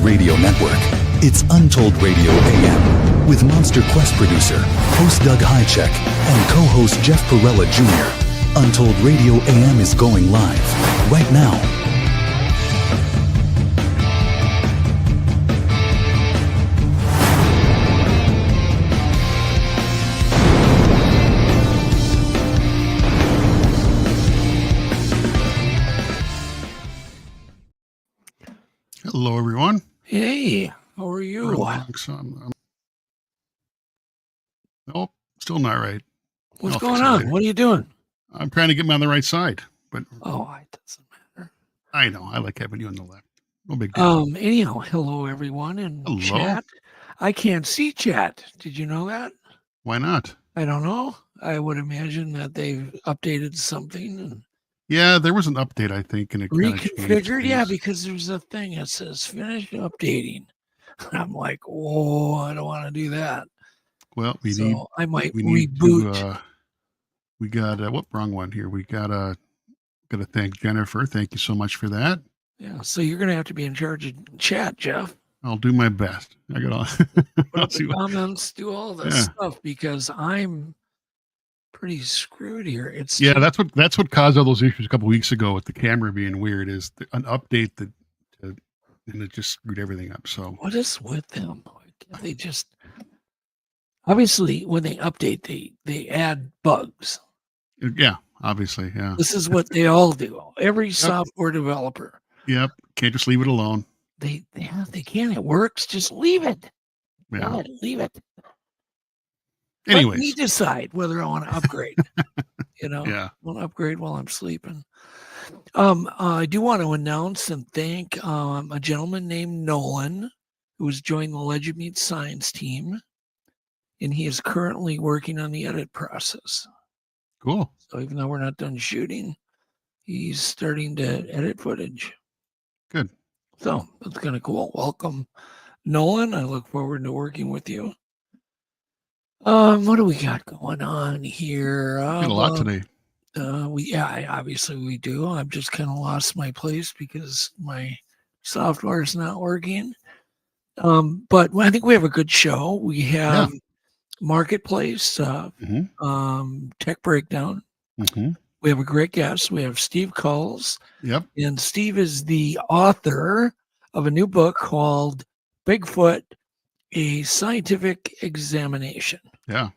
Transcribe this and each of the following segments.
Radio Network. It's Untold Radio AM with Monster Quest producer, host Doug Hychek, and co-host Jeff Perella Jr. Untold Radio AM is going live right now. Hello, everyone. Hey, how are you? Nope, still not right. What's going on? What are you doing? I'm trying to get me on the right side, but it doesn't matter. I know. I like having you on the left. No big deal. Anyhow, hello everyone in chat. I can't see chat. Did you know that? Why not? I don't know. I would imagine that they've updated something and yeah, there was an update, I think, and it reconfigured. Yeah, because there's a thing that says finish updating. I'm like, oh, I don't want to do that. Well, I might reboot. We got wrong one here. We got to thank Jennifer. Thank you so much for that. Yeah, so you're gonna have to be in charge of chat, Jeff. I'll do my best. I got all put up the comments, do all this stuff because I'm pretty screwed here. That's what caused all those issues a couple weeks ago with the camera being weird. Is an update and it just screwed everything up. So what is with them? They just obviously when they update, they add bugs. Yeah, obviously, yeah. This is what they all do. Every software developer. Yep, can't just leave it alone. They can. It works. Just leave it. Yeah, leave it. Anyways, let me decide whether I want to upgrade. Yeah, I want to upgrade while I'm sleeping. I do want to announce and thank a gentleman named Nolan who has joined the Legend Meets Science team, and he is currently working on the edit process. Cool. So even though we're not done shooting, he's starting to edit footage. Good. So that's kind of cool. Welcome, Nolan. I look forward to working with you. What do we got going on here? We got a lot today. Obviously we do. I've just kind of lost my place because my software is not working. But I think we have a good show. We have Marketplace, Tech Breakdown. Mm-hmm. We have a great guest. We have Steve Kulls. Yep. And Steve is the author of a new book called Bigfoot, A Scientific Examination. Yeah.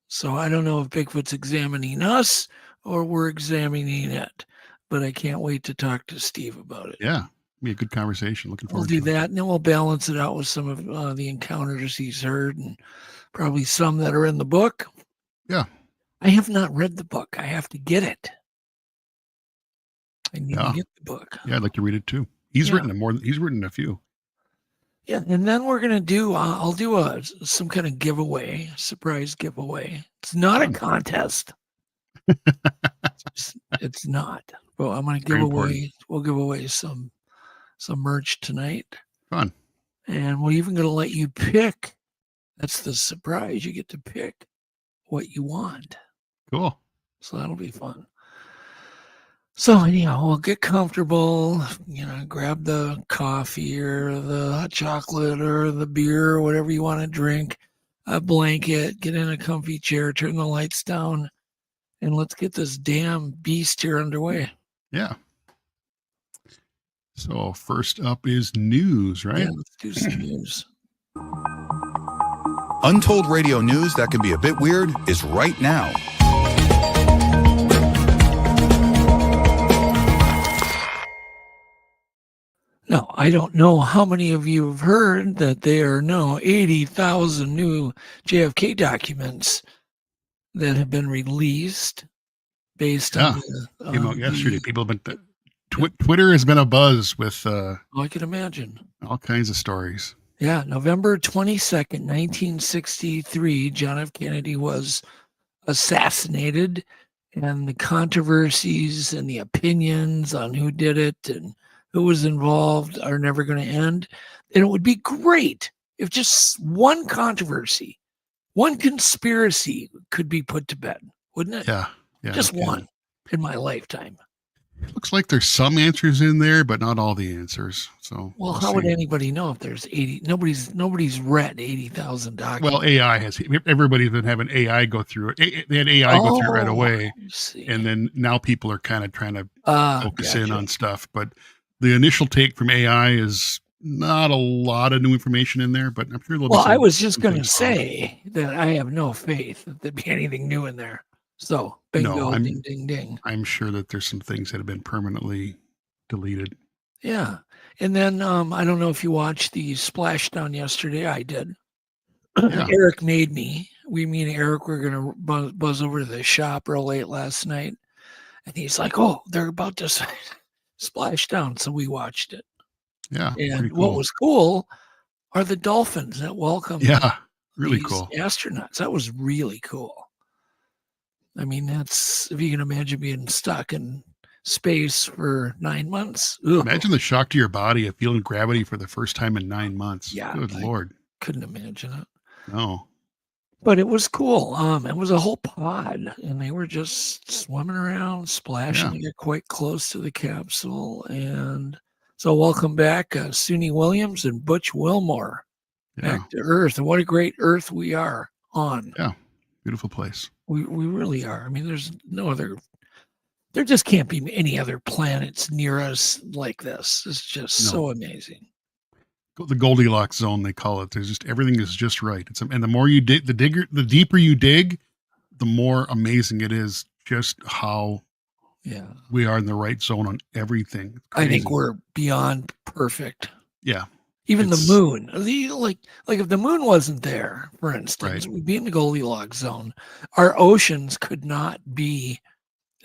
So I don't know if Bigfoot's examining us or we're examining it, but I can't wait to talk to Steve about it. Yeah. Be a good conversation. Looking forward to We'll do that, and then we'll balance it out with some of the encounters he's heard and probably some that are in the book. Yeah. I have not read the book. I have to get it. I need to get the book. Yeah, I'd like to read it too. He's written a few. Yeah, and then we're gonna do. I'll do some kind of giveaway, surprise giveaway. It's not a contest. it's not. Well, I'm gonna give away. We'll give away some merch tonight. Fun. And we're even gonna let you pick. That's the surprise. You get to pick what you want. Cool. So that'll be fun. So anyhow, we'll get comfortable, grab the coffee or the hot chocolate or the beer or whatever you want to drink, a blanket, get in a comfy chair, turn the lights down, and let's get this damn beast here underway. Yeah. So first up is news, right? Yeah, let's do some news. Untold Radio news that can be a bit weird is right now. Now, I don't know how many of you have heard that there are now 80,000 new JFK documents that have been released based on came out yesterday. People have been Twitter has been a buzz with I can imagine all kinds of stories. Yeah, November 22nd, 1963, John F. Kennedy was assassinated, and the controversies and the opinions on who did it and who was involved are never going to end. And it would be great if just one controversy, one conspiracy could be put to bed, wouldn't it? Yeah. Just one in my lifetime. Looks like there's some answers in there, but not all the answers. So Well, we'll how would see. anybody know if there's 80? Nobody's read 80,000 documents. Well, AI has. Everybody's been having AI go through it. They had AI go through it right away, I see. and then now people are kind of trying to focus in Gotcha. on stuff. But the initial take from AI is not a lot of new information in there, but I'm sure there'll be Well, some. I was just some going to things wrong. say that I have no faith that there'd be anything new in there. So, No, bingo, ding, ding, ding. I'm sure that there's some things that have been permanently deleted. Yeah. And then I don't know if you watched the splashdown yesterday. I did. Yeah. Eric made me. Me and Eric were going to buzz over to the shop real late last night. And he's like, oh, they're about to splash down. So we watched it. Yeah. And Pretty what cool. was cool are the dolphins that welcomed Yeah. Really these cool. astronauts. That was really cool. I mean, that's, if you can imagine being stuck in space for 9 months. Ugh. Imagine the shock to your body of feeling gravity for the first time in 9 months. Yeah, Good Lord. Couldn't imagine it. No. But it was cool. It was a whole pod, and they were just swimming around, splashing to get quite close to the capsule. And so, welcome back, Suni Williams and Butch Wilmore, back to Earth. And what a great Earth we are on. Yeah, beautiful place. We really are. I mean, there's no other. There just can't be any other planets near us like this. It's just so amazing. The Goldilocks zone, they call it. There's just everything is just right. And the more you dig, the deeper you dig, the more amazing it is. Just how we are in the right zone on everything. I think we're beyond perfect. Yeah, even the moon. Like if the moon wasn't there, for instance, we'd be in the Goldilocks zone. Our oceans could not be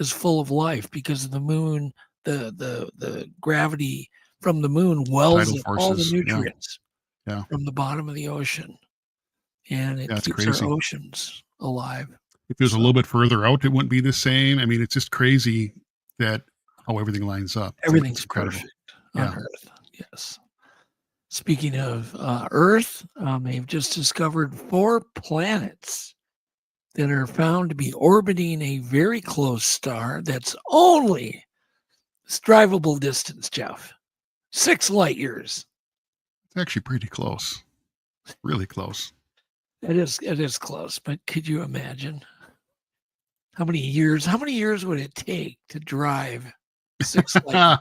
as full of life because of the moon. The gravity from the moon wells in all the nutrients from the bottom of the ocean, and it keeps our oceans alive. If it was a little bit further out, it wouldn't be the same. I mean, it's just crazy that how everything lines up. Everything's perfect on Earth. Yes. Speaking of Earth, they've just discovered 4 planets that are found to be orbiting a very close star that's only drivable distance, Jeff. 6 light years. It's actually pretty close. Really close. It is close, but could you imagine how many years would it take to drive 6 light years?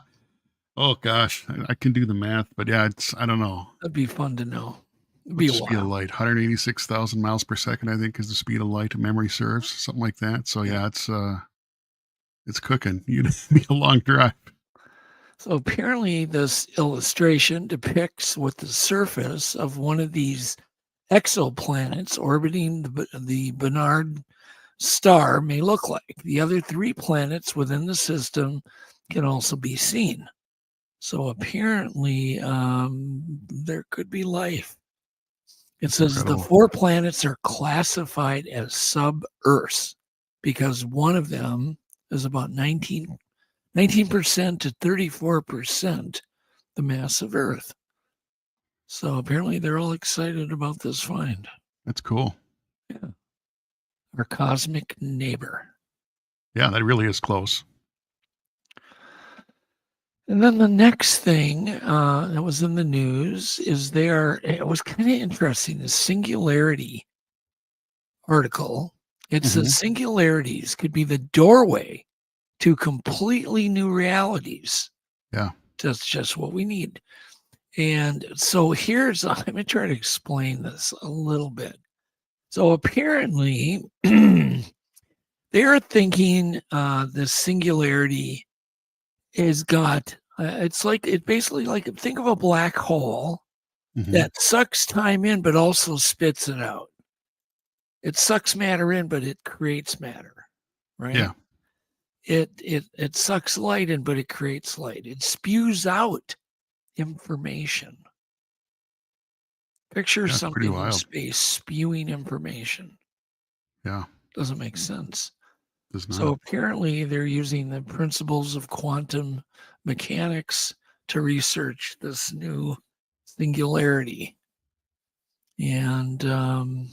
Oh gosh, I can do the math, but yeah, I don't know. That'd be fun to know. What's the speed of light? 186,000 miles per second, I think, is the speed of light. If memory serves, something like that. So yeah, it's cooking. You'd be a long drive. So apparently, this illustration depicts what the surface of one of these exoplanets orbiting the Barnard star may look like. The other 3 planets within the system can also be seen. So apparently, there could be life. It says the 4 planets are classified as sub-Earths because one of them is about 19% to 34% the mass of Earth. So apparently they're all excited about this find. That's cool. Yeah. Our cosmic neighbor. Yeah, that really is close. And then the next thing that was in the news is it was kind of interesting, the singularity article. It says singularities could be the doorway to completely new realities. Yeah. That's just what we need. And so I'm going to try to explain this a little bit. So apparently they're thinking this singularity has got, basically like, think of a black hole that sucks time in, but also spits it out. It sucks matter in, but it creates matter, right? Yeah. It sucks light in, but it creates light. It spews out information. Picture something in space spewing information. Yeah. Doesn't make sense. Does not. So apparently they're using the principles of quantum mechanics to research this new singularity. And and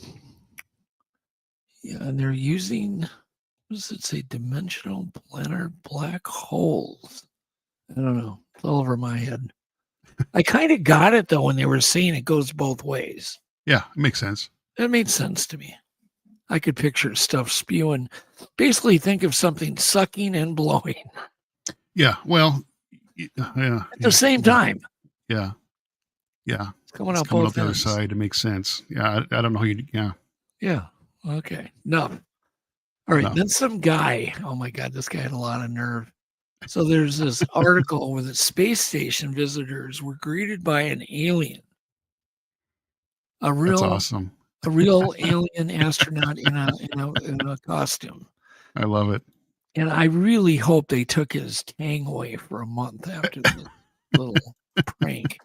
they're using What does it say? Dimensional planar black holes. I don't know. It's all over my head. I kind of got it, though, when they were saying it goes both ways. Yeah, it makes sense. It made sense to me. I could picture stuff spewing. Basically, think of something sucking and blowing Yeah, well, yeah. at the same time. Yeah. It's coming It's out coming both out the other ends. side. It makes sense. Yeah, I don't know how you. Yeah. Yeah. Okay. No. All right. No. Then some guy. Oh my God, this guy had a lot of nerve. So there's this article where the space station visitors were greeted by an alien. That's awesome. A real alien astronaut in a costume. I love it. And I really hope they took his tang away for a month after the little prank.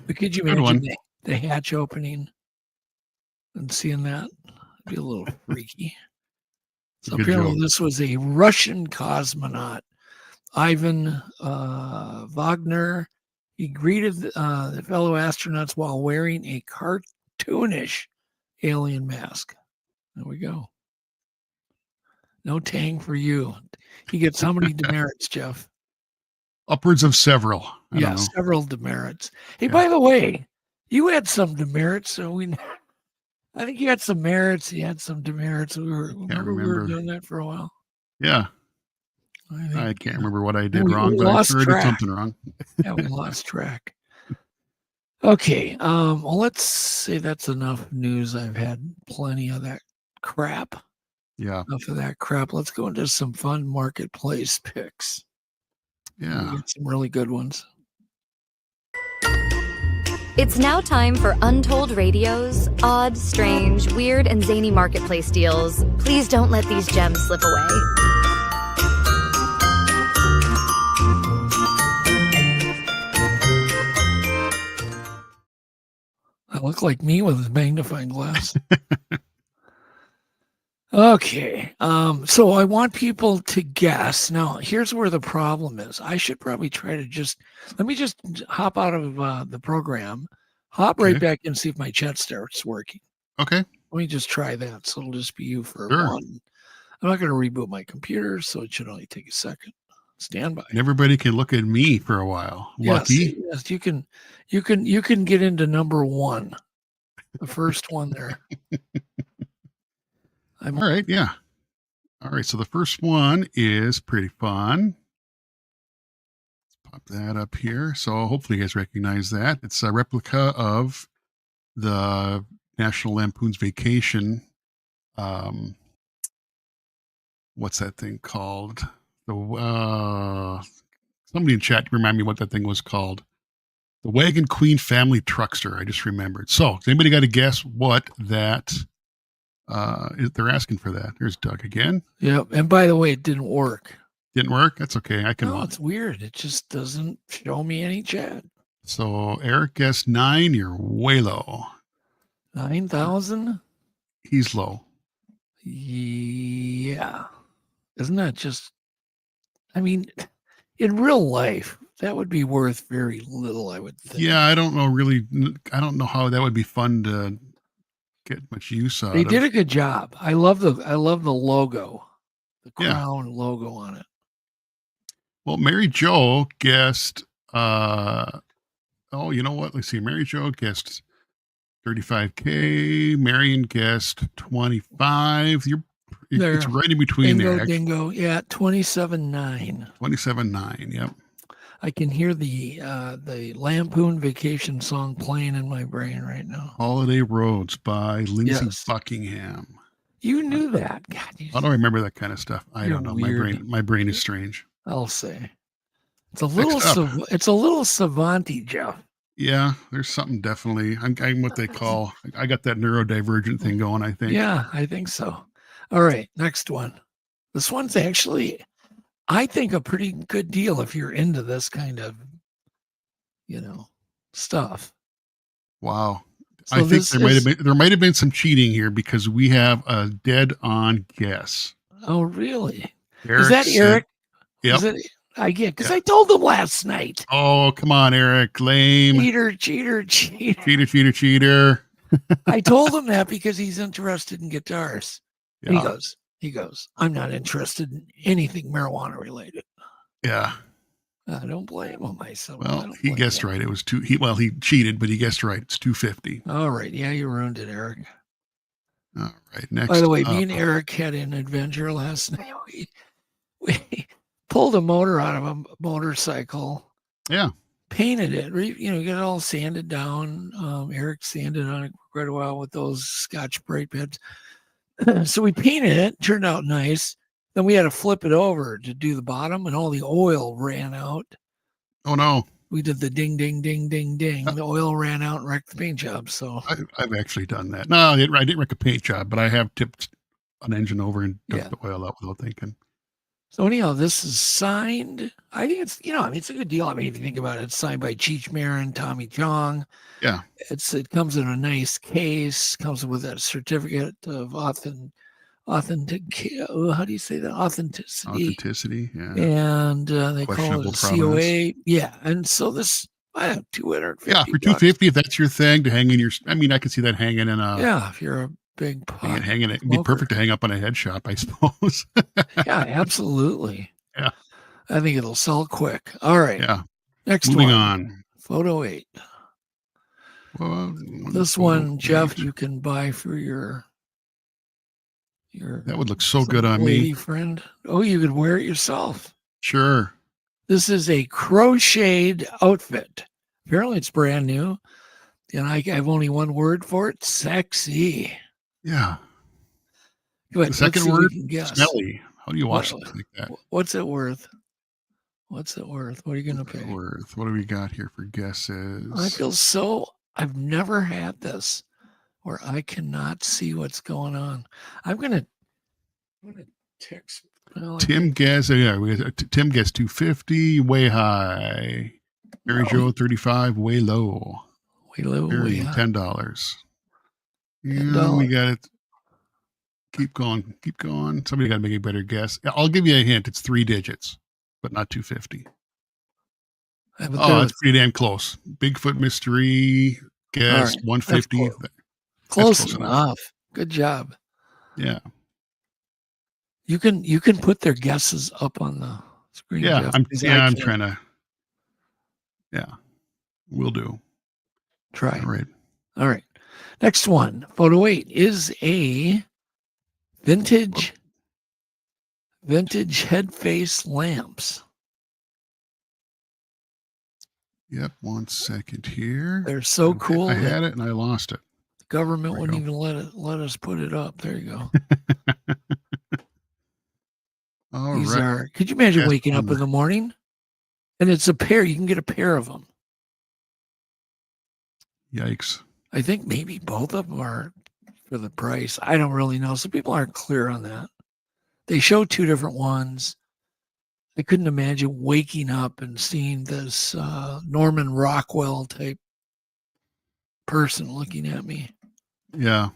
But could you Good imagine one. the hatch opening and seeing that? It'd be a little freaky. So Good apparently joke. this was a Russian cosmonaut, Ivan Wagner. He greeted the fellow astronauts while wearing a cartoonish alien mask. There we go. No tang for you. He gets how many demerits, Jeff? Upwards of several. I don't know. Several demerits. Hey, Yeah. by the way, you had some demerits. So I think you had some merits. You had some demerits. We were remember. doing that for a while. Yeah. I I can't remember what I did we wrong, but I lost sure did track. something wrong. Yeah, we lost track. Okay. Well, let's say that's enough news. I've had plenty of that crap. Yeah. Enough of that crap. Let's go into some fun marketplace picks. Yeah. We got some really good ones. It's now time for Untold Radio's odd, strange, weird, and zany marketplace deals. Please don't let these gems slip away. I look like me with a magnifying glass. Okay. So I want people to guess. Now, here's where the problem is. I should probably try to let me just hop out of the program, hop right Okay. back and see if my chat starts working. Okay. Let me just try that. So it'll just be you for Sure. one. I'm not going to reboot my computer, so it should only take a second. Stand by. And everybody can look at me for a while. Lucky. Yes, you can get into number one. The first one there. All right. Yeah. All right. So the first one is pretty fun. Let's pop that up here. So hopefully you guys recognize that. It's a replica of the National Lampoon's Vacation. What's that thing called? Somebody in chat remind me what that thing was called. The Wagon Queen Family Truckster. I just remembered. So has anybody got to guess what that they're asking for that? There's Doug again. Yep. And by the way, it didn't work. Didn't work. That's okay. I can No, look. it's weird. It just doesn't show me any chat. So Eric guessed 9. You're way low. 9,000? He's low. Yeah. Isn't that just, I mean, in real life, that would be worth very little, I would think. Yeah, I don't know really. I don't know how that would be fun to get much use out They of. did a good job. I love the logo, the Yeah. crown logo on it. Well, Mary Jo guessed, you know what? Let's see. Mary Jo guessed 35K. Marion guessed 25. It's right in between there. Dingo. Yeah, 27.9. 27.9. Yep. I can hear the Lampoon Vacation song playing in my brain right now. Holiday Roads by Lindsay Yes. Buckingham. You knew that. God, I don't remember that kind of stuff. I You're don't know. weird. My brain is strange. I'll say. It's a little Next up. it's a little savanty, Jeff. Yeah, there's something definitely. I'm what they call. I got that neurodivergent thing going, I think. Yeah, I think so. All right, next one. This one's actually, I think, a pretty good deal if you're into this kind of, stuff. Wow. So I think this there might have been some cheating here because we have a dead on guess. Oh, really? Eric Is that said- Eric? Yep. Is it? I get because Yeah. I told them last night. Oh, come on, Eric. Lame. Cheater. Cheater. I told him that because he's interested in guitars. And Yeah. he goes, He goes, I'm not interested in anything marijuana related. Yeah. I don't blame him. I said, Well, he guessed right. It was he cheated, but he guessed right. It's $250. All right. Yeah, you ruined it, Eric. All right. Next. By the way, me and Eric had an adventure last night. We pulled a motor out of a motorcycle. Yeah. Painted it. You know, got it all sanded down. Eric sanded on it quite a while with those Scotch Brite pads. So we painted it. Turned out nice. Then we had to flip it over to do the bottom, and all the oil ran out. Oh no! We did the ding, ding, ding, ding, ding. The oil ran out and wrecked the paint job. So I've actually done that. No, I didn't wreck a paint job, but I have tipped an engine over and dumped the oil out without thinking. So anyhow, this is signed. I think it's, it's a good deal. I mean, if you think about it, it's signed by Cheech Marin, Tommy Chong. Yeah. It comes in a nice case. Comes with a certificate of authentic. How do you say that? Authenticity. Yeah. And they call it a COA. Yeah. And so this, $250. Yeah, for $250, if that's your thing to hang in your. I mean, I can see that hanging in a. Yeah, if you're a big pot. Hanging it. It'd be perfect to hang up on a head shop, I suppose. Yeah, absolutely. Yeah. I think it'll sell quick. All right. Yeah. Next Moving one. on. Photo 8. Well, this one, Jeff, you can buy for your that would look so good on me. Friend. Oh, you could wear it yourself. Sure. This is a crocheted outfit. Apparently it's brand new. And I have only one word for it. Sexy. Yeah. But the second word, smelly. How do you wash something like that? What's it worth? What are you going to pay? What do we got here for guesses? I feel I've never had this where I cannot see what's going on. I'm going to text. Tim guessed, Tim guessed 250, way high. Mary Jo 35, way low. Way low. Very $10. Yeah, we got it. Keep going. Somebody got to make a better guess. I'll give you a hint. It's 3 digits, but not 250. That's pretty damn close. Bigfoot mystery guess, right. 150. Close enough. Good job. Yeah. You can put their guesses up on the screen. Yeah, Jeff, I'm trying to. Yeah, will do. Try. All right. Next one, photo 8 is a vintage head face lamps. Yep, 1 second here. They're so cool. I had it and I lost it. The government wouldn't even let us put it up. There you go. These are. Could you imagine waking up in the morning, and it's a pair? You can get a pair of them. Yikes! I think maybe both of them are for the price. I don't really know. Some people aren't clear on that. They show 2 different ones. I couldn't imagine waking up and seeing this Norman Rockwell type person looking at me. Yeah.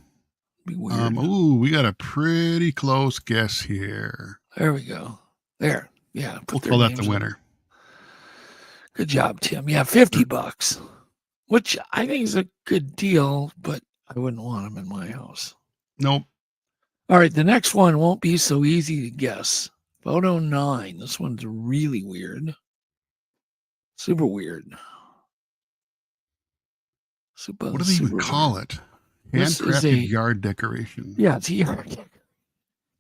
Be weird. We got a pretty close guess here. There we go. There. Yeah. We'll call that the winner. Good job, Tim. Yeah, $50, which I think is a good deal, but I wouldn't want them in my house. Nope. All right. The next one won't be so easy to guess. Photo 9. This one's really weird. Super weird. What do they even call it? Handcrafted yard decoration. Yeah, it's a yard.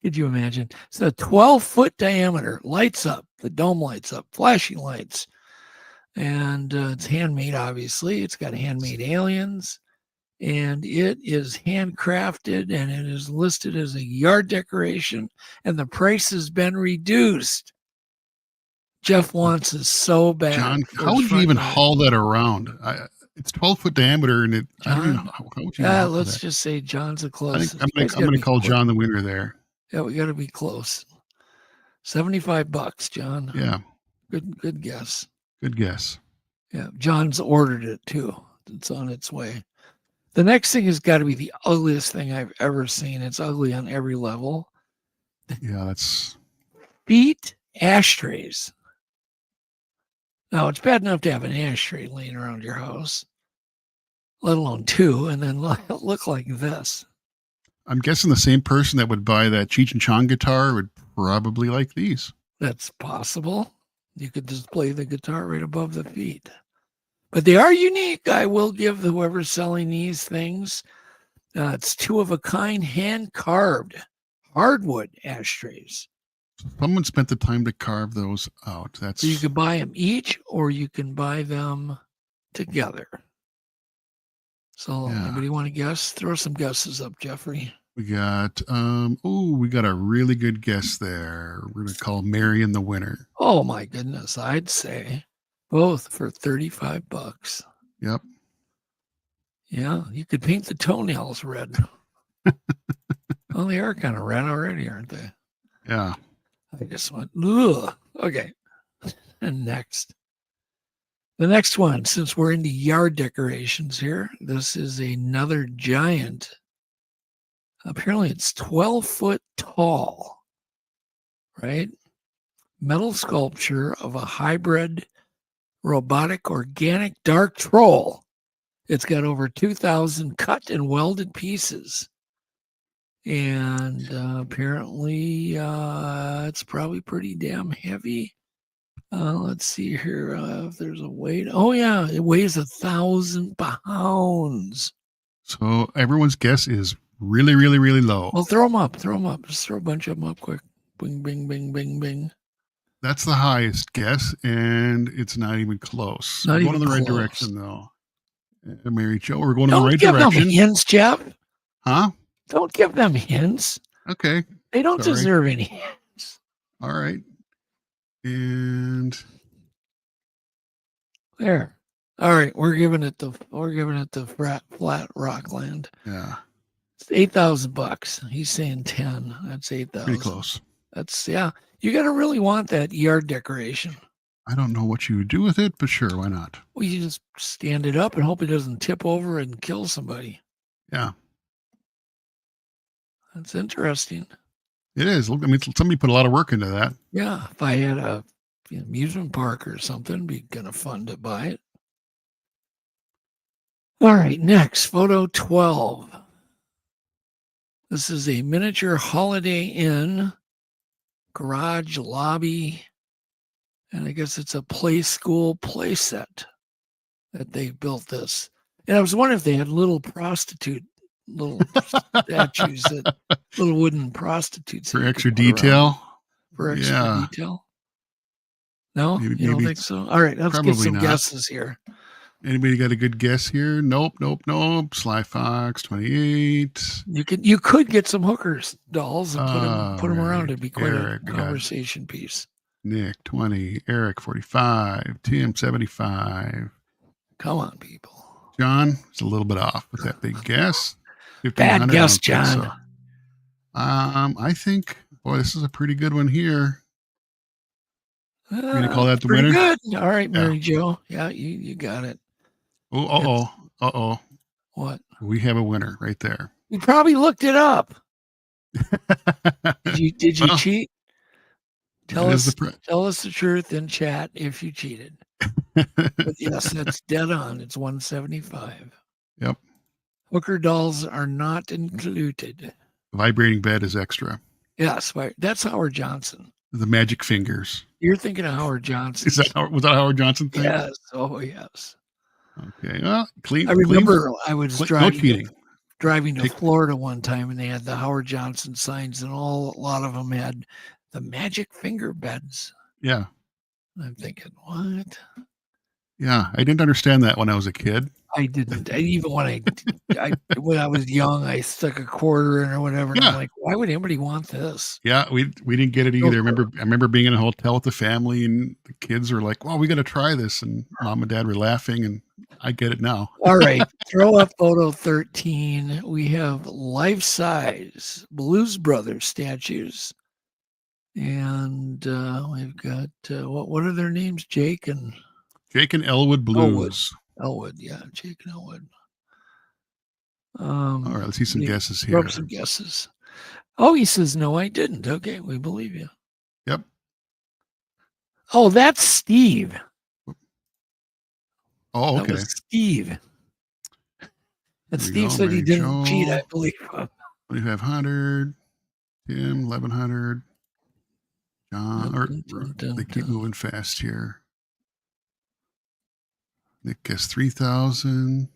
Could you imagine? It's a 12-foot diameter. Lights up. The dome lights up. Flashing lights. And it's handmade, obviously. It's got handmade aliens. And it is handcrafted, and it is listed as a yard decoration, and the price has been reduced. Jeff wants it so bad. John, how would you even haul that around? It's 12-foot diameter, and I don't even know how would you let's just say John's the closest. I'm going to call John the winner there. Yeah, we got to be close. $75, John. Yeah. Good guess. Good guess. Yeah, John's ordered it too. It's on its way. The next thing has got to be the ugliest thing I've ever seen. It's ugly on every level. Yeah, that's... Feet ashtrays. Now, it's bad enough to have an ashtray laying around your house, let alone 2, and then look like this. I'm guessing the same person that would buy that Cheech and Chong guitar would probably like these. That's possible. You could just play the guitar right above the feet. But they are unique. I will give whoever's selling these things. It's 2 of a kind, hand carved hardwood ashtrays. Someone spent the time to carve those out. That's So you could buy them each, or you can buy them together. So anybody want to guess? Throw some guesses up, Jeffrey. We got we got a really good guess there. We're gonna call Marion the winner. Oh my goodness, I'd say both for $35. Yep. Yeah, you could paint the toenails red. Well, they are kind of red already, aren't they? Yeah. I just went, ugh. Okay. And next. The next one, since we're into yard decorations here, this is another giant. Apparently it's 12 foot tall, right? Metal sculpture of a hybrid robotic organic dark troll. It's got over 2,000 cut and welded pieces. And apparently it's probably pretty damn heavy. Let's see here if there's a weight. Oh, yeah, it weighs 1,000 pounds. So everyone's guess is really, really, really low. Well, throw them up. Just throw a bunch of them up quick. Bing, bing, bing, bing, bing. That's the highest guess, and it's not even close. Not we're going even in the right close. direction, though. Mary Jo, we're going in Don't the right give direction. them hints, Jeff. Huh? Don't give them hints. Okay. They don't Sorry. deserve any hints. All right. And There. All right, we're giving it the flat rockland. yeah, It's $8,000. He's saying 10. That's 8,000. pretty close. That's You gotta really want that yard decoration. I don't know what you would do with it, but sure, why not? Well, you just stand it up and hope it doesn't tip over and kill somebody. Yeah, That's interesting. it is. Look, I mean, somebody put a lot of work into that. Yeah, if I had a amusement park or something, it'd be kind of fun to buy it. All right, next, photo 12. This is a miniature Holiday Inn garage lobby, and I guess it's a play school play set that they built this. And I was wondering if they had little statues, little wooden prostitutes For that you extra could put around. detail? For extra Yeah. detail? No, Maybe- you don't maybe think so? All right, let's get probably some not. guesses here. Anybody got a good guess here? Nope. Sly Fox, 28. You could get some hookers dolls and put them around. right. It'd be quite Eric, a we got- conversation piece. Nick, 20. Eric, 45. Tim, 75. Come on, people. John is a little bit off with that big guess. Bad 1,500, guess, I don't think John. so. I think, boy, this is a pretty good one here. You're gonna call that the Pretty winner? good. All right, Mary Jo. Yeah, you got it. Oh, uh-oh. What? We have a winner right there. You probably looked it up. Did you Well, cheat? Tell that is us the tell us the truth in chat if you cheated. But yes, that's dead on. It's 175. Yep. Hooker dolls are not included. Vibrating bed is extra. Yes, that's Howard Johnson. The magic fingers. You're thinking of Howard Johnson. Was that a Howard Johnson thing? Yes. Oh, yes. Okay. Well, clean. I remember I was no driving cheating. to Florida one time, and they had the Howard Johnson signs, and a lot of them had the magic finger beds. Yeah. And I'm thinking, what? Yeah. I didn't understand that when I was a kid. I didn't. Even when I was young, I stuck a quarter in or whatever. And Yeah. I'm like, why would anybody want this? Yeah, we didn't get it either. I remember being in a hotel with the family, and the kids were like, "Well, we got to try this," and mom and dad were laughing, and I get it now. All right, throw up photo 13. We have life-size Blues Brothers statues, and we've got what are their names? Jake and Elwood Blues. Elwood, yeah, Jake and Elwood. All right, let's see some guesses Throw here. up some guesses. Oh, he says no, I didn't. Okay, we believe you. Yep. Oh, that's Steve. Oh, That okay. was Steve. And There we Steve go, said he Mary didn't Jo. cheat, I believe him. 2,500. Tim, 1,100. John, they keep moving fast here. Nick gets 3,000.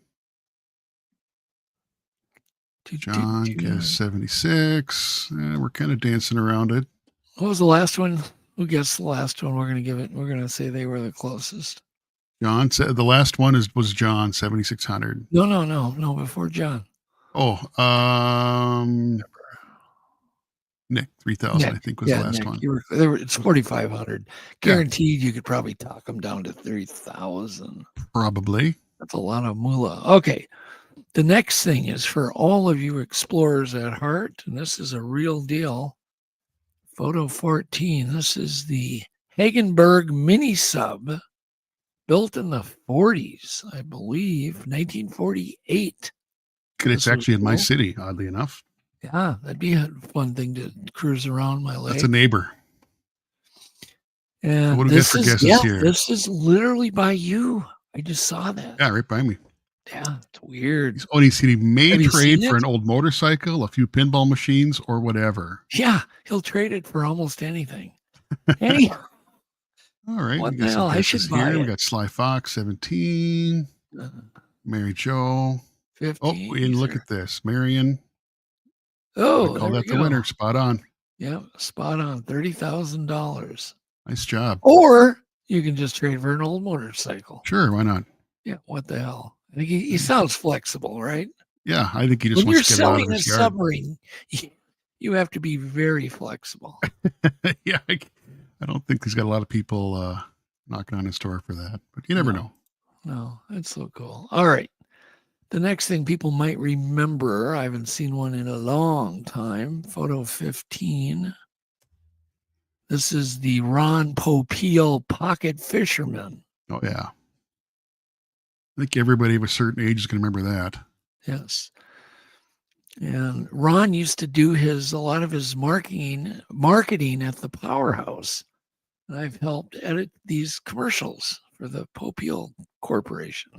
John gets 76. We're kind of dancing around it. What was the last one? Who guessed the last one? We're going to say they were the closest. John said the last one was John, 7,600. No, before John. Oh, Nick, 3,000, I think was the last Nick, one. It's 4,500. Guaranteed you could probably talk them down to 3,000. Probably. That's a lot of moolah. Okay. The next thing is for all of you explorers at heart, and this is a real deal. Photo 14. This is the Hagenberg mini sub, built in the 40s, I believe, 1948. It's actually in my city, oddly enough. Yeah, that'd be a fun thing to cruise around my lake. That's a neighbor. And what do we get for guesses here? This is literally by you. I just saw that. Yeah, right by me. Yeah, it's weird. He may trade for an old motorcycle, a few pinball machines, or whatever. Yeah, he'll trade it for almost anything. Anyhow. All right. What the hell? I should buy it. We got Sly Fox, 17. Mary Jo. 15. Oh, and look at this. Marion. Oh, I call that the winner. Spot on. Yeah, spot on. $30,000. Nice job. Or you can just trade for an old motorcycle. Sure, why not? Yeah, what the hell? I think he sounds flexible, right? Yeah, I think he just wants to get out of his yard. Submarine, you have to be very flexible. Yeah, I don't think he's got a lot of people knocking on his door for that, but you never know. No, it's so cool. All right. The next thing people might remember, I haven't seen one in a long time, photo 15. This is the Ron Popeil pocket fisherman. Oh, yeah. I think everybody of a certain age is going to remember that. Yes. And Ron used to do a lot of his marketing at the Powerhouse. And I've helped edit these commercials for the Popeil Corporation.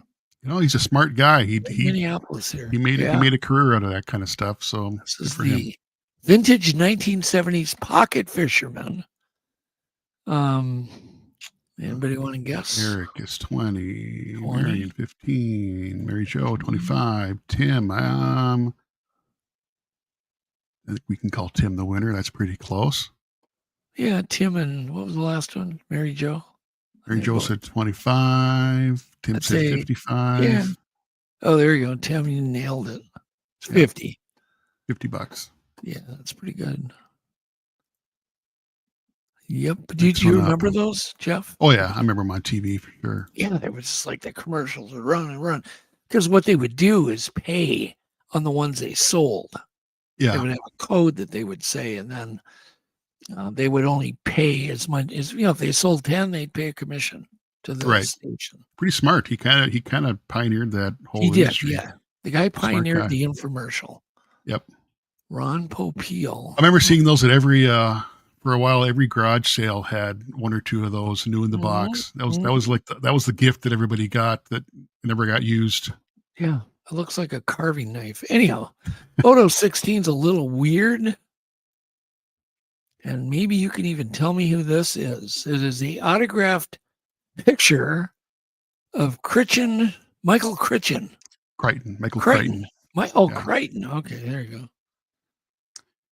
You know, he's a smart guy. Minneapolis here. He made a career out of that kind of stuff. So this is the vintage 1970s pocket fisherman. Anybody want to guess? Eric is 20. Marion 15. Mary Jo 25. Tim. I think we can call Tim the winner. That's pretty close. Yeah, Tim, and what was the last one? Mary Jo. Mary Jo said 25. Tim said 55. Yeah. Oh, there you go. Tim, you nailed it. It's 50. $50. Yeah, that's pretty good. Yep. Did you remember those, Jeff? Oh, yeah. I remember them on TV for sure. Yeah, they were just like the commercials would run and run. Because what they would do is pay on the ones they sold. Yeah. They would have a code that they would say, and then they would only pay as much as, if they sold 10, they'd pay a commission to the station. Pretty smart. He kind of pioneered that whole industry. Yeah. The guy pioneered the infomercial. Yep. Ron Popeil. I remember seeing those at every for a while. Every garage sale had one or two of those new in the box. That was the gift that everybody got that never got used. Yeah, it looks like a carving knife. Anyhow, photo 16 is a little weird. And maybe you can even tell me who this is. It is the autographed picture of Michael Crichton. Michael Crichton. Crichton. Okay, there you go.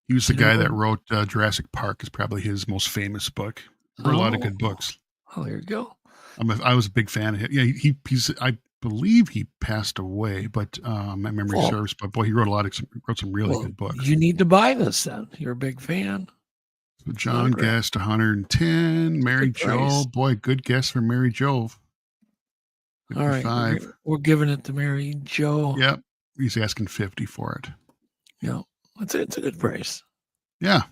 He was the guy that wrote Jurassic Park is probably his most famous book. He wrote a lot of good books. Oh, there you go. I was a big fan of him. Yeah, I believe he passed away, but my memory serves. But boy, he wrote some really good books. You need to buy this then. You're a big fan. So John guessed 110. Mary Jo, boy, good guess for Mary Jo. 55. All right, we're giving it to Mary Jo. Yep, he's asking 50 for it. Yeah, it's a good price. Yeah,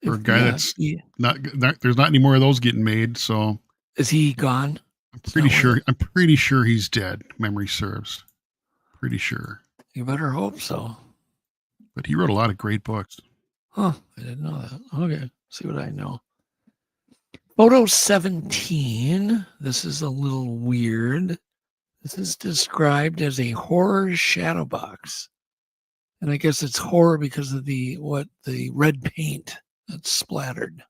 for a guy that's not. There's not any more of those getting made. So is he gone? I'm pretty sure he's dead. Memory serves. Pretty sure. You better hope so. But he wrote a lot of great books. Huh? I didn't know that. Okay, see what I know. Photo 17. This is a little weird. This is described as a horror shadow box. And I guess it's horror because of the red paint that's splattered.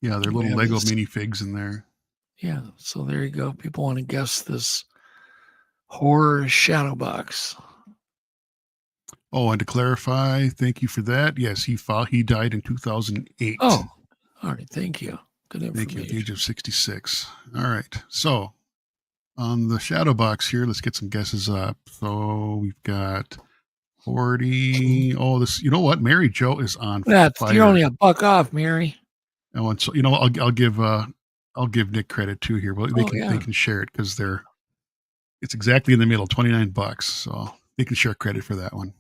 Yeah, they're little Lego minifigs in there. Yeah, so there you go. People want to guess this horror shadow box. Oh, and to clarify, thank you for that. Yes, he died in 2008. Oh, all right. Thank you. Good information. Thank you. At the age of 66. All right. So on the shadow box here, let's get some guesses up. So we've got 40. Oh, this. You know what? Mary Jo is on fire. You're only $1 off, Mary. Oh, and so I'll give Nick credit too here. Well, they can share it because it's exactly in the middle, $29. So they can share credit for that one.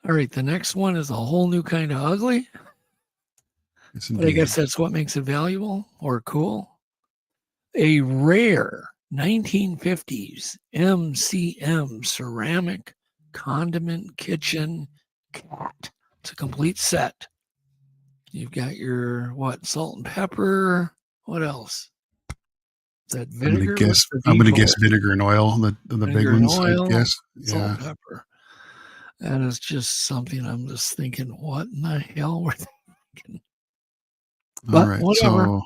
All right, the next one is a whole new kind of ugly. Yes, but I guess that's what makes it valuable or cool. A rare 1950s MCM ceramic condiment kitchen cat. It's a complete set. You've got your salt and pepper. What else? Is that vinegar? I'm gonna guess vinegar and oil. The big ones, oil, I guess. Salt Yeah. and pepper. That is just something I'm just thinking, what in the hell were they thinking? But all right, whatever. so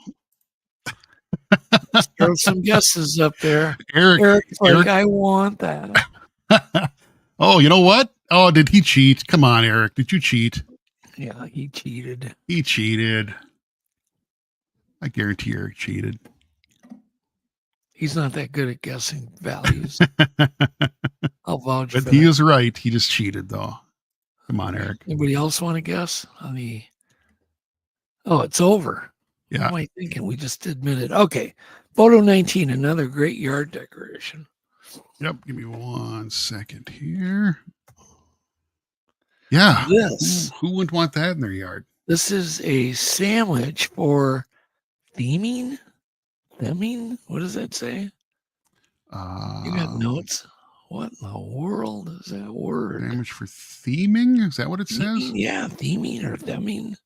let's throw some guesses up there. Eric's like, I want that. Oh, you know what? Oh, did he cheat? Come on, Eric. Did you cheat? Yeah, he cheated. He cheated. I guarantee Eric cheated. He's not that good at guessing values. I'll vouch for that. But he was right. He just cheated, though. Come on, Eric. Anybody else want to guess on the... Oh, it's over. Yeah. What am I thinking? We just admitted. Okay. Photo 19, another great yard decoration. Yep. Give me 1 second here. Yeah. Who wouldn't want that in their yard? This is a sandwich for theming. Theming? What does that say? You got notes? What in the world is that word? Sandwich for theming? Is that what it says? Yeah, theming or theming.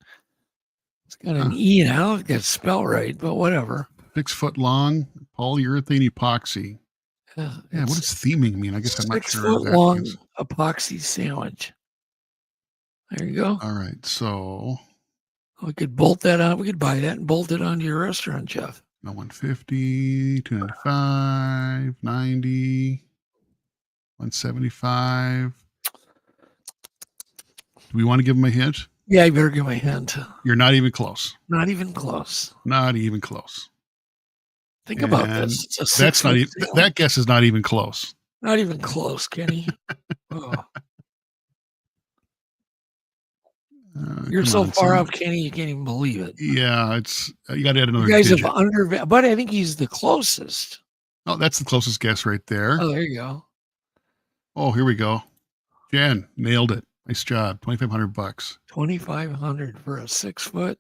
It's got an E, and I don't think that's spelled right, but whatever. 6 foot long polyurethane epoxy. Yeah, what does theming mean? I guess I'm not sure. 6 foot long epoxy sandwich. There you go. All right, so we could bolt that on. We could buy that and bolt it onto your restaurant, Jeff. No, 150, 295, 90, 175. Do we want to give him a hint? Yeah, you better give him a hint. You're not even close. Not even close. Not even close. Think about this. That's not even, that guess is not even close. Not even close, Kenny. Oh. You're so far off, Kenny, you can't even believe it. Yeah, you got to add another. You guys digit. have but I think he's the closest. Oh, that's the closest guess right there. Oh, there you go. Oh, here we go. Jen nailed it. Nice job. $2,500. $2,500 for a 6 foot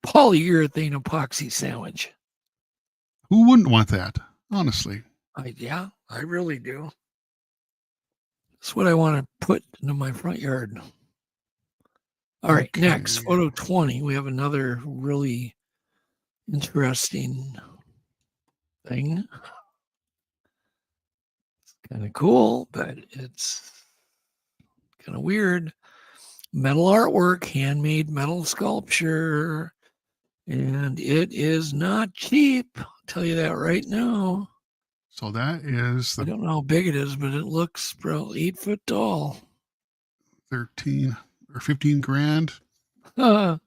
polyurethane epoxy sandwich. Who wouldn't want that? Honestly. I really do. That's what I want to put into my front yard. All right, next, photo 20. We have another really interesting thing. It's kind of cool, but it's kind of weird. Metal artwork, handmade metal sculpture, and it is not cheap. I'll tell you that right now. So that is I don't know how big it is, but it looks probably 8 foot tall. 13 or 15 grand. Way Not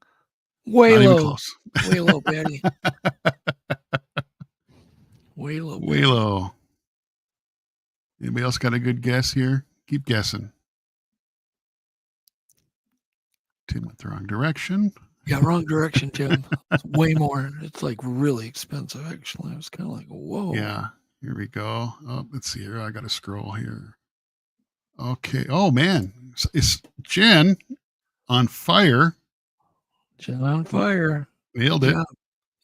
low. Even close. Way low, Patty. Way low. Way low. Anybody else got a good guess here? Keep guessing. Tim went the wrong direction. Yeah, wrong direction, Tim. It's way more. It's like really expensive, actually. I was kind of like, whoa. Yeah. Here we go. Oh, let's see here. I got to scroll here. Okay. Oh, man. Is Jen on fire? Jen on fire. Nailed it.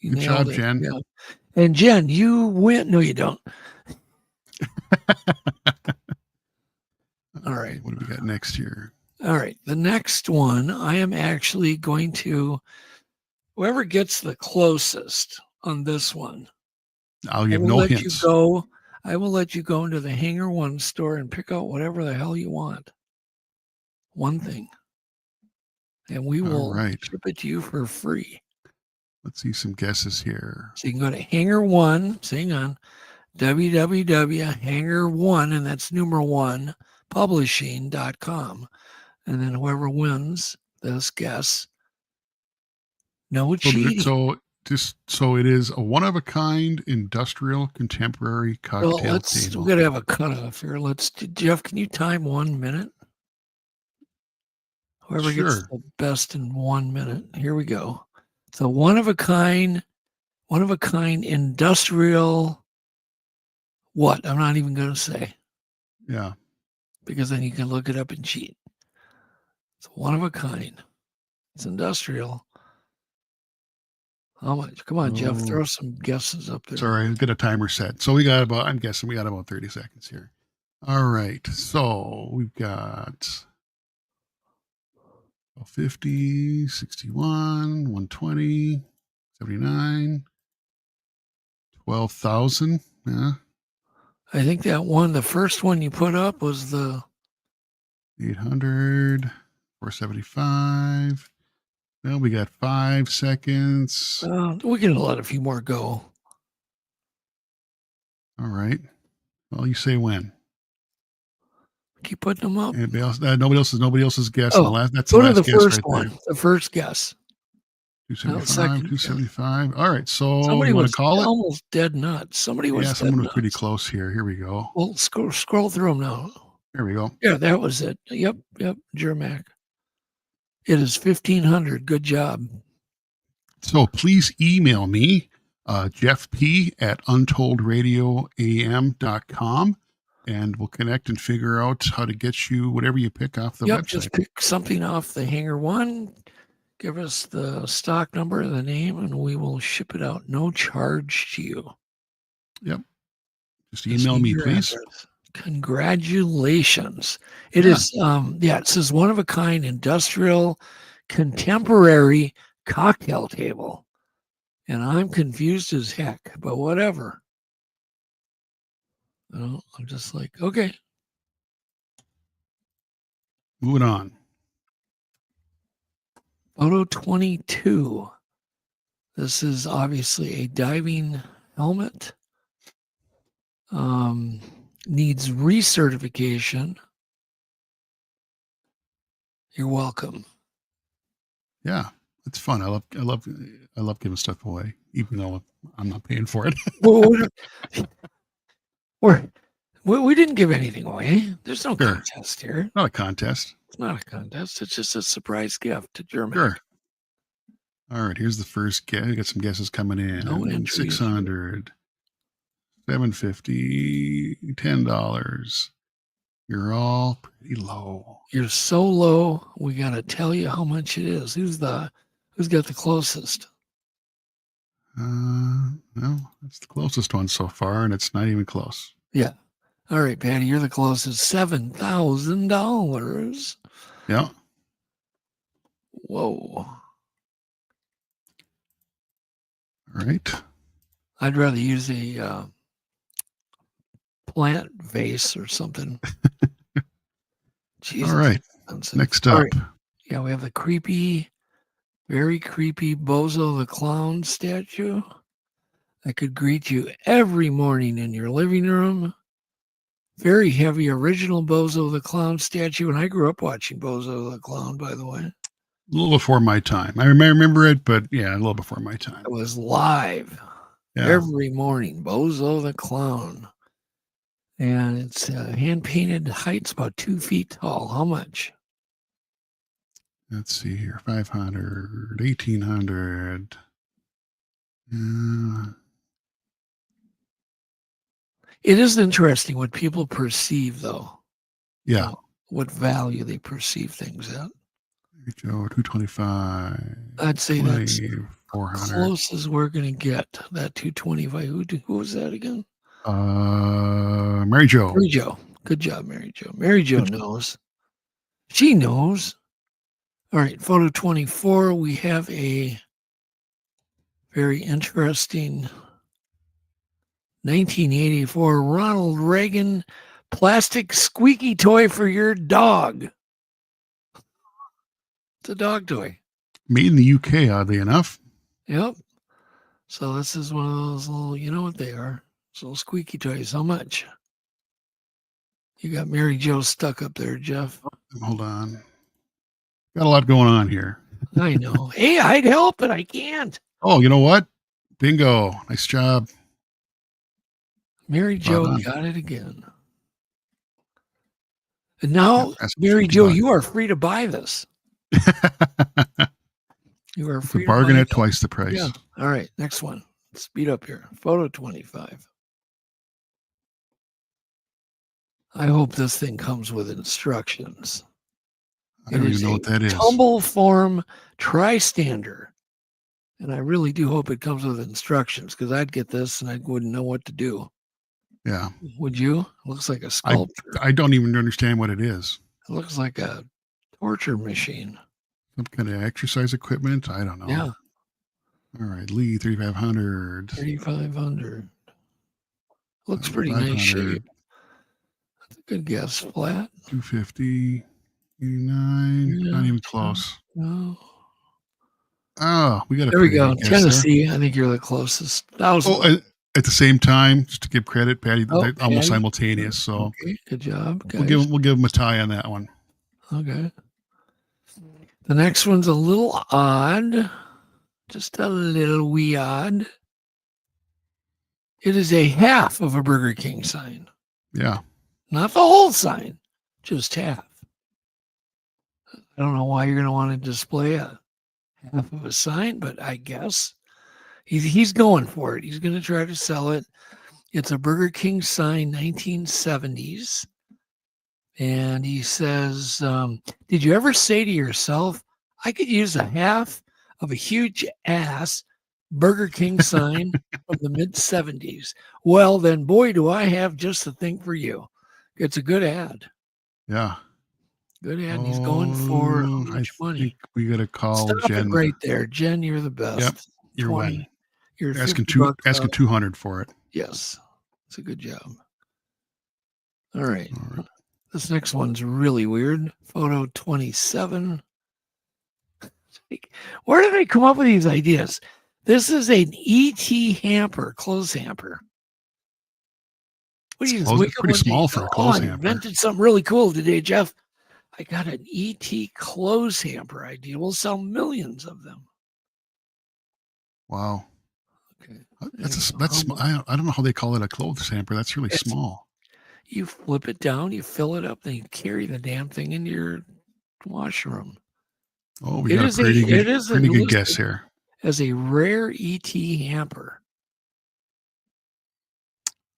Good job, Jen. Yeah. And Jen, you win. No, you don't. All right. What do we got next here? All right. The next one, I am actually going to, whoever gets the closest on this one, I'll give no hints. I will let you go into the Hangar One store and pick out whatever the hell you want. One thing. And we All will right. ship it to you for free. Let's see some guesses here. So you can go to Hanger One, hang on, www.hanger1, and that's numeral 1, publishing.com. And then whoever wins this guess, no cheating. So it is a one-of-a-kind industrial contemporary cocktail table. We're going to have a cutoff here. Jeff, can you time 1 minute? Whoever gets the best in 1 minute. Here we go. So one of a kind industrial, what? I'm not even going to say. Yeah. Because then you can look it up and cheat. It's one of a kind. It's industrial. How much? Come on, Jeff, throw some guesses up there. Sorry, I'll get a timer set. So I'm guessing we got about 30 seconds here. All right. So we've got 50, 61, 120, 79, 12,000. Yeah. I think that one, the first one you put up was the 800, 475. Well, we got 5 seconds. We're going to let a few more go. All right. Well, you say when. Keep putting them up. Nobody else's guess. That's go the last to the guess first right one. there. The first guess. 275, 275. All right. So somebody was call it? Almost dead nuts. Someone was pretty close here. Here we go. Well, scroll through them now. There we go. Yeah, that was it. Yep. Germac. It is 1,500. Good job. So please email me, Jeff P. at untoldradioam.com, and we'll connect and figure out how to get you whatever you pick off the website. Just pick something off the Hanger One. Give us the stock number, the name, and we will ship it out. No charge to you. Yep. Just email me, please. Address. Congratulations. It is, it says one of a kind industrial contemporary cocktail table. And I'm confused as heck, but whatever. I'm just like, okay. Moving on. Photo 22. This is obviously a diving helmet. Needs recertification. You're welcome. Yeah, it's fun. I love giving stuff away, even though I'm not paying for it. We didn't give anything away. There's no contest here. Not a contest. It's not a contest. It's just a surprise gift to Germany. Sure. All right, here's the first guess. We got some guesses coming in. No entries. 600, $750, $10. You're all pretty low. You're so low. We got to tell you how much it is. Who's got the closest? No, that's the closest one so far, and it's not even close. Yeah. All right, Patty, you're the closest. $7,000. Yeah. Whoa. All right. I'd rather use a plant vase or something. Jesus. All right. Next up. Right. Yeah, we have the very creepy Bozo the Clown statue that could greet you every morning in your living room. Very heavy original Bozo the Clown statue. And I grew up watching Bozo the Clown, by the way. A little before my time. I remember it, but yeah, a little before my time. It was live every morning. Bozo the Clown. And it's hand-painted. Height's about 2 feet tall. How much? Let's see here. 500, 1,800. It is interesting what people perceive, though. Yeah. What value they perceive things at. Joe, 225. I'd say 20, that's 400. Closest we're going to get. That 225. Who was that again? Mary Jo. Mary Jo. Good job, Mary Jo. Mary Jo knows. She knows. All right, photo 24. We have a very interesting 1984 Ronald Reagan plastic squeaky toy for your dog. It's a dog toy. Made in the UK, oddly enough. Yep. So this is one of those little, you know what they are? Those little squeaky toys. How much? You got Mary Jo stuck up there, Jeff. Hold on. Got a lot going on here. I know. Hey, I'd help, but I can't. Oh, you know what? Bingo. Nice job. Mary Jo on. got it again. And now, Yeah, that's Mary $50. Jo, you are free to buy this. You are It's a free bargain to buy at it. twice the price. Yeah. All right. Next one. Speed up here. Photo 25. I hope this thing comes with instructions. I don't even know what that is. Tumble form tristander. And I really do hope it comes with instructions, because I'd get this and I wouldn't know what to do. Yeah. Would you? It looks like a sculpture. I don't even understand what it is. It looks like a torture machine. Some kind of exercise equipment. I don't know. Yeah. All right. Lee 3500. 3,500. Looks pretty nice shape. That's a good guess. Flat. 250. 89. Yeah. Not even close. No. Oh, we got a There we pretty go. good guess there. Tennessee. I think you're the closest. 1,000. Oh, at the same time, just to give credit, Patty, Oh, they're almost Patty. simultaneous. So Okay. Good job, guys. we'll give them a tie on that one. Okay. The next one's a little odd. Just a little wee odd. It is a half of a Burger King sign. Yeah. Not the whole sign, just half. I don't know why you're going to want to display a half of a sign, but I guess he's going for it. He's going to try to sell it. It's a Burger King sign, 1970s. And he says, did you ever say to yourself, I could use a half of a huge ass Burger King sign from the mid-70s? Well, then, boy, do I have just the thing for you. It's a good ad. Yeah. Good ad. And he's going for how much money? Think we got to call Stop Jen. it right there. Jen, you're the best. Yep. You're 20. winning. You're Asking 50 bucks asking out. 200 for it. Yes. It's a good job. All right. All right. This next one's really weird. Photo 27. Where do they come up with these ideas? This is an ET hamper, clothes hamper. What do you It's pretty small for a clothes I hamper. invented something really cool today, Jeff. I got an ET clothes hamper idea. We'll sell millions of them. Wow. Okay. That's I don't know how they call it a clothes hamper. That's really small. You flip it down, you fill it up, then you carry the damn thing into your washroom. Oh, we got a pretty good guess here. As a rare ET hamper.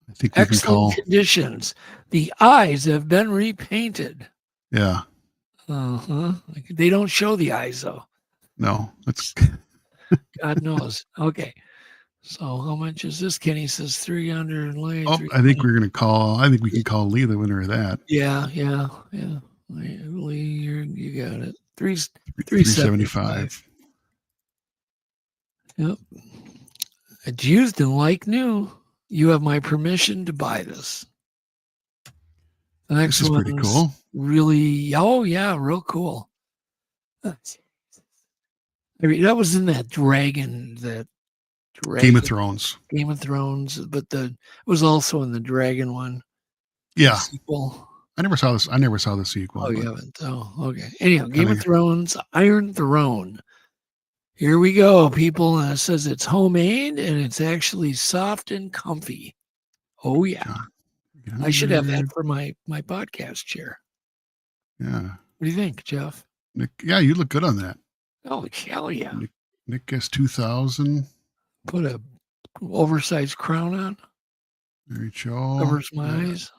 I think we Excellent can call. conditions. The eyes have been repainted. Yeah. They don't show the eyes though. No, that's. God knows. Okay. So how much is this? Kenny says 300 and Lee. Oh, I think we're gonna call. I think we can call Lee the winner of that. Yeah. Lee, you got it. 375. Yep. It's used and like new. You have my permission to buy this. The next This is pretty one's cool. Really, oh yeah, real cool. I mean, that was in that Dragon. Game of Thrones. Game of Thrones, but it was also in the Dragon one. Yeah. Sequel. I never saw this. I never saw the sequel. Oh, you haven't? Oh, okay. Anyhow, Game of Thrones, Iron Throne. Here we go, people. And it says it's homemade and it's actually soft and comfy. Oh, yeah. I should have that for my podcast chair. Yeah. What do you think, Jeff? Nick, yeah, you look good on that. Oh, hell yeah. Nick guessed 2,000. Put a oversized crown on. Very chill. Covers my eyes.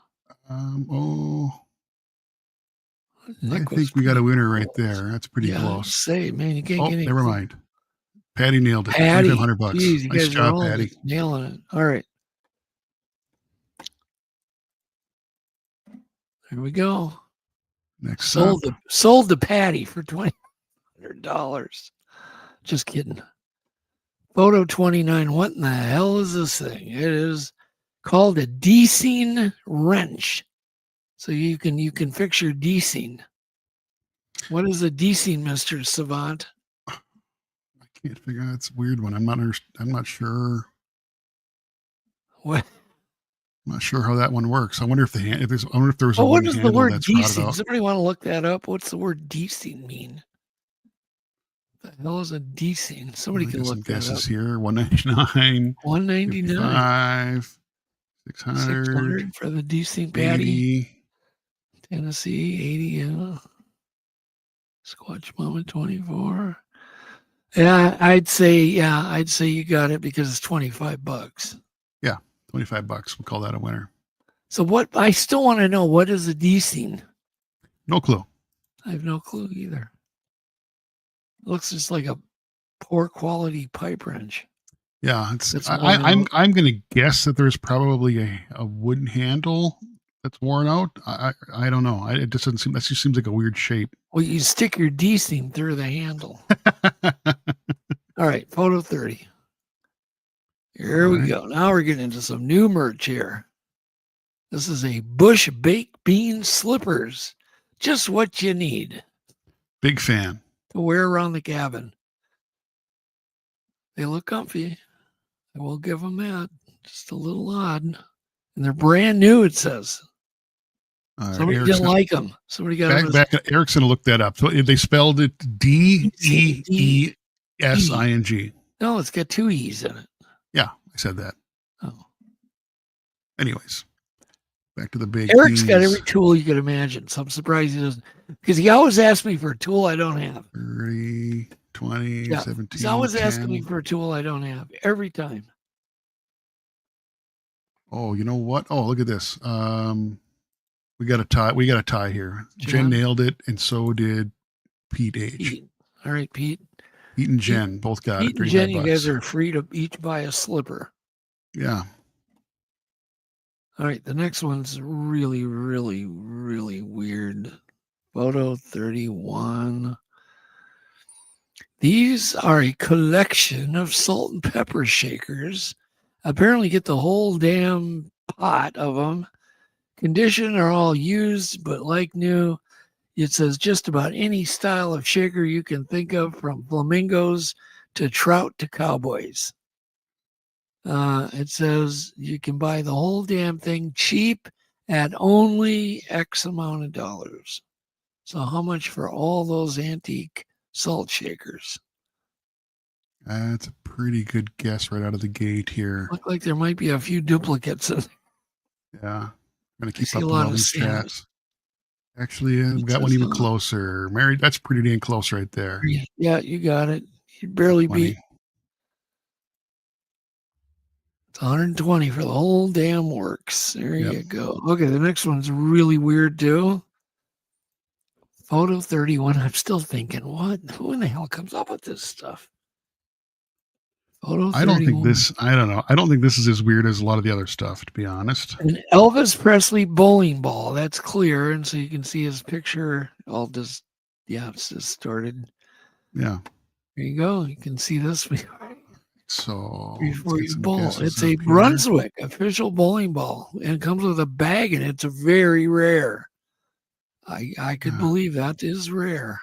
I think we got a winner right there. That's pretty close. Say, man, you can't get any. Never mind. Patty nailed it. Patty, $2,500. geez, you Nice guys job, are all Patty. nailing it. All right. There we go. Next Sold to Patty for $2,500. Just kidding. Photo 29. What in the hell is this thing? It is called a desing wrench. So you can fix your desing. What is a DC, Mr. Savant? I can't figure out. It's a weird one. I'm not sure. What? I'm not sure how that one works. I wonder if I wonder if there was a Well, what wooden is the handle word that's rotted DC? out. Somebody want to look that up? What's the word DC mean? What the hell is a DC? Somebody can look some that up. guesses here. 199. 199. 55. 600. 600 for the DC Patty. 80. Tennessee 80. Yeah. Squatch Mama 24. Yeah, I'd say you got it because it's $25. Yeah, $25. We'll call that a winner. So what? I still want to know, what is a DC? No clue. I have no clue either. It looks just like a poor quality pipe wrench. Yeah, I'm going to guess that there's probably a wooden handle that's worn out. I don't know. It just doesn't seem. That just seems like a weird shape. Well, you stick your DC through the handle. All right, photo 30. Here we go. Now we're getting into some new merch here. This is a bush baked bean slippers. Just what you need. Big fan. To wear around the cabin. They look comfy. I will give them that. Just a little odd. And they're brand new, it says. Somebody didn't like them. Somebody got back. Eric's going to look that up. So they spelled it DEESING. No, it's got 2 E's in it. Yeah, I said that. Oh. Anyways, back to the big. Eric's got every tool you could imagine. So I'm surprised he doesn't. Because he always asks me for a tool I don't have. 30, 20, 17. He's always 10. asking me for a tool I don't have. Every time. Oh, you know what? Oh, look at this. We got a tie. We got a tie here. Jen nailed it, and so did Pete H. Pete. All right, Pete. Pete and Jen both got it. Pete and Jen, you guys are free to each buy a slipper. Yeah. All right, the next one's really, really, really weird. Photo 31. These are a collection of salt and pepper shakers. Apparently get the whole damn pot of them. Condition are all used, but like new. It says just about any style of shaker you can think of, from flamingos to trout to cowboys. It says you can buy the whole damn thing cheap at only X amount of dollars. So how much for all those antique salt shakers? That's a pretty good guess right out of the gate here. Look like there might be a few duplicates in there. Yeah. I'm going to keep I up see a with lot all of these Santa. chats. Actually, we've got one even closer. Mary, that's pretty dang close right there. Yeah, you got it. You barely 20. beat. It's 120 for the whole damn works. There you go. Okay, the next one's really weird too. Photo 31. I'm still thinking, what? Who in the hell comes up with this stuff? Photo 31. I don't know. I don't think this is as weird as a lot of the other stuff, to be honest. An Elvis Presley bowling ball. That's clear. And so you can see his picture all just, it's distorted. Yeah. There you go. You can see this. So before you bowl, it's a Brunswick official bowling ball, and it comes with a bag, and it's very rare. I could believe that is rare.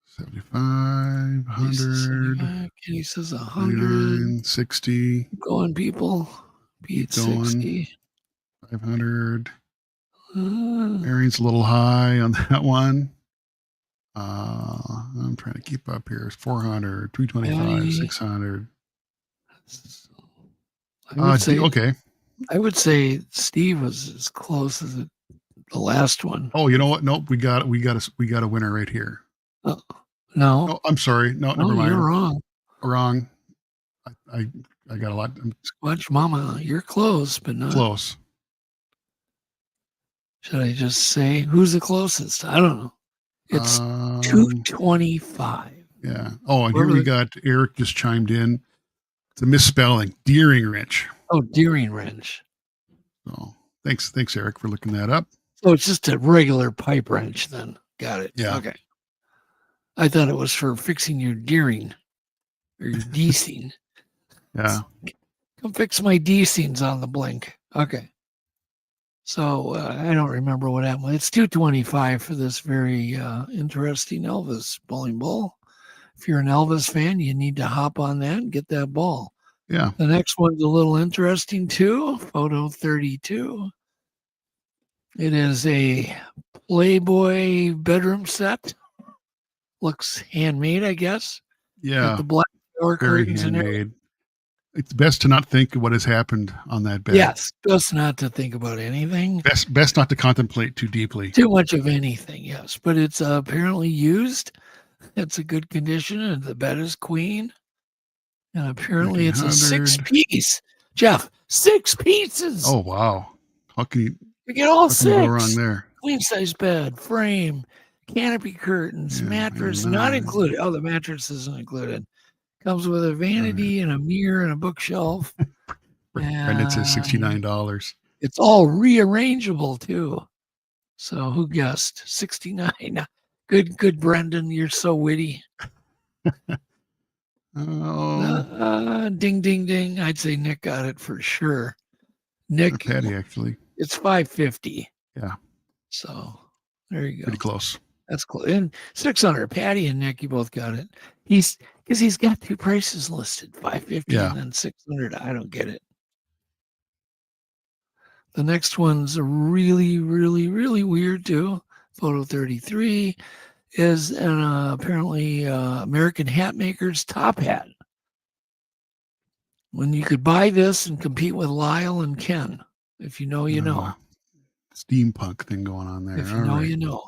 75, 100. And he says 100. 60. Keep going, people. Beat 60. 500. Marion's a little high on that one. I'm trying to keep up here. It's 400, 325, 600. Okay. I would say Steve was as close as the last one. Oh, you know what? Nope, we got a winner right here. Oh, no. Oh, I'm sorry. No, never mind. You're wrong. Wrong. I got a lot. Squatch Mama, you're close, but not close. Should I just say who's the closest? I don't know. It's 225. Yeah. Oh, and here we got Eric just chimed in. It's a misspelling. Deering wrench. Oh, Deering wrench. So thanks, Eric, for looking that up. So it's just a regular pipe wrench then. Got it. Yeah. Okay. I thought it was for fixing your deering or your desing. Yeah. Come fix my desings on the blink. Okay. So I don't remember what happened. It's $225 for this very interesting Elvis bowling ball. If you're an Elvis fan, you need to hop on that and get that ball. Yeah. The next one's a little interesting too. Photo 32. It is a Playboy bedroom set. Looks handmade, I guess. Yeah. Got the black door Very curtains and everything. handmade. It's best to not think of what has happened on that bed. Yes, best not to think about anything. Best not to contemplate too deeply. Too much of anything, yes. But it's apparently used. It's a good condition, and the bed is queen. And apparently it's a 6-piece. Jeff, 6 pieces. Oh, wow. How can you get all 6? Go wrong there? Queen size bed, frame, canopy curtains, mattress not included. Oh, the mattress isn't included. Comes with a vanity and a mirror and a bookshelf. Brendan says $69. It's all rearrangeable too. So who guessed? 69. Good, Brendan. You're so witty. Ding, ding, ding. I'd say Nick got it for sure. Nick, Patty, actually. It's $550. Yeah. So there you go. Pretty close. That's close. And 600. Patty and Nick, you both got it. He's got 2 prices listed, $550 and then $600. I don't get it. The next one's really, really, really weird too. Photo 33 is an apparently American hat maker's top hat. When you could buy this and compete with Lyle and Ken. If you know, you know. Steampunk thing going on there. If you know, you know.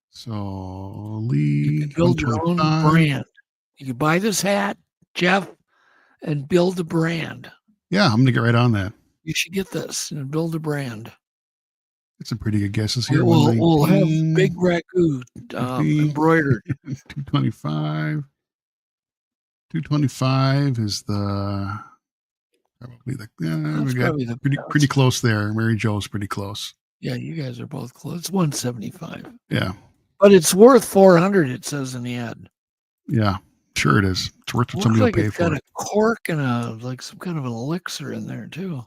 So Lee, you could build your own brand. You could buy this hat, Jeff, and build a brand. Yeah, I'm gonna get right on that. You should get this and build a brand. It's some pretty good guesses here. We'll have big ragu embroidered. 225. 225 is the probably we got pretty close there. Mary Jo's pretty close. Yeah, you guys are both close. It's 175. Yeah. But it's worth 400, it says in the ad. Yeah, sure it is. It's worth what somebody will pay for. It's got a cork and some kind of an elixir in there too.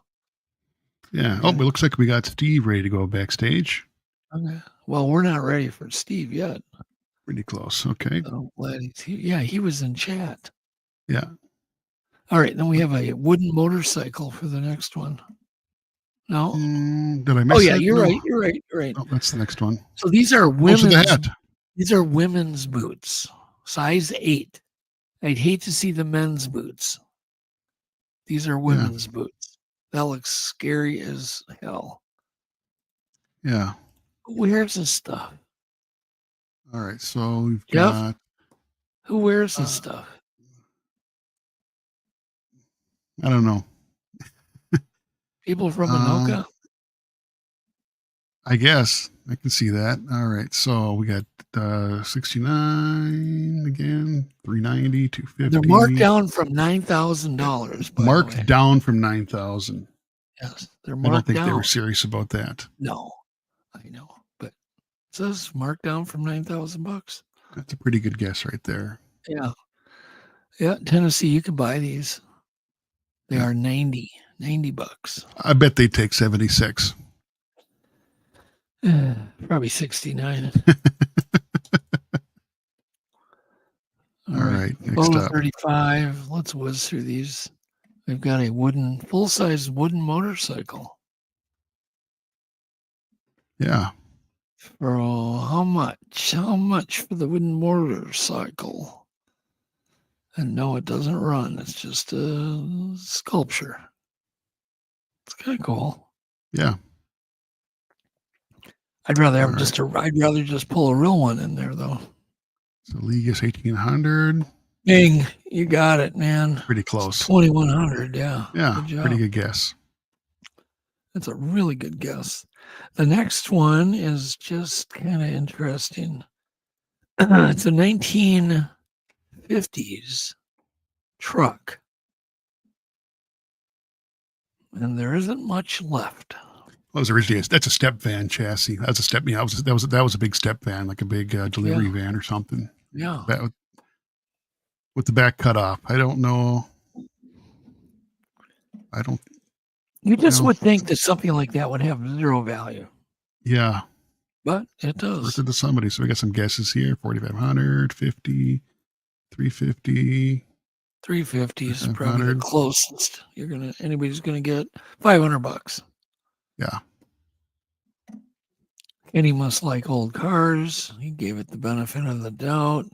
Yeah. Oh, it looks like we got Steve ready to go backstage. Okay. Well, we're not ready for Steve yet. Pretty close. Okay. I'm glad he's here. Yeah, he was in chat. Yeah. All right. Then we have a wooden motorcycle for the next one. No. Did I miss? Oh yeah, that? you're No. right. You're right. You're right. Oh, that's the next one. So these are women's. The hat. These are women's boots, size 8. I'd hate to see the men's boots. These are women's boots. That looks scary as hell. Yeah. Who wears this stuff? All right. So we've Jeff? got. Who wears this stuff? I don't know. People from Anoka? I guess I can see that. All right. So we got 69 again, 390, 250. They're marked down from $9,000. Marked down from 9,000. Yes, they're I marked don't think down. they were serious about that. No, I know, but it says marked down from $9,000. That's a pretty good guess right there. Yeah, yeah. Tennessee, you can buy these. They are $90. I bet they take 76. Probably 69. All right. Next Photo up. 35. Let's whiz through these. We've got a full-size wooden motorcycle. Yeah. For how much? How much for the wooden motorcycle? And no, it doesn't run. It's just a sculpture. It's kind of cool. Yeah. I'd rather have I'd rather just pull a real one in there, though. So Ligas 1800. Bing, you got it, man. Pretty close. 2100, yeah. Yeah, good job. pretty good guess. That's a really good guess. The next one is just kind of interesting. It's a 1950s truck. And there isn't much left. Well, it was originally that's a step van chassis. That's a step. Yeah, that was a big step van, like a big delivery van or something. Yeah. With the back cut off. I don't know. You just know, would think that something like that would have zero value, yeah, but it it's worth does. it to somebody. So we got some guesses here: 4,500, 50, 350, 350 is probably the 500. closest anybody's gonna get. $500. Yeah, And he must like old cars. He gave it the benefit of the doubt.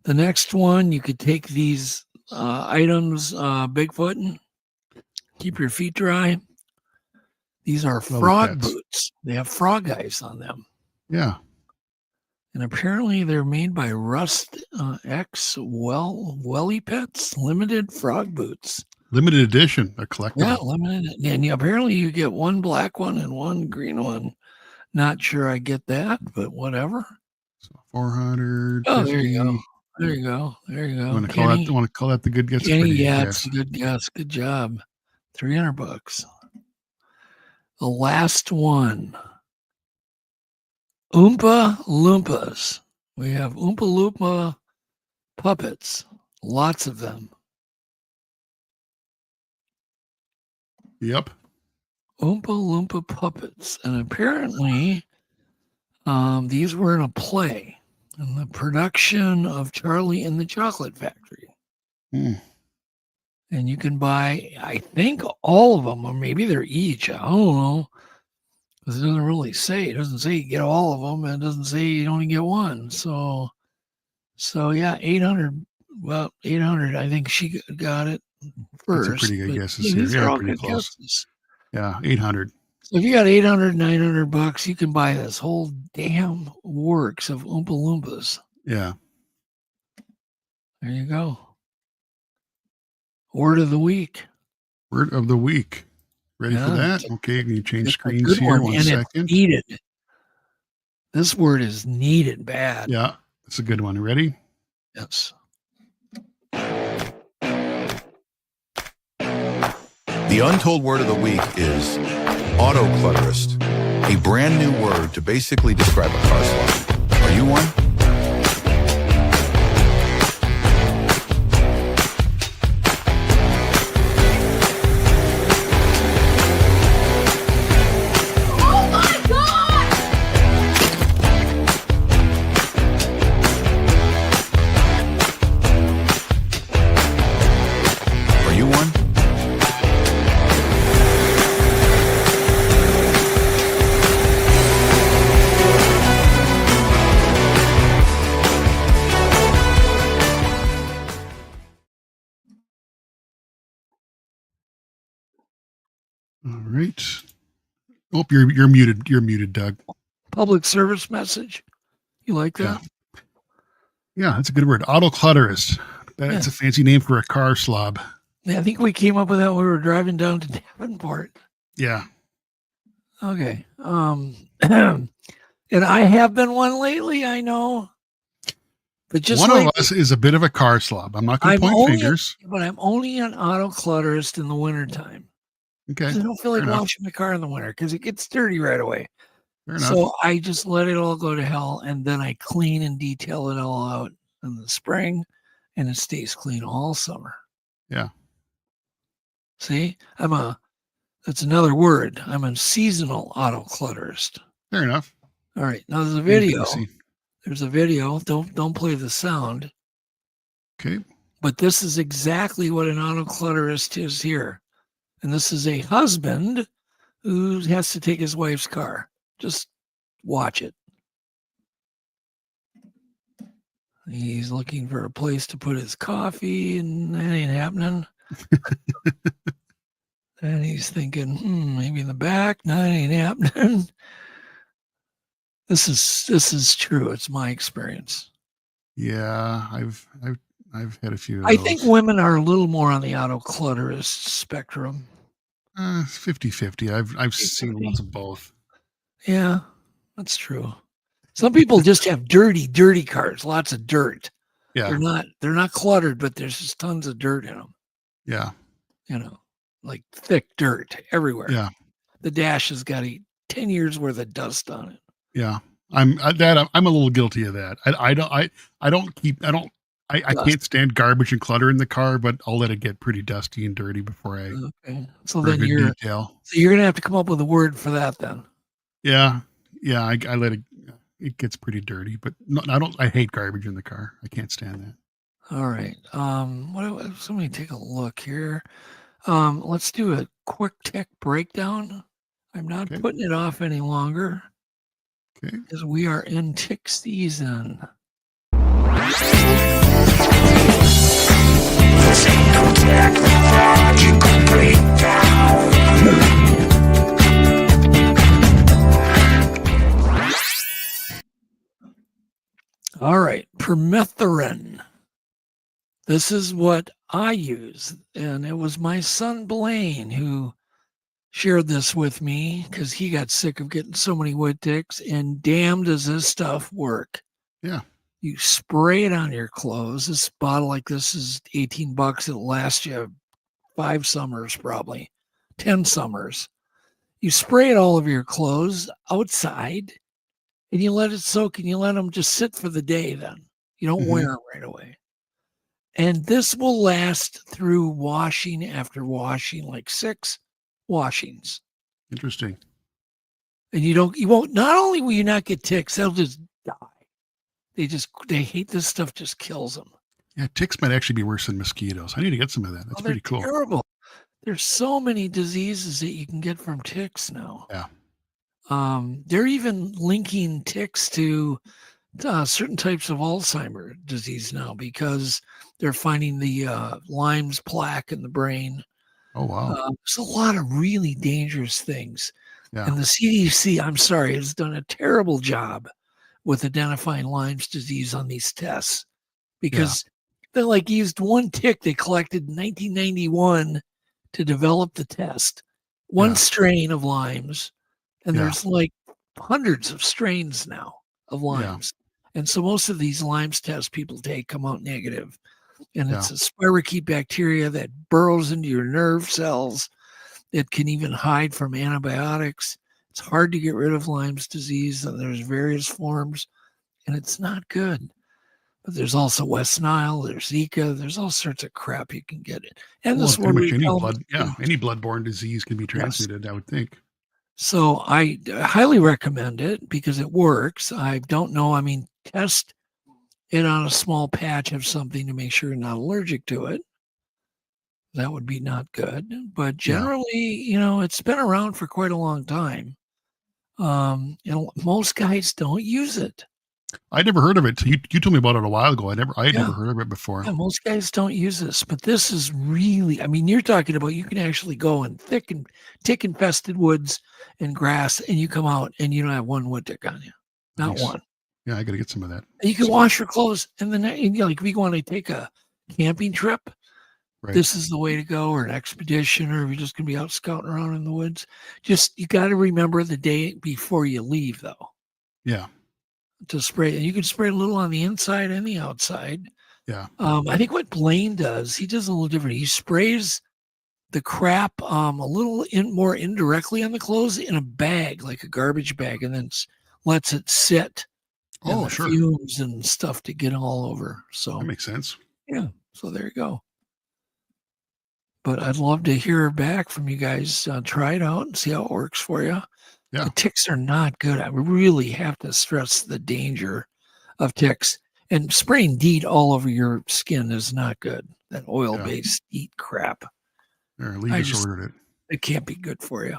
The next one, you could take these items, Bigfoot, and keep your feet dry. These are Lily frog pets. boots. They have frog eyes on them. Yeah, And apparently they're made by Rust X Welly Pets, limited frog boots. limited edition. They're collectible. Yeah, limited. And apparently you get one black one and one green one. Not sure I get that, but whatever. So 400. Oh, there you go. There you go. There you go. Want to call that the good guess? Kenny, yeah, it's a good guess. Good job. $300. The last one. Oompa Loompas. We have Oompa Loompa puppets. Lots of them. Yep. Oompa Loompa puppets. And apparently, these were in a play in the production of Charlie and the Chocolate Factory. Mm. And you can buy, I think, all of them, or maybe they're each. I don't know. Because it doesn't really say. It doesn't say you get all of them. And it doesn't say you only get one. So yeah, 800. Well, 800. I think she got it first. That's a pretty good guesses These here. are Yeah, all pretty good close. guesses. Yeah, 800. So if you got $800, $900, you can buy this whole damn works of Oompa Loompas. Yeah. There you go. Word of the week. Word of the week. Ready for that? Okay, can you change screens here? One second. It's needed. This word is needed bad. Yeah, it's a good one. Ready? Yes. The untold word of the week is autoclutterist, a brand new word to basically describe a car slot. Are you one? All right. Oh, you're muted. You're muted, Doug. Public service message. You like that? Yeah, that's a good word. Autoclutterist. That's a fancy name for a car slob. Yeah, I think we came up with that when we were driving down to Davenport. Yeah. Okay. And I have been one lately, I know. But just one of us is a bit of a car slob. I'm not going to point fingers. But I'm only an autoclutterist in the wintertime. Okay. I don't feel like washing my car in the winter because it gets dirty right away. Fair enough. So I just let it all go to hell, and then I clean and detail it all out in the spring, and it stays clean all summer. Yeah. See, that's another word. I'm a seasonal autoclutterist. Fair enough. All right. Now there's a video. Don't play the sound. Okay. But this is exactly what an autoclutterist is here. And this is a husband who has to take his wife's car. Just watch it. He's looking for a place to put his coffee, and that ain't happening. And he's thinking, maybe in the back. No, that ain't happening. This is true. It's my experience. Yeah, I've had a few of I those. think women are a little more on the autoclutterist spectrum. 50-50. I've seen lots of both. Yeah, that's true. Some people just have dirty cars, lots of dirt. Yeah. They're not cluttered, but there's just tons of dirt in them. Yeah. Like thick dirt everywhere. Yeah. The dash has got 10 years worth of dust on it. Yeah. I'm a little guilty of that. I don't I can't stand garbage and clutter in the car, but I'll let it get pretty dusty and dirty before I. Okay. So for a then good you're detail. so you're gonna have to come up with a word for that then. Yeah, I let it. It gets pretty dirty, but no, I hate garbage in the car. I can't stand that. All right. So let me take a look here. Let's do a quick tech breakdown. I'm not Okay. putting it off any longer Okay. because we are in tick season. All right, permethrin. This is what I use, and it was my son Blaine who shared this with me because he got sick of getting so many wood ticks, and damn does this stuff work. Yeah. You spray it on your clothes. This bottle like this is $18. It'll last you 5 summers, probably 10 summers. You spray it all over your clothes outside, and you let it soak, and you let them just sit for the day. Then you don't wear them right away. And this will last through washing after washing, like 6 washings. Interesting. And you won't, not only will you not get ticks, they'll just die. They hate this stuff, just kills them. Yeah, ticks might actually be worse than mosquitoes. I need to get some of that. That's pretty cool. Terrible. There's so many diseases that you can get from ticks now. Yeah. They're even linking ticks to certain types of Alzheimer's disease now because they're finding the Lyme's plaque in the brain. Oh, wow. There's a lot of really dangerous things. Yeah. And the CDC, I'm sorry, has done a terrible job with identifying Lyme's disease on these tests because they used one tick they collected in 1991 to develop the test, one strain of Lyme's, and there's like hundreds of strains now of Lyme's. And so most of these Lyme's tests people take come out negative. And it's a spirochete bacteria that burrows into your nerve cells. It can even hide from antibiotics. It's hard to get rid of Lyme's disease, and there's various forms, and it's not good. But there's also West Nile, there's Zika, there's all sorts of crap you can get it. And this one, any bloodborne disease can be transmitted, I would think. So I highly recommend it because it works. I don't know. Test it on a small patch of something to make sure you're not allergic to it. That would be not good. But generally, it's been around for quite a long time. Most guys don't use it. I never heard of it. You told me about it a while ago. I had never heard of it before. Yeah, most guys don't use this, but this is really, you're talking about you can actually go in thick and tick infested woods and grass, and you come out and you don't have one wood tick on you. Not one. Yeah, I got to get some of that. You can wash your clothes, and then if you want to take a camping trip, this is the way to go, or an expedition, or if you're just going to be out scouting around in the woods. Just, you got to remember the day before you leave, though. Yeah. To spray, and you can spray a little on the inside and the outside. Yeah. I think what Blaine does, he does a little different. He sprays the crap a little more indirectly on the clothes in a bag, like a garbage bag, and then lets it sit. Oh, sure. Fumes and stuff to get all over. So that makes sense. Yeah. So there you go. But I'd love to hear back from you guys. Try it out and see how it works for you. Yeah. The ticks are not good. I really have to stress the danger of ticks. And spraying DEET all over your skin is not good. That oil-based DEET crap. Lee just ordered it. It can't be good for you.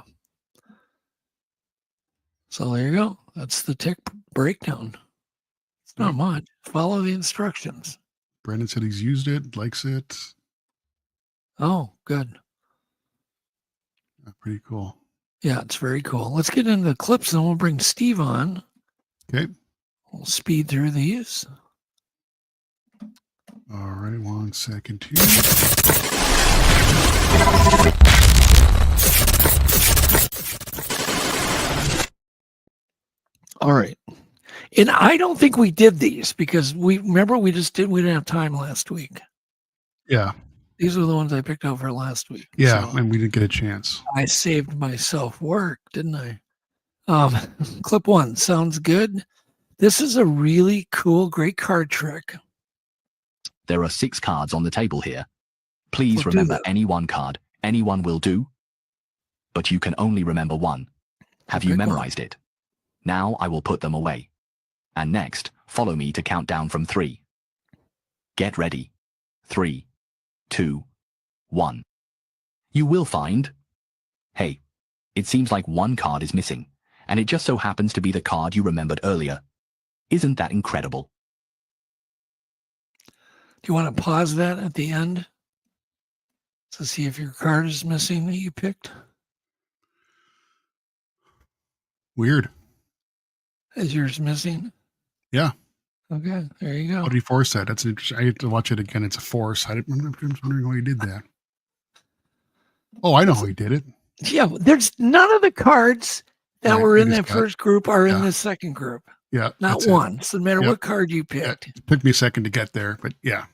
So there you go. That's the tick breakdown. It's not much. Follow the instructions. Brendan said he's used it, likes it. Oh, good. Pretty cool. Yeah, it's very cool. Let's get into the clips and we'll bring Steve on. Okay. We'll speed through these. All right, 1 second here. All right. And I don't think we did these because we didn't have time last week. Yeah. These were the ones I picked out for last week. Yeah, and we didn't get a chance. I saved myself work, didn't I? Clip 1 sounds good. This is a really cool, great card trick. There are 6 cards on the table here. Please We'll do remember that. any one card. Anyone will do. But you can only remember one. Have you Pick one. memorized it? Now I will put them away. And next, follow me to count down from 3. Get ready. 3, 2, 1. You will find... Hey, it seems like one card is missing, and it just so happens to be the card you remembered earlier. Isn't that incredible? Do you want to pause that at the end to see if your card is missing that you picked? Weird. Is yours missing? Yeah. Okay, there you go. What did he force that? That's interesting. I have to watch it again. It's a force. I'm just wondering why he did that. Oh, I know how he did it. Yeah, there's none of the cards that Right, were I in just that got- first group are in yeah. the second group. Yeah. Not that's it. one. So no matter Yep. what card you Yeah, picked, it took me a second to get there, but yeah.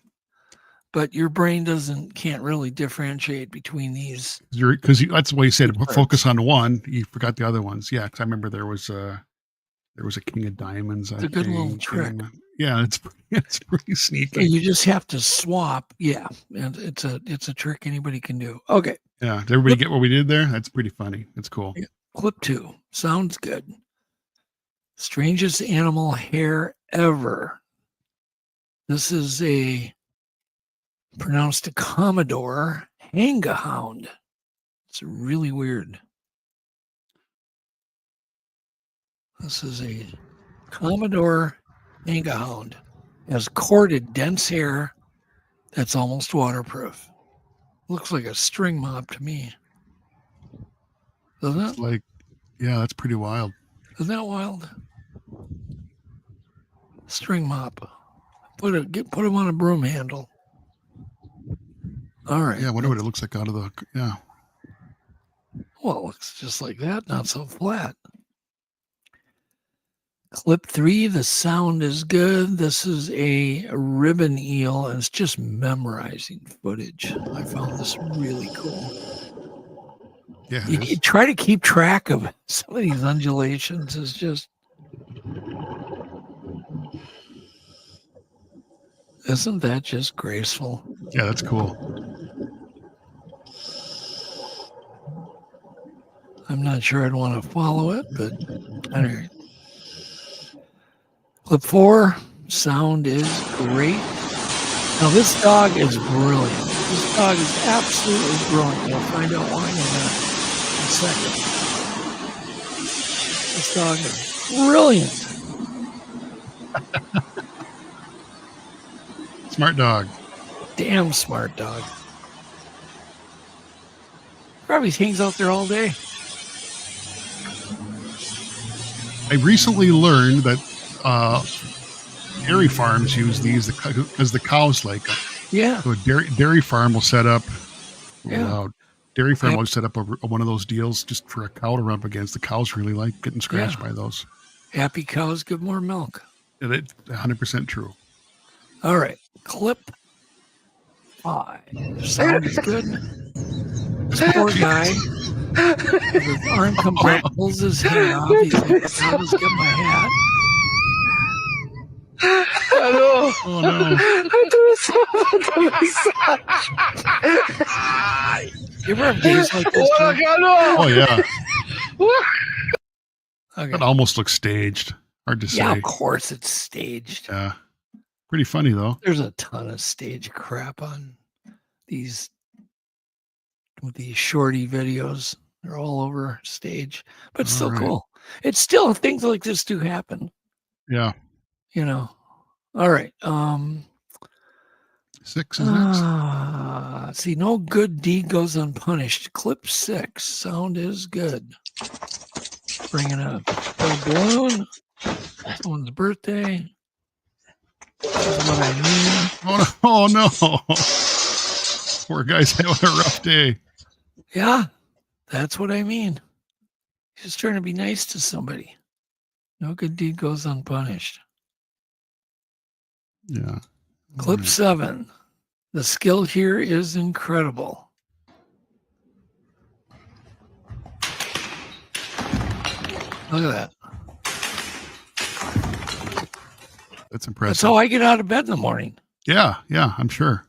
but your brain can't really differentiate between these. Because that's why you said Cards. focus on one. You forgot the other ones. Yeah, because I remember there was a King of Diamonds. It's a good little trick. Yeah, it's pretty sneaky. And you just have to swap. Yeah, and it's a trick anybody can do. Okay, Yeah, did everybody get what we did there? That's pretty funny. That's cool. Yeah. Clip 2 sounds good. Strangest animal hair ever. This is pronounced a Commodore hang-a-hound. It's really weird. This is a Commodore hang-a-hound. Has corded, dense hair that's almost waterproof. Looks like a string mop to me. Doesn't it? Like, yeah, that's pretty wild. Isn't that wild? String mop. Put him on a broom handle. All right. Yeah, I wonder what it looks like out of the. Yeah. Well, it looks just like that, not so flat. Clip 3, the sound is good. This is a ribbon eel, and it's just memorizing footage. I found this really cool. Yeah. You try to keep track of some of these undulations. Is just, isn't that just graceful? Yeah, that's cool. I'm not sure I'd want to follow it, but anyway. Clip 4, sound is great. Now this dog is brilliant. This dog is absolutely brilliant. You'll find out why in a second. This dog is brilliant. Smart dog. Damn smart dog. Probably hangs out there all day. I recently learned that dairy farms use these because the cows like them. Yeah. So a dairy farm will set up. Yeah. Loud. Dairy farm will set up one of those deals just for a cow to run up against. The cows really like getting scratched by those. Happy cows give more milk. And it's 100% true. All right. Clip 5. Sound is good. This poor guy with his arm comes up, pulls his hair off. He's like, I'll just get my hat. Oh no. You ever have days like this? Too? Oh yeah. Okay. That almost looks staged. Hard to say. Yeah, of course it's staged. Yeah. Pretty funny though. There's a ton of stage crap on these shorty videos. They're all over stage, but it's still cool. It's still things like this do happen. Yeah. You know. All right. 6 is next. See, no good deed goes unpunished. Clip 6. Sound is good. Bringing a balloon. Someone's birthday. This is what I mean. Oh no. Poor guy's having a rough day. Yeah, that's what I mean. Just trying to be nice to somebody. No good deed goes unpunished. Yeah. Clip 7. The skill here is incredible. Look at that. That's impressive. That's how I get out of bed in the morning. Yeah, I'm sure.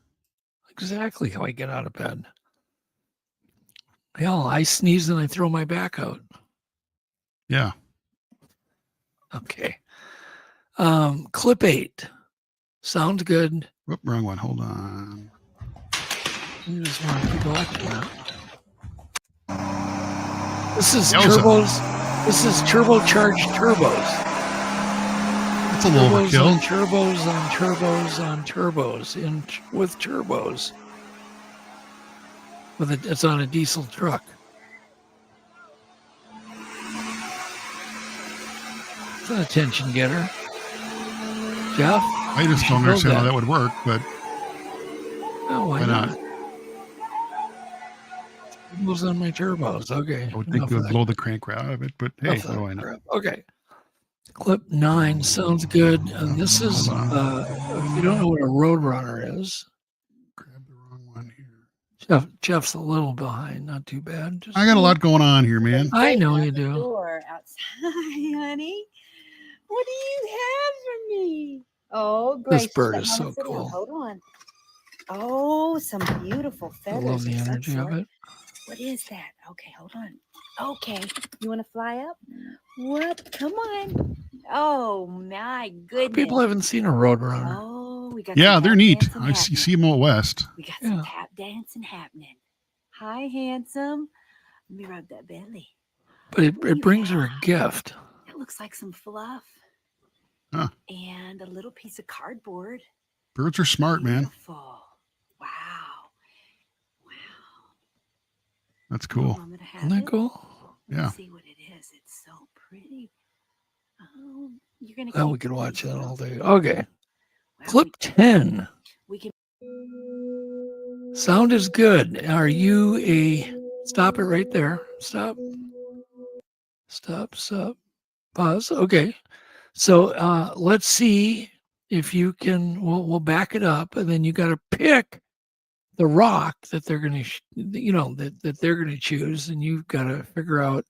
Exactly how I get out of bed. Hell, I sneeze and I throw my back out. Yeah. Okay. Clip 8. Sounds good. Whoop, wrong one. Hold on. You just want to keep watching that. This is Yowza. turbos. This is turbocharged turbos. That's a little Turbos overkill. on turbos on turbos on turbos with turbos. It's on a diesel truck. It's an attention getter. Jeff? I just don't understand how that would work, but Oh, why not? Turbos on my turbos. Okay. I would think it would blow the crank right out of it, but hey, what do I know? Okay. Clip 9 sounds good. And this is, if you don't know what a roadrunner is, Grab the wrong one here. Jeff's a little behind. Not too bad. Just I got a lot going on here, man. I know you do. Door outside, honey. What do you have for me? Oh, great. This bird is so cool. Hold on. Oh, some beautiful I feathers. love the energy of it. What is that? Okay, hold on. Okay, you want to fly up? What? Come on. Oh, my goodness. People haven't seen a roadrunner. Oh, we got Yeah, some they're tap neat. dancing I see happening. them out west. We got some tap dancing happening. Hi, handsome. Let me rub that belly. But it brings her a gift. It looks like some fluff. Huh. And a little piece of cardboard. Birds are smart, man. Beautiful. Wow. That's cool. Want me to have Isn't that it? cool? Let me Yeah. see what it is. It's so pretty. Oh, you're gonna. Oh, keep we could it watch that yourself. all day. Okay. Well, Clip 10. We can. Sound is good. Are you a... Stop it right there. Stop. Stop. Pause. Okay. So let's see if you can... We'll back it up, and then you got to pick the rock that they're going to, that they're going to choose, and you've got to figure out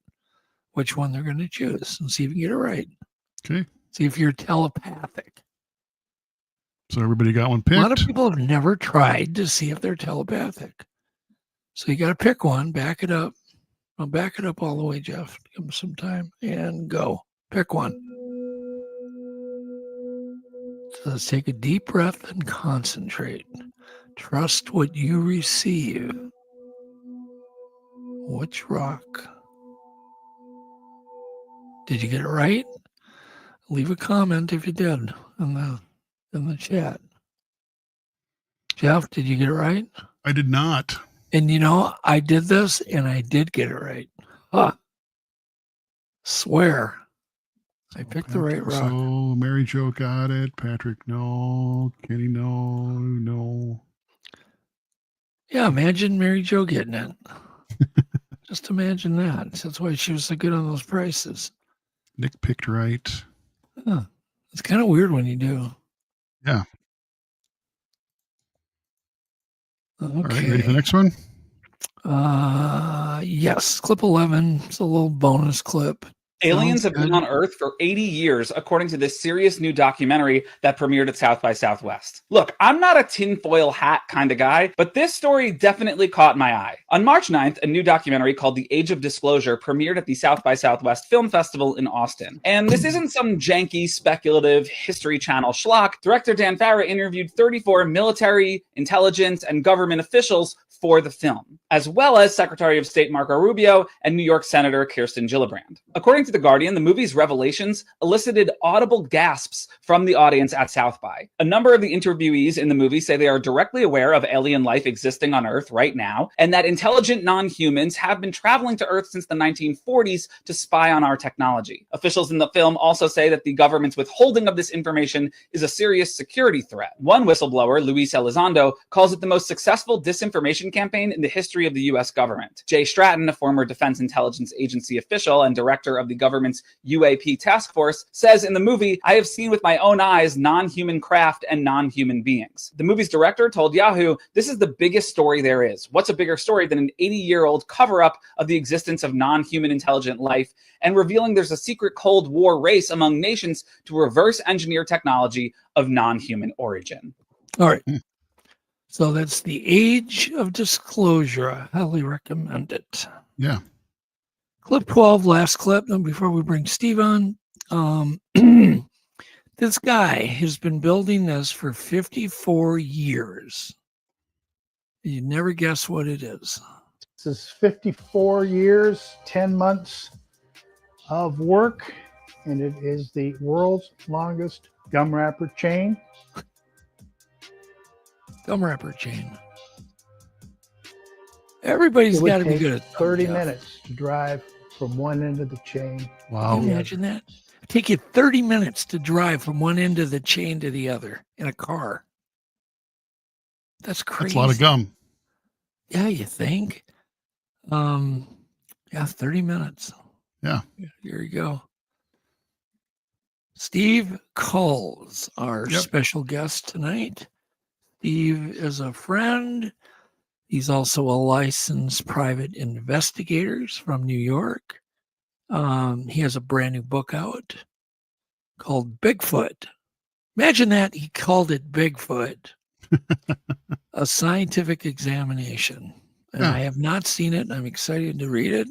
which one they're going to choose and see if you can get it right. Okay. See if you're telepathic. So everybody got one picked. A lot of people have never tried to see if they're telepathic. So you got to pick one, back it up. I'll back it up all the way, Jeff. Give them some time and go. Pick one. So let's take a deep breath and concentrate. Trust what you receive. Which rock? Did you get it right? Leave a comment if you did in the chat. Jeff, did you get it right? I did not. And I did this and I did get it right. Swear. I picked the right rock. So Mary Jo got it. Patrick, no. Kenny, no. Yeah, imagine Mary Jo getting it. Just imagine that. That's why she was so good on those prices. Nick picked right. Huh. It's kind of weird when you do. Yeah. Okay. All right, ready for the next one? Yes. Clip 11. It's a little bonus clip. Aliens Sounds have been good. on Earth for 80 years, according to this serious new documentary that premiered at South by Southwest. Look, I'm not a tinfoil hat kind of guy, but this story definitely caught my eye. On March 9th, a new documentary called The Age of Disclosure premiered at the South by Southwest Film Festival in Austin. And this isn't some janky, speculative History Channel schlock. Director Dan Farah interviewed 34 military, intelligence, and government officials for the film, as well as Secretary of State Marco Rubio and New York Senator Kirsten Gillibrand. According to The Guardian, the movie's revelations elicited audible gasps from the audience at South by. A number of the interviewees in the movie say they are directly aware of alien life existing on Earth right now, and that intelligent non-humans have been traveling to Earth since the 1940s to spy on our technology. Officials in the film also say that the government's withholding of this information is a serious security threat. One whistleblower, Luis Elizondo, calls it the most successful disinformation campaign in the history of the U.S. government. Jay Stratton, a former Defense Intelligence Agency official and director of the government's UAP task force, says in the movie, "I have seen with my own eyes non-human craft and non-human beings." The movie's director told Yahoo, "This is the biggest story there is. What's a bigger story than an 80-year-old cover-up of the existence of non-human intelligent life and revealing there's a secret Cold War race among nations to reverse engineer technology of non-human origin?" All right. So that's The Age of Disclosure. I highly recommend it. Yeah. Clip 12, last clip. And before we bring Steve on, this guy has been building this for 54 years. You never guess what it is. This is 54 years, 10 months of work, and it is the world's longest gum wrapper chain. Gum wrapper chain. Everybody's got to be good at 30 minutes to drive from one end of the chain. Wow. Can you imagine that? It'd take you 30 minutes to drive from one end of the chain to the other in a car. That's crazy. That's a lot of gum. Yeah, you think? Yeah, 30 minutes. Yeah. Here you go. Steve Kulls, our special guest tonight. Steve is a friend. He's also a licensed private investigator from New York. He has a brand new book out called Bigfoot. Imagine that. He called it Bigfoot, a scientific examination. And I have not seen it. I'm excited to read it.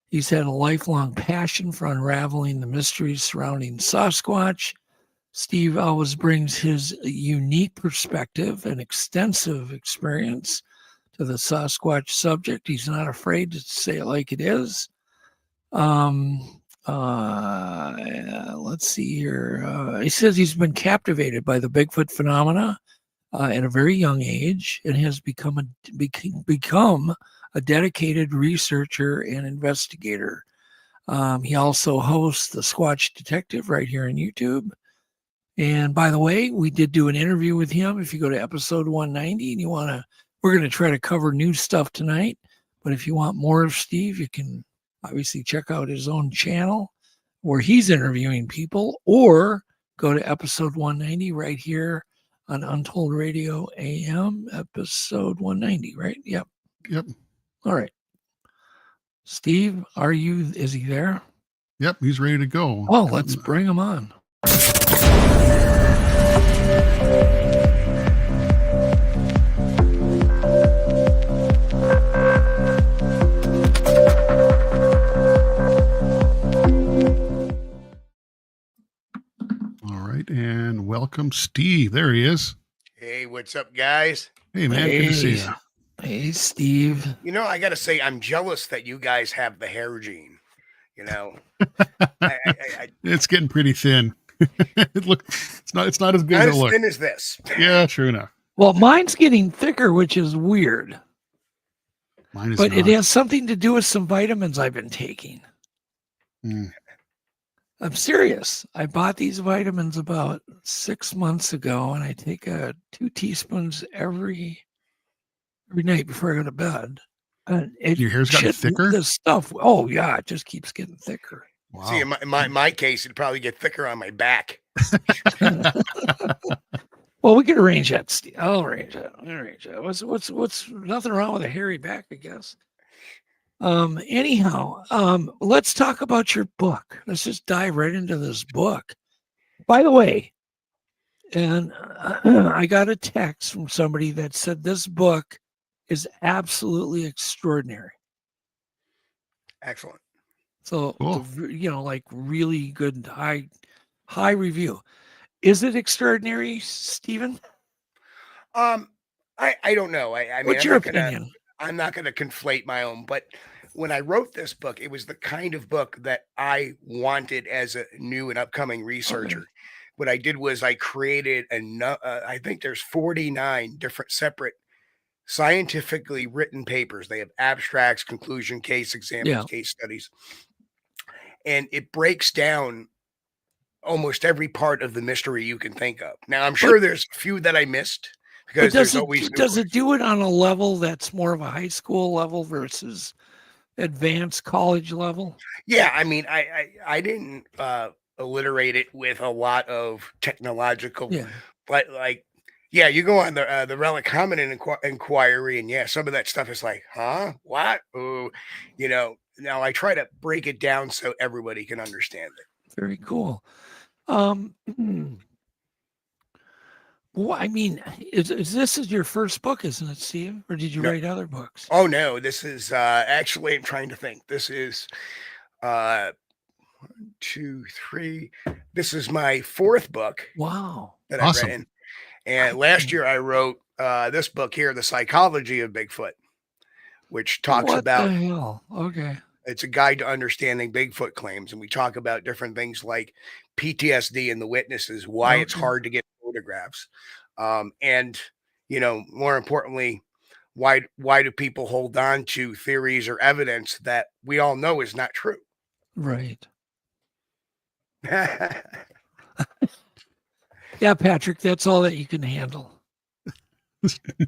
He's had a lifelong passion for unraveling the mysteries surrounding Sasquatch. Steve always brings his unique perspective and extensive experience to the Sasquatch subject. He's not afraid to say it like it is. Let's see here. He says he's been captivated by the Bigfoot phenomena at a very young age and has become a dedicated researcher and investigator. He also hosts the Squatch Detective right here on YouTube. And by the way, we did do an interview with him. If you go to episode 190 and we're going to try to cover new stuff tonight. But if you want more of Steve, you can obviously check out his own channel where he's interviewing people, or go to episode 190 right here on Untold Radio AM, episode 190, right? Yep. All right. Steve, is he there? Yep, he's ready to go. Oh, let's bring him on. All right, and welcome Steve. There he is. Hey, what's up, guys? Hey, man, good to see you. Hey, Steve. You know, I got to say, I'm jealous that you guys have the hair gene. You know, it's getting pretty thin. It's not as good not as it looks. Thin as this. Yeah, true enough. Well, mine's getting thicker, which is weird. Mine is but not. It has something to do with some vitamins I've been taking. I'm serious. I bought these vitamins about 6 months ago, and I take 2 teaspoons every night before I go to bed. And your hair's gotten thicker? The stuff. Oh yeah, it just keeps getting thicker. Wow. See, in my case, it'd probably get thicker on my back. Well, we could arrange that, Steve. I'll arrange that. What's nothing wrong with a hairy back, I guess. Anyhow, let's talk about your book. Let's just dive right into this book. By the way, and I got a text from somebody that said this book is absolutely extraordinary. Excellent. So, cool. Like really good, high review. Is it extraordinary, Stephen? I don't know. I mean, what's your opinion? I'm not going to conflate my own, but when I wrote this book, it was the kind of book that I wanted as a new and upcoming researcher. Okay. What I did was I created I think there's 49 different separate scientifically written papers. They have abstracts, conclusion, case examples, case studies. And it breaks down almost every part of the mystery you can think of. Now, I'm sure there's a few that I missed because there's always does it do it on a level that's more of a high school level versus advanced college level? Yeah, I mean, I didn't alliterate it with a lot of technological, but like, yeah, you go on the Relic Hominin inquiry, and some of that stuff is like, huh, what? Oh, now I try to break it down so everybody can understand it. Very cool. Well, I mean, is this is your first book, isn't it, Steve? Or did you No. write other books? Oh no, this is actually, I'm trying to think. This is 1, 2, 3. This is my 4th book Wow. that I've Awesome. written. And last year I wrote this book here, The Psychology of Bigfoot, which talks What about, the hell? Okay. it's a guide to understanding Bigfoot claims. And we talk about different things like PTSD and the witnesses, why it's Okay. hard to get photographs. And, more importantly, why do people hold on to theories or evidence that we all know is not true? Right. Yeah, Patrick, that's all that you can handle.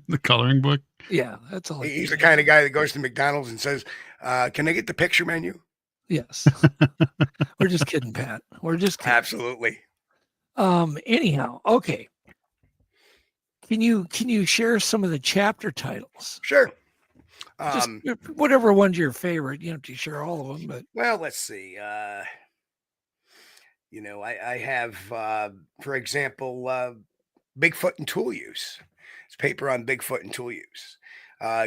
The coloring book. Yeah, that's all. He's the kind of guy that goes to McDonald's and says, can I get the picture menu? Yes. We're just kidding, Pat. We're just kidding. Absolutely. Anyhow, okay. Can you share some of the chapter titles? Sure. Just whatever one's your favorite. You don't have to share all of them, but Well, let's see. I have, for example, Bigfoot and tool use. It's paper on Bigfoot and tool use,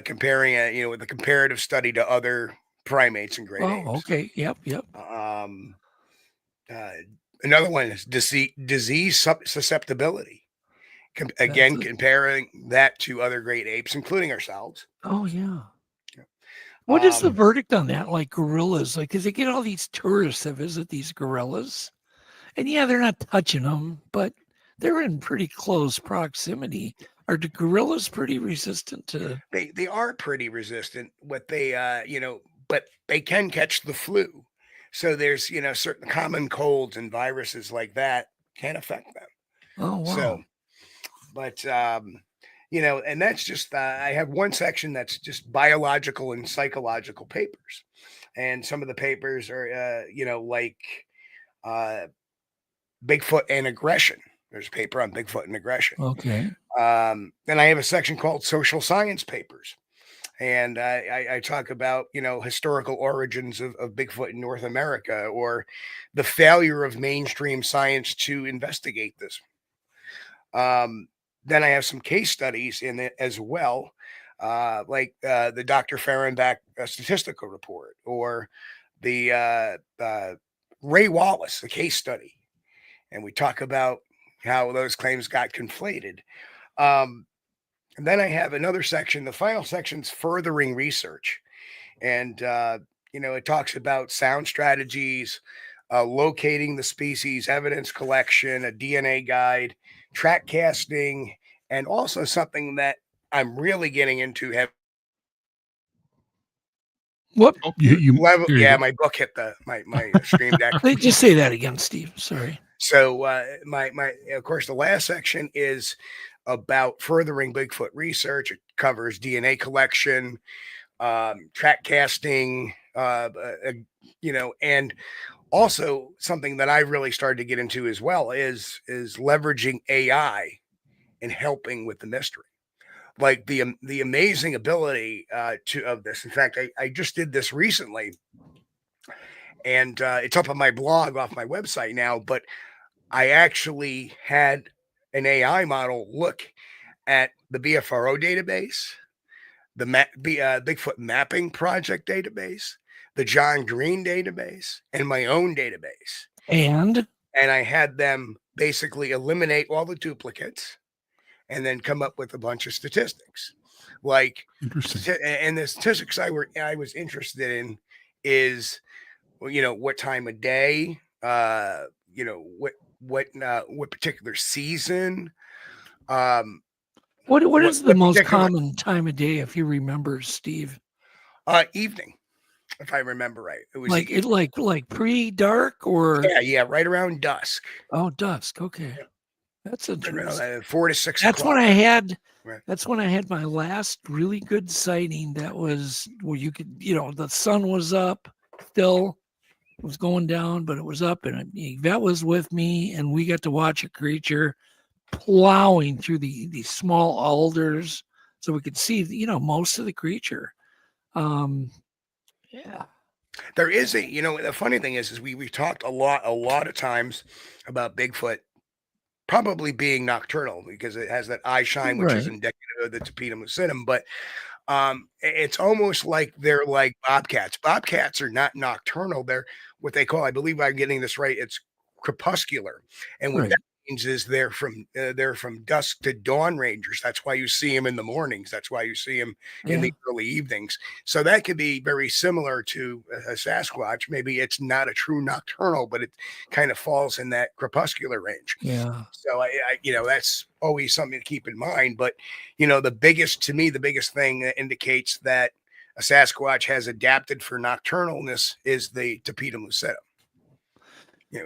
comparing, with a comparative study to other primates and great apes. okay. Yep. Another one is disease susceptibility. Again, comparing that to other great apes, including ourselves. Oh, yeah. What is the verdict on that? Like gorillas, because they get all these tourists that visit these gorillas, and yeah, they're not touching them, but they're in pretty close proximity. Are the gorillas pretty resistant to? They are pretty resistant. What they but they can catch the flu. So there's certain common colds and viruses like that can affect them. Oh wow. So, but and that's just I have one section that's just biological and psychological papers, and some of the papers are like Bigfoot and aggression. There's a paper on Bigfoot and aggression. Okay. Then I have a section called social science papers, and I talk about historical origins of Bigfoot in North America, or the failure of mainstream science to investigate this. Then I have some case studies in it as well, like the Dr. Fahrenbach statistical report, or the Ray Wallace, the case study. And we talk about how those claims got conflated. And then I have another section. The final section's furthering research. And, it talks about sound strategies, locating the species, evidence collection, a DNA guide, track casting, and also something that I'm really getting into. What? Oh, you My book hit my stream deck. Just say that again, Steve. Sorry. So my of course the last section is about furthering Bigfoot research. It covers DNA collection, track casting, and also something that I really started to get into as well is leveraging AI and helping with the mystery, like the amazing ability of this. In fact, I just did this recently, and it's up on my blog off my website now. But I actually had an AI model look at the BFRO database, the Bigfoot Mapping Project database, the John Green database, and my own database. And I had them basically eliminate all the duplicates and then come up with a bunch of statistics. Like, and the statistics I was interested in is, what time of day, what particular season. What is the most common time of day, if you remember, Steve? Evening, if I remember right. It was like pre-dark, or yeah, right around dusk. Oh, dusk. Okay, that's interesting. 4 to 6 That's o'clock. when I had. Right. That's when I had my last really good sighting. That was where you could, the sun was up, still it was going down, but it was up, and Yvette was with me, and we got to watch a creature plowing through these small alders, so we could see, most of the creature. Yeah. There is the funny thing is we talked a lot of times about Bigfoot probably being nocturnal because it has that eye shine, which is Right. indicative of the tapetum lucidum. But it's almost like they're like bobcats. Bobcats are not nocturnal. They're what they call, I believe I'm getting this right, it's crepuscular. And what Right. that means is they're from dusk to dawn rangers. That's why you see them in the mornings. That's why you see them in Yeah. the early evenings. So that could be very similar to a Sasquatch. Maybe it's not a true nocturnal, but it kind of falls in that crepuscular range. Yeah. So that's always something to keep in mind. But the biggest thing that indicates that a Sasquatch has adapted for nocturnalness is the tapetum lucidum.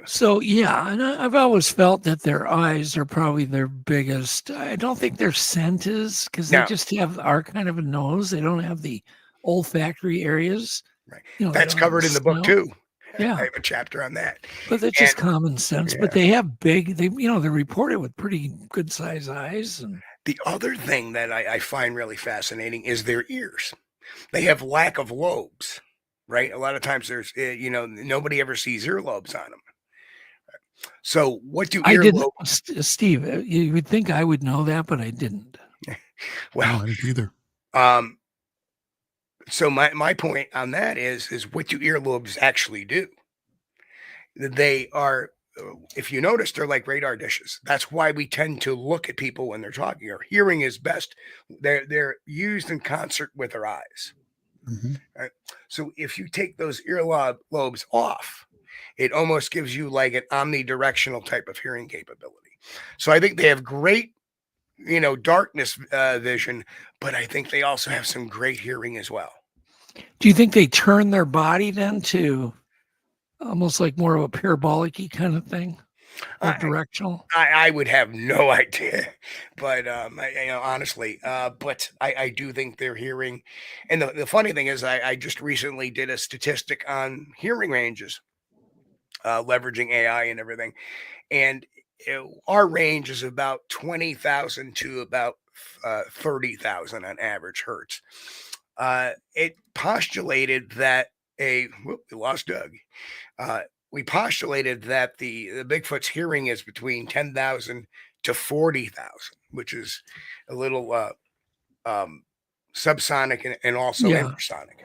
So yeah, and I've always felt that their eyes are probably their biggest. I don't think their scent is because they No. just have our kind of a nose. They don't have the olfactory areas. Right. They That's don't have covered in the book smell. too. Yeah. I have a chapter on that. But that's just And- common sense. yeah. But they have big. They're reported with pretty good size eyes. And The other thing that I find really fascinating is their ears. They have lack of lobes, right? A lot of times there's, nobody ever sees earlobes on them. So what do I didn't, earlobes? Steve. You would think I would know that, but I didn't. Well, I didn't either. So my point on that is what do earlobes actually do? They are, if you notice, they're like radar dishes. That's why we tend to look at people when they're talking. Our hearing is best. They're used in concert with our eyes. Mhm. Right? So if you take those earlobes off, it almost gives you like an omnidirectional type of hearing capability. So I think they have great, darkness vision, but I think they also have some great hearing as well. Do you think they turn their body then to almost like more of a parabolic-y kind of thing, or directional? I would have no idea, but honestly, but I do think they're hearing. And the funny thing is, I just recently did a statistic on hearing ranges, leveraging AI and everything, and our range is about 20,000 to about 30,000 on average hertz. It postulated that we lost Doug. We postulated that the Bigfoot's hearing is between 10,000 to 40,000, which is a little subsonic and also Yeah. infrasonic.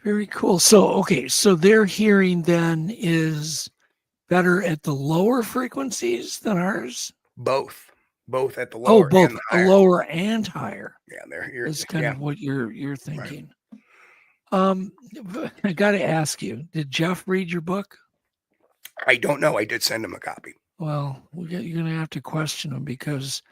Very cool. So their hearing then is better at the lower frequencies than ours. Both at the lower both and the higher. lower and higher. Yeah, they're here. Is kind of what you're thinking. I got to ask you, did Jeff read your book? I don't know. I did send him a copy. Well, you're going to have to question him because,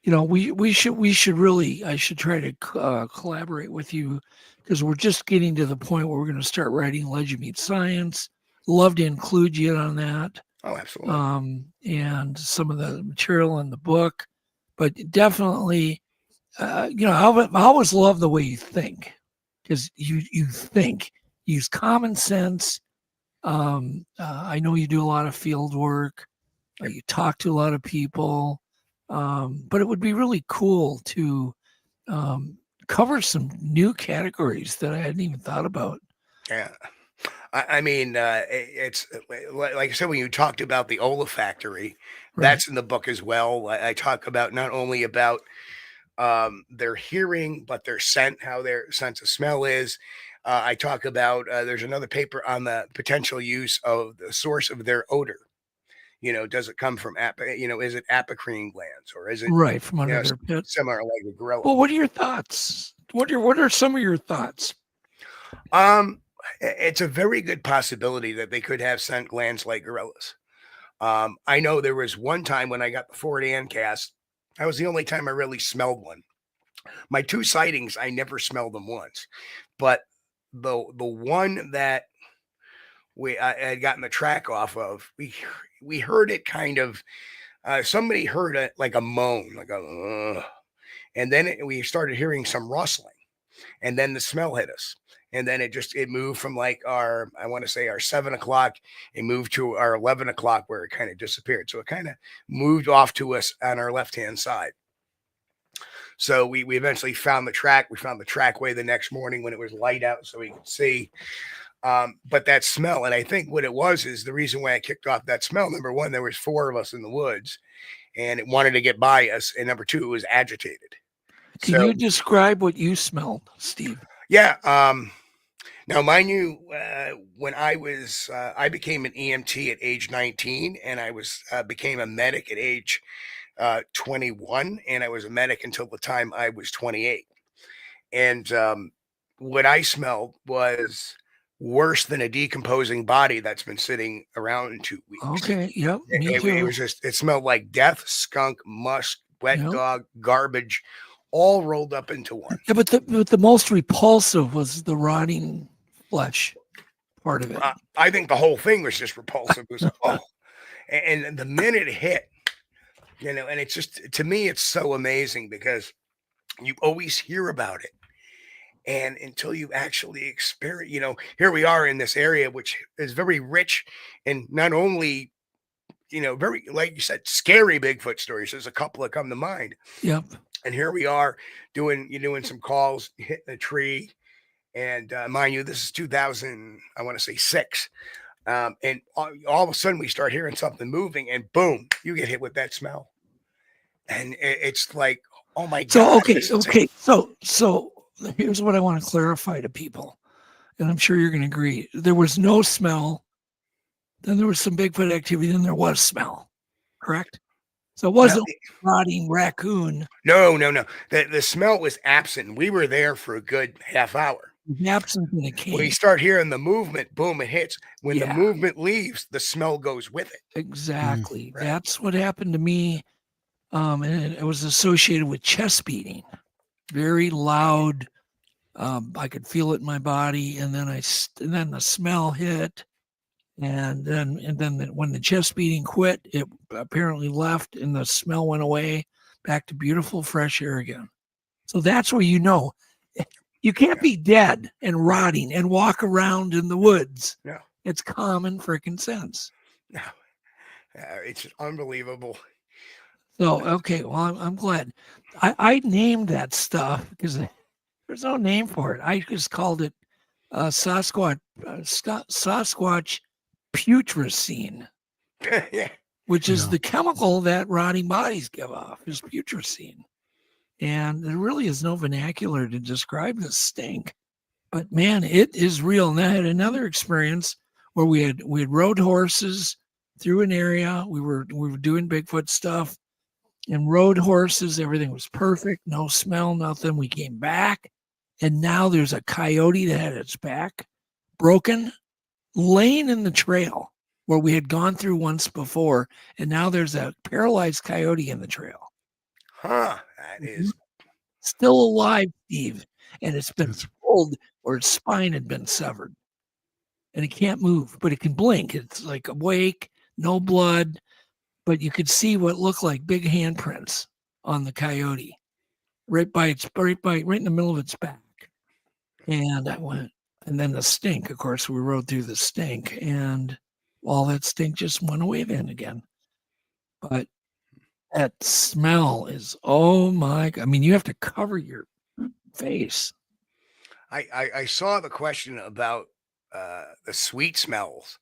we should really, I should try to collaborate with you because we're just getting to the point where we're going to start writing Legend Meets Science. Love to include you on that. Oh, absolutely. And some of the material in the book, but definitely, I always love the way you think because you think, use common sense. I know you do a lot of field work. You talk to a lot of people, but it would be really cool to cover some new categories that I hadn't even thought about. Yeah. I mean, it's like I said, when you talked about the olfactory, that's in the book as well. I talk about not only about their hearing, but their scent, how their sense of smell is. I talk about, there's another paper on the potential use of the source of their odor. Does it come from, is it apocrine glands or is it from under their pit? Similar like a gorilla? Well, what are your thoughts? What are some of your thoughts? It's a very good possibility that they could have scent glands like gorillas. I know there was one time when I got the Ford Ann cast, that was the only time I really smelled one. My 2 sightings, I never smelled them once, but the one that I had gotten the track off of, we heard it kind of, somebody heard it like a moan, like a, and then we started hearing some rustling, and then the smell hit us. And then it moved from like our 7 o'clock, it moved to our 11 o'clock where it kind of disappeared. So it kind of moved off to us on our left-hand side. So we eventually found the track. We found the trackway the next morning when it was light out so we could see. But that smell, and I think what it was is the reason why I kicked off that smell. Number one, there was 4 of us in the woods, and it wanted to get by us. And number 2, it was agitated. Can you describe what you smelled, Steve? Yeah. Now, mind you, when I became an EMT at age 19, and I became a medic at age 21, and I was a medic until the time I was 28. And what I smelled was worse than a decomposing body that's been sitting around in 2 weeks. Okay. Yep. It was just, it smelled like death, skunk, musk, wet dog, garbage, all rolled up into one. Yeah, but the most repulsive was the rotting flesh part of it. I think the whole thing was just repulsive. It was and the minute it hit, and it's just, to me, it's so amazing because you always hear about it. And until you actually experience, here we are in this area, which is very rich and not only, very, like you said, scary Bigfoot stories. There's a couple that come to mind. Yep. And here we are doing some calls, hitting a tree. And mind you, this is 2000, I want to say 6. And all of a sudden we start hearing something moving and boom, you get hit with that smell. And it's like, oh my God. Okay. So here's what I want to clarify to people. And I'm sure you're going to agree. There was no smell. Then there was some Bigfoot activity. Then there was smell. Correct? So it wasn't rotting raccoon. No. The smell was absent. We were there for a good half hour. Absent in a cave. When you start hearing the movement, boom, it hits. When the movement leaves, the smell goes with it. Exactly. Right. That's what happened to me. And it was associated with chest beating. Very loud. I could feel it in my body, and then the smell hit, and then when the chest beating quit, it apparently left, and the smell went away, back to beautiful fresh air again. So that's where you can't be dead and rotting and walk around in the woods. No, it's common freaking sense. No, it's unbelievable. So okay, well I'm glad I named that stuff because there's no name for it. I just called it Sasquatch putrescine, which is the chemical that rotting bodies give off, is putrescine. And there really is no vernacular to describe this stink. But man, it is real. And I had another experience where we had rode horses through an area. We were doing Bigfoot stuff and rode horses. Everything was perfect. No smell, nothing. We came back. And now there's a coyote that had its back broken, laying in the trail where we had gone through once before. And now there's a paralyzed coyote in the trail. Huh. That is still alive, Steve. And it's been pulled or its spine had been severed. And it can't move, but it can blink. It's like awake, no blood, but you could see what looked like big handprints on the coyote right in the middle of its back. And I went, and then the stink, of course, we rode through the stink, and all that stink just went away then again. But that smell is, oh my God. I mean, you have to cover your face. I saw the question about the sweet smells.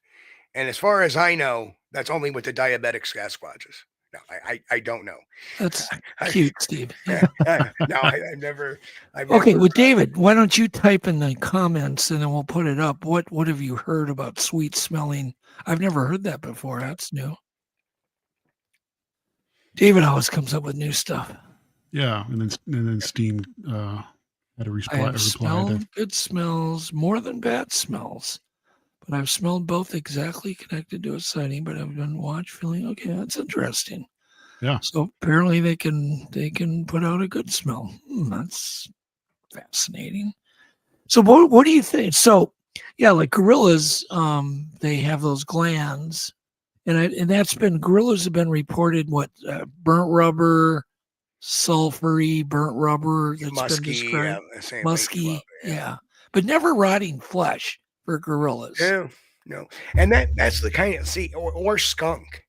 And as far as I know, that's only with the diabetic Sasquatches. No, I don't know. That's cute, Steve. No, I've never. Okay, well, David, why don't you type in the comments and then we'll put it up. What have you heard about sweet smelling? I've never heard that before. That's new. David always comes up with new stuff. Yeah, and then Steam had a reply. I have smelled good smells more than bad smells, but I've smelled both exactly connected to a sighting. But I've been feeling okay. That's interesting. Yeah. So apparently they can put out a good smell. That's fascinating. So what do you think? So yeah, like gorillas, they have those glands. And gorillas have been reported burnt rubber, sulfury, burnt rubber that's musky, been described. Musky, yeah. But never rotting flesh for gorillas. No. And that's the kind of or skunk.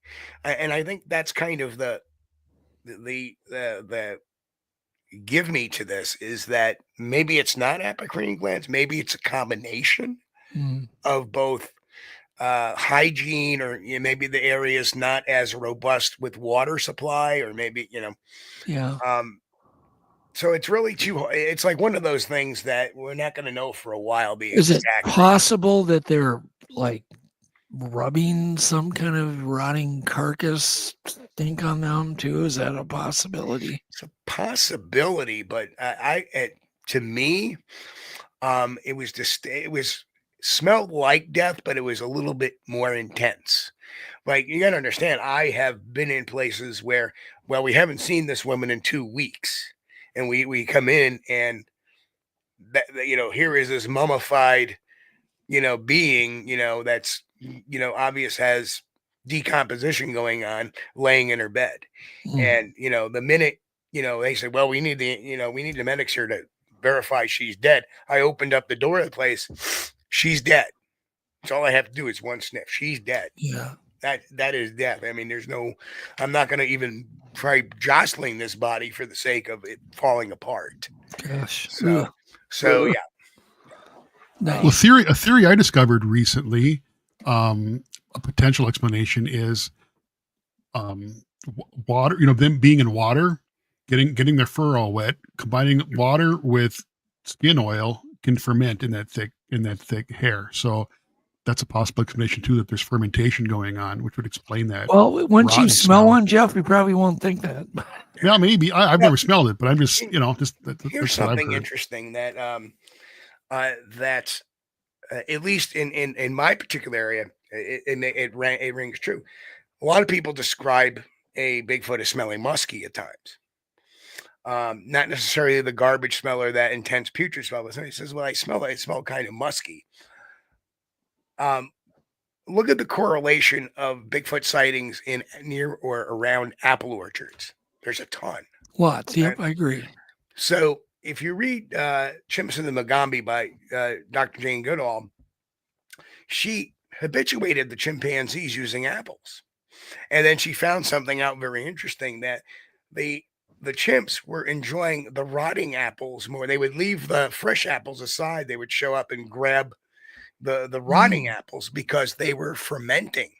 And I think that's kind of the give me to this is that maybe it's not apocrine glands, maybe it's a combination. of both hygiene, or maybe the area is not as robust with water supply, or maybe Yeah. So it's really it's like one of those things that we're not going to know for a while. Is it possible that they're like rubbing some kind of rotting carcass stink on them too? Is that a possibility? It's a possibility, but to me, it was smelled like death, but it was a little bit more intense. Like, you got to understand, I have been in places where, well, we haven't seen this woman in 2 weeks, and we come in, and here is this mummified, being, that's, obvious has decomposition going on, laying in her bed. And, the minute, they said, well, we need the medics here to verify she's dead. I opened up the door of the place. She's dead. That's all I have to do is one sniff. She's dead. Yeah. That is death. I mean, I'm not going to even try jostling this body for the sake of it falling apart. Gosh. So yeah. Nice. Well, a theory I discovered recently, a potential explanation is water, them being in water, getting their fur all wet, combining water with skin oil can ferment in that thick hair. So that's a possible explanation too, that there's fermentation going on, which would explain that. Well, once you smell one, Jeff, you probably won't think that. Yeah, maybe. I've never smelled it, but I'm just, here's something interesting that that's at least in my particular area, it rings true. A lot of people describe a Bigfoot as smelling musky at times. Not necessarily the garbage smell or that intense putrid smell, but somebody says, well, I smell kind of musky. Look at the correlation of Bigfoot sightings in near or around apple orchards. There's a ton. Lots. Yep, I agree. So if you read Chimps in the Mugambi by Dr. Jane Goodall, she habituated the chimpanzees using apples. And then she found something out very interesting, that the chimps were enjoying the rotting apples more. They would leave the fresh apples aside. They would show up and grab the rotting apples because they were fermenting,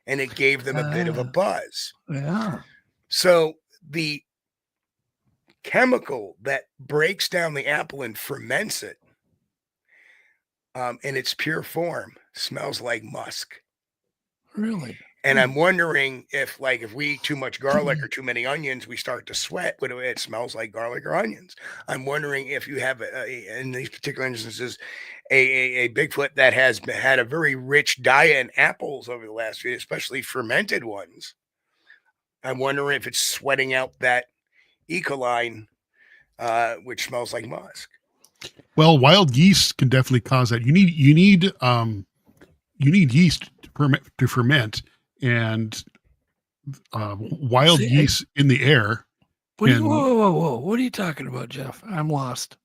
and it gave them a bit of a buzz. Yeah. So the chemical that breaks down the apple and ferments it in its pure form smells like musk. Really? And I'm wondering if we eat too much garlic or too many onions, we start to sweat. It smells like garlic or onions. I'm wondering if you have, in these particular instances, a Bigfoot that has had a very rich diet in apples over the last few years, especially fermented ones. I'm wondering if it's sweating out that E. coli, which smells like musk. Well, wild yeast can definitely cause that. You need yeast to ferment, and wild yeast in the air. Whoa! What are you talking about, Jeff? I'm lost.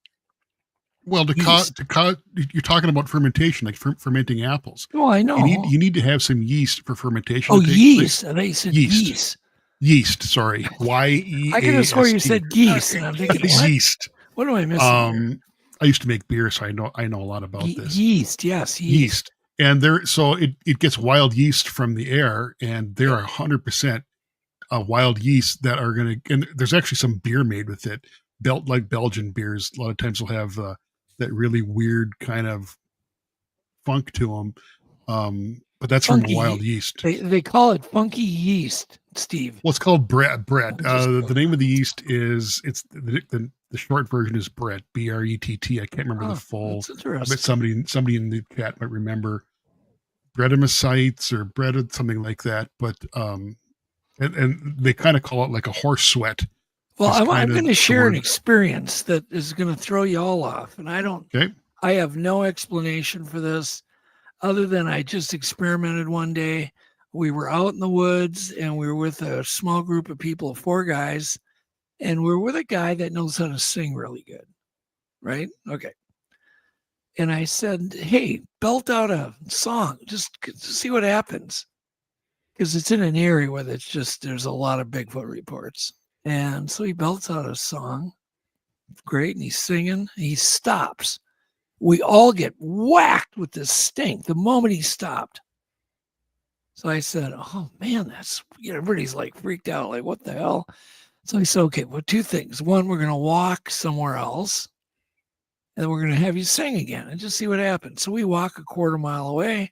Well, you're talking about fermentation, like fermenting apples. Oh, I know. You need to have some yeast for fermentation. Oh, yeast. I thought you said yeast. Yeast. Sorry. Y-E-A-S-T. I could have sworn you said geese, and I'm thinking, what? Yeast. What am I missing? I used to make beer, so I know a lot about this. Yeast, yes, yeast. And it gets wild yeast from the air, and there are 100% wild yeast that are going to, and there's actually some beer made with it, like Belgian beers. A lot of times will have that really weird kind of funk to them. But that's funky, from wild yeast. They call it funky yeast, Steve. Well, it's called Brett. The name of the yeast is, the short version is Brett, B-R-E-T-T. I can't remember the full. But somebody in the chat might remember Brettamocytes or Bretta, something like that. But and they kind of call it like a horse sweat. Well, I'm going to share an experience that is going to throw you all off, and I have no explanation for this other than I just experimented one day. We were out in the woods, and we were with a small group of people, 4 guys. And we're with a guy that knows how to sing really good, right? Okay. And I said, hey, belt out a song, just to see what happens. Because it's in an area where there's a lot of Bigfoot reports. And so he belts out a song. Great. And he's singing. He stops. we all get whacked with this stink the moment he stopped. So I said, oh man, everybody's like freaked out, like what the hell? So I said, okay, well, two things. One, we're going to walk somewhere else, and then we're going to have you sing again and just see what happens. So we walk a quarter mile away. I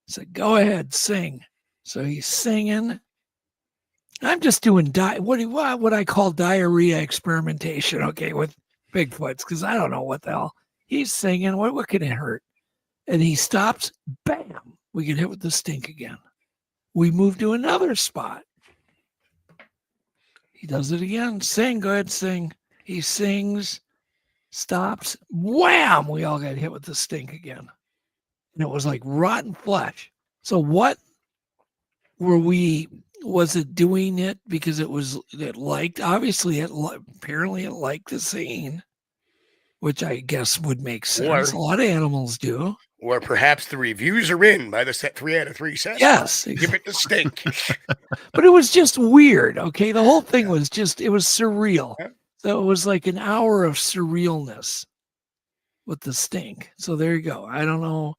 said, go ahead, sing. So he's singing. I'm just doing what I call diarrhea experimentation, okay, with Bigfoots, because I don't know what the hell. He's singing. What can it hurt? And he stops. Bam. We get hit with the stink again. We move to another spot. He does it again. Sing. Go ahead, sing. He sings, stops. Wham. We all got hit with the stink again. And it was like rotten flesh. So what was it doing it because it liked, obviously apparently it liked the scene, which I guess would make sense. A lot of animals do. Or perhaps the reviews are in by the 3 out of 3 sets. Yes. Give it the stink. But it was just weird. Okay. The whole thing was it was surreal. Yeah. So it was like an hour of surrealness with the stink. So there you go. I don't know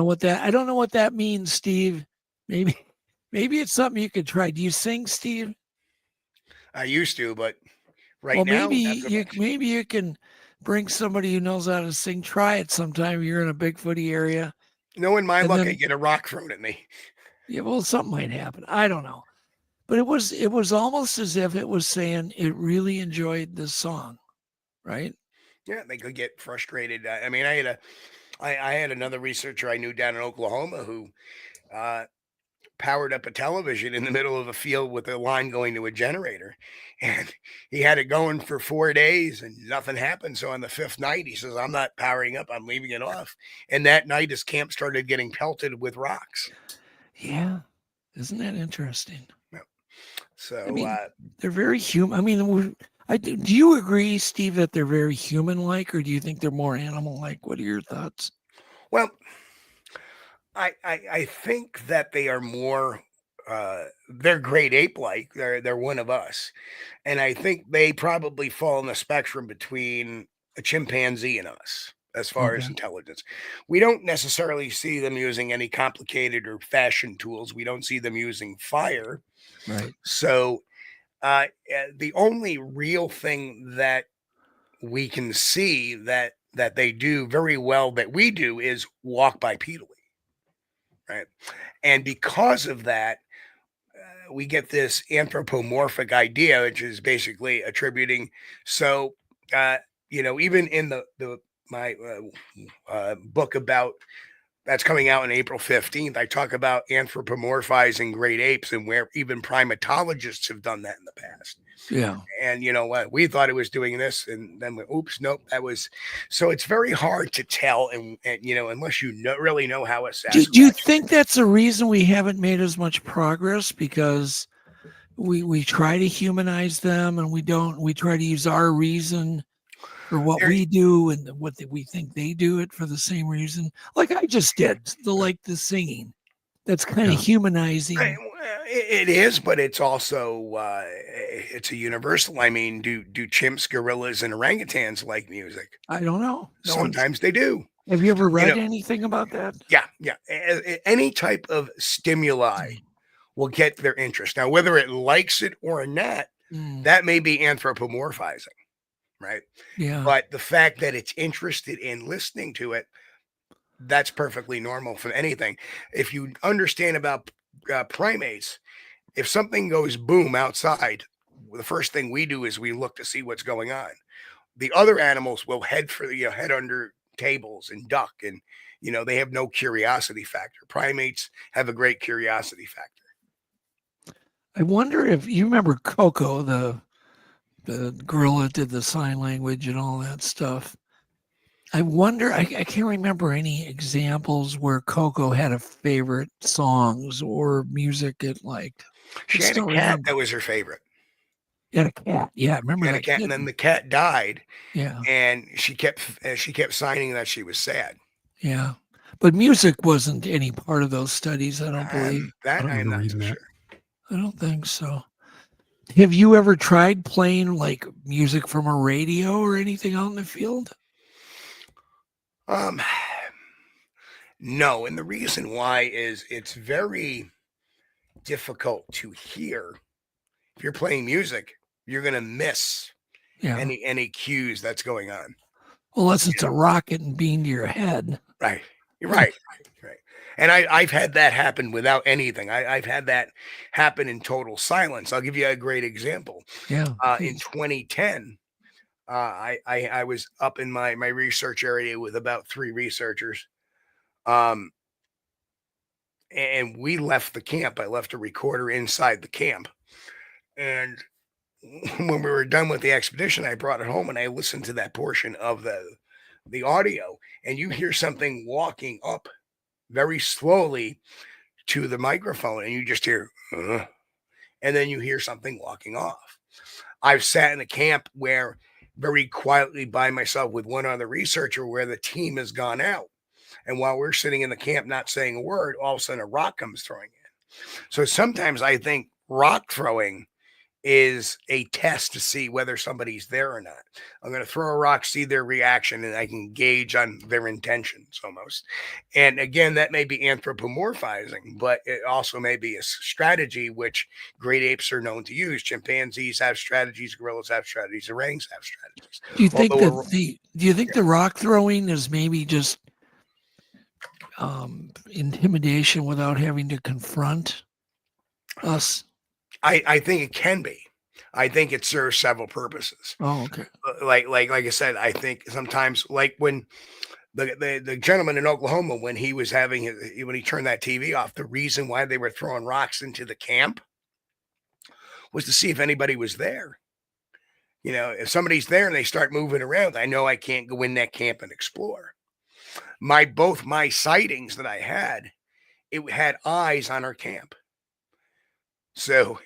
what that means, Steve. Maybe it's something you could try. Do you sing, Steve? I used to, but now. Maybe you can bring somebody who knows how to sing. Try it sometime. You're in a Bigfooty area. Knowing my luck, I get a rock thrown at me. Yeah, well, something might happen. I don't know. But it was almost as if it was saying it really enjoyed this song, right? Yeah, they could get frustrated. I mean, I had another researcher I knew down in Oklahoma who powered up a television in the middle of a field with a line going to a generator, and he had it going for 4 days and nothing happened. So on the 5th night, he says, I'm not powering up, I'm leaving it off. And that night his camp started getting pelted with rocks. Yeah. Isn't that interesting? No. So I mean, they're very human. I mean, do you agree, Steve, that they're very human-like, or do you think they're more animal-like? What are your thoughts? Well, I think that they are more they're great ape-like. They're one of us. And I think they probably fall in the spectrum between a chimpanzee and us as far as intelligence. We don't necessarily see them using any complicated or fashion tools. We don't see them using fire. Right. So the only real thing that we can see that they do very well that we do is walk bipedally. Right. And because of that, we get this anthropomorphic idea, which is basically attributing. So, even in my book about that's coming out on April 15th, I talk about anthropomorphizing great apes and where even primatologists have done that in the past. Yeah. And you know what? We thought it was doing this, and then oops, nope, that was. So it's very hard to tell, and unless you really know how a Sasquatch. Do you think that's the reason we haven't made as much progress? Because we try to humanize them, and we try to use our reason for what we do and what we think they do it for the same reason. Like I just did, the singing. That's kind of humanizing. It is, but it's also it's a universal. I mean, do chimps, gorillas, and orangutans like music? I don't know. Sometimes they do. Have you ever read anything about that? Yeah. Any type of stimuli will get their interest. Now, whether it likes it or not, that may be anthropomorphizing, right? Yeah. But the fact that it's interested in listening to it, that's perfectly normal for anything. If you understand about primates, if something goes boom outside, the first thing we do is we look to see what's going on. The other animals will head under tables and duck, and they have no curiosity factor. Primates have a great curiosity factor. I wonder if you remember Coco, the gorilla did the sign language and all that stuff. I wonder, I can't remember any examples where Coco had a favorite songs or music it liked. She had a cat that was her favorite. She had a cat. Yeah, I remember that. Cat, and then the cat died. Yeah. And she kept signing that she was sad. Yeah. But music wasn't any part of those studies, I don't believe. I'm not so sure. I don't think so. Have you ever tried playing like music from a radio or anything out in the field? Um, no, and the reason why is it's very difficult to hear. If you're playing music, you're gonna miss Yeah. any cues that's going on. Unless it's a rocket and beam to your head. Right. You're right. Right. And I've had that happen without anything. I've had that happen in total silence. I'll give you a great example. Yeah. In 2010, I was up in my research area with about 3 researchers. And we left the camp. I left a recorder inside the camp. And when we were done with the expedition, I brought it home and I listened to that portion of the audio, and you hear something walking up very slowly to the microphone, and you just hear, and then you hear something walking off. I've sat in a camp where very quietly by myself with one other researcher where the team has gone out. And while we're sitting in the camp, not saying a word, all of a sudden a rock comes throwing in. So sometimes I think rock throwing is a test to see whether somebody's there or not. I'm going to throw a rock, see their reaction, and I can gauge on their intentions almost. And again, that may be anthropomorphizing, but it also may be a strategy which great apes are known to use. Chimpanzees have strategies, gorillas have strategies, orangutans have strategies. Do you think the rock throwing is maybe just intimidation without having to confront us? I think it can be. I think it serves several purposes. Oh, okay. Like I said, I think sometimes, like when the gentleman in Oklahoma, when he was when he turned that TV off, the reason why they were throwing rocks into the camp was to see if anybody was there. You know, if somebody's there and they start moving around, I know I can't go in that camp and explore. Both my sightings that I had, it had eyes on our camp. So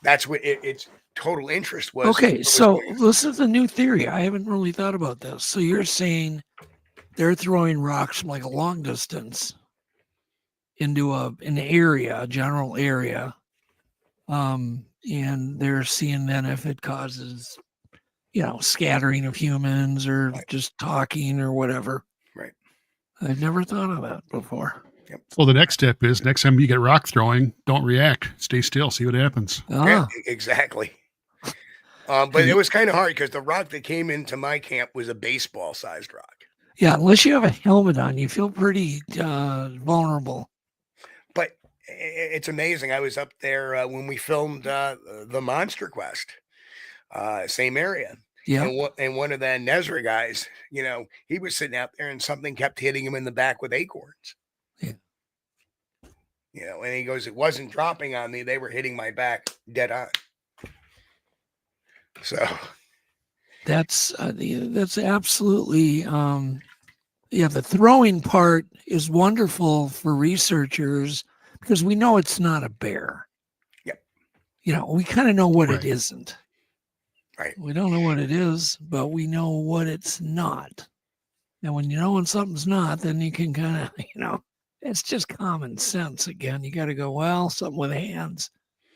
that's what its total interest was. Okay, so this is a new theory. I haven't really thought about this. So you're saying they're throwing rocks from like a long distance into an area, a general area, and they're seeing then if it causes, scattering of humans or just talking or whatever. Right. I've never thought of that before. Yep. Well, the next step is next time you get rock throwing, don't react. Stay still. See what happens. Yeah, exactly. But it was kind of hard because the rock that came into my camp was a baseball-sized rock. Yeah, unless you have a helmet on, you feel pretty vulnerable. But it's amazing. I was up there when we filmed the Monster Quest, same area. Yeah. And one of the Nezra guys, he was sitting out there and something kept hitting him in the back with acorns. Yeah. And he goes, it wasn't dropping on me. They were hitting my back dead on. So that's absolutely, the throwing part is wonderful for researchers because we know it's not a bear. Yep. We kind of know what it isn't. Right. We don't know what it is, but we know what it's not. And when you know when something's not, then you can kind of, it's just common sense. Again, you got to go, well, something with hands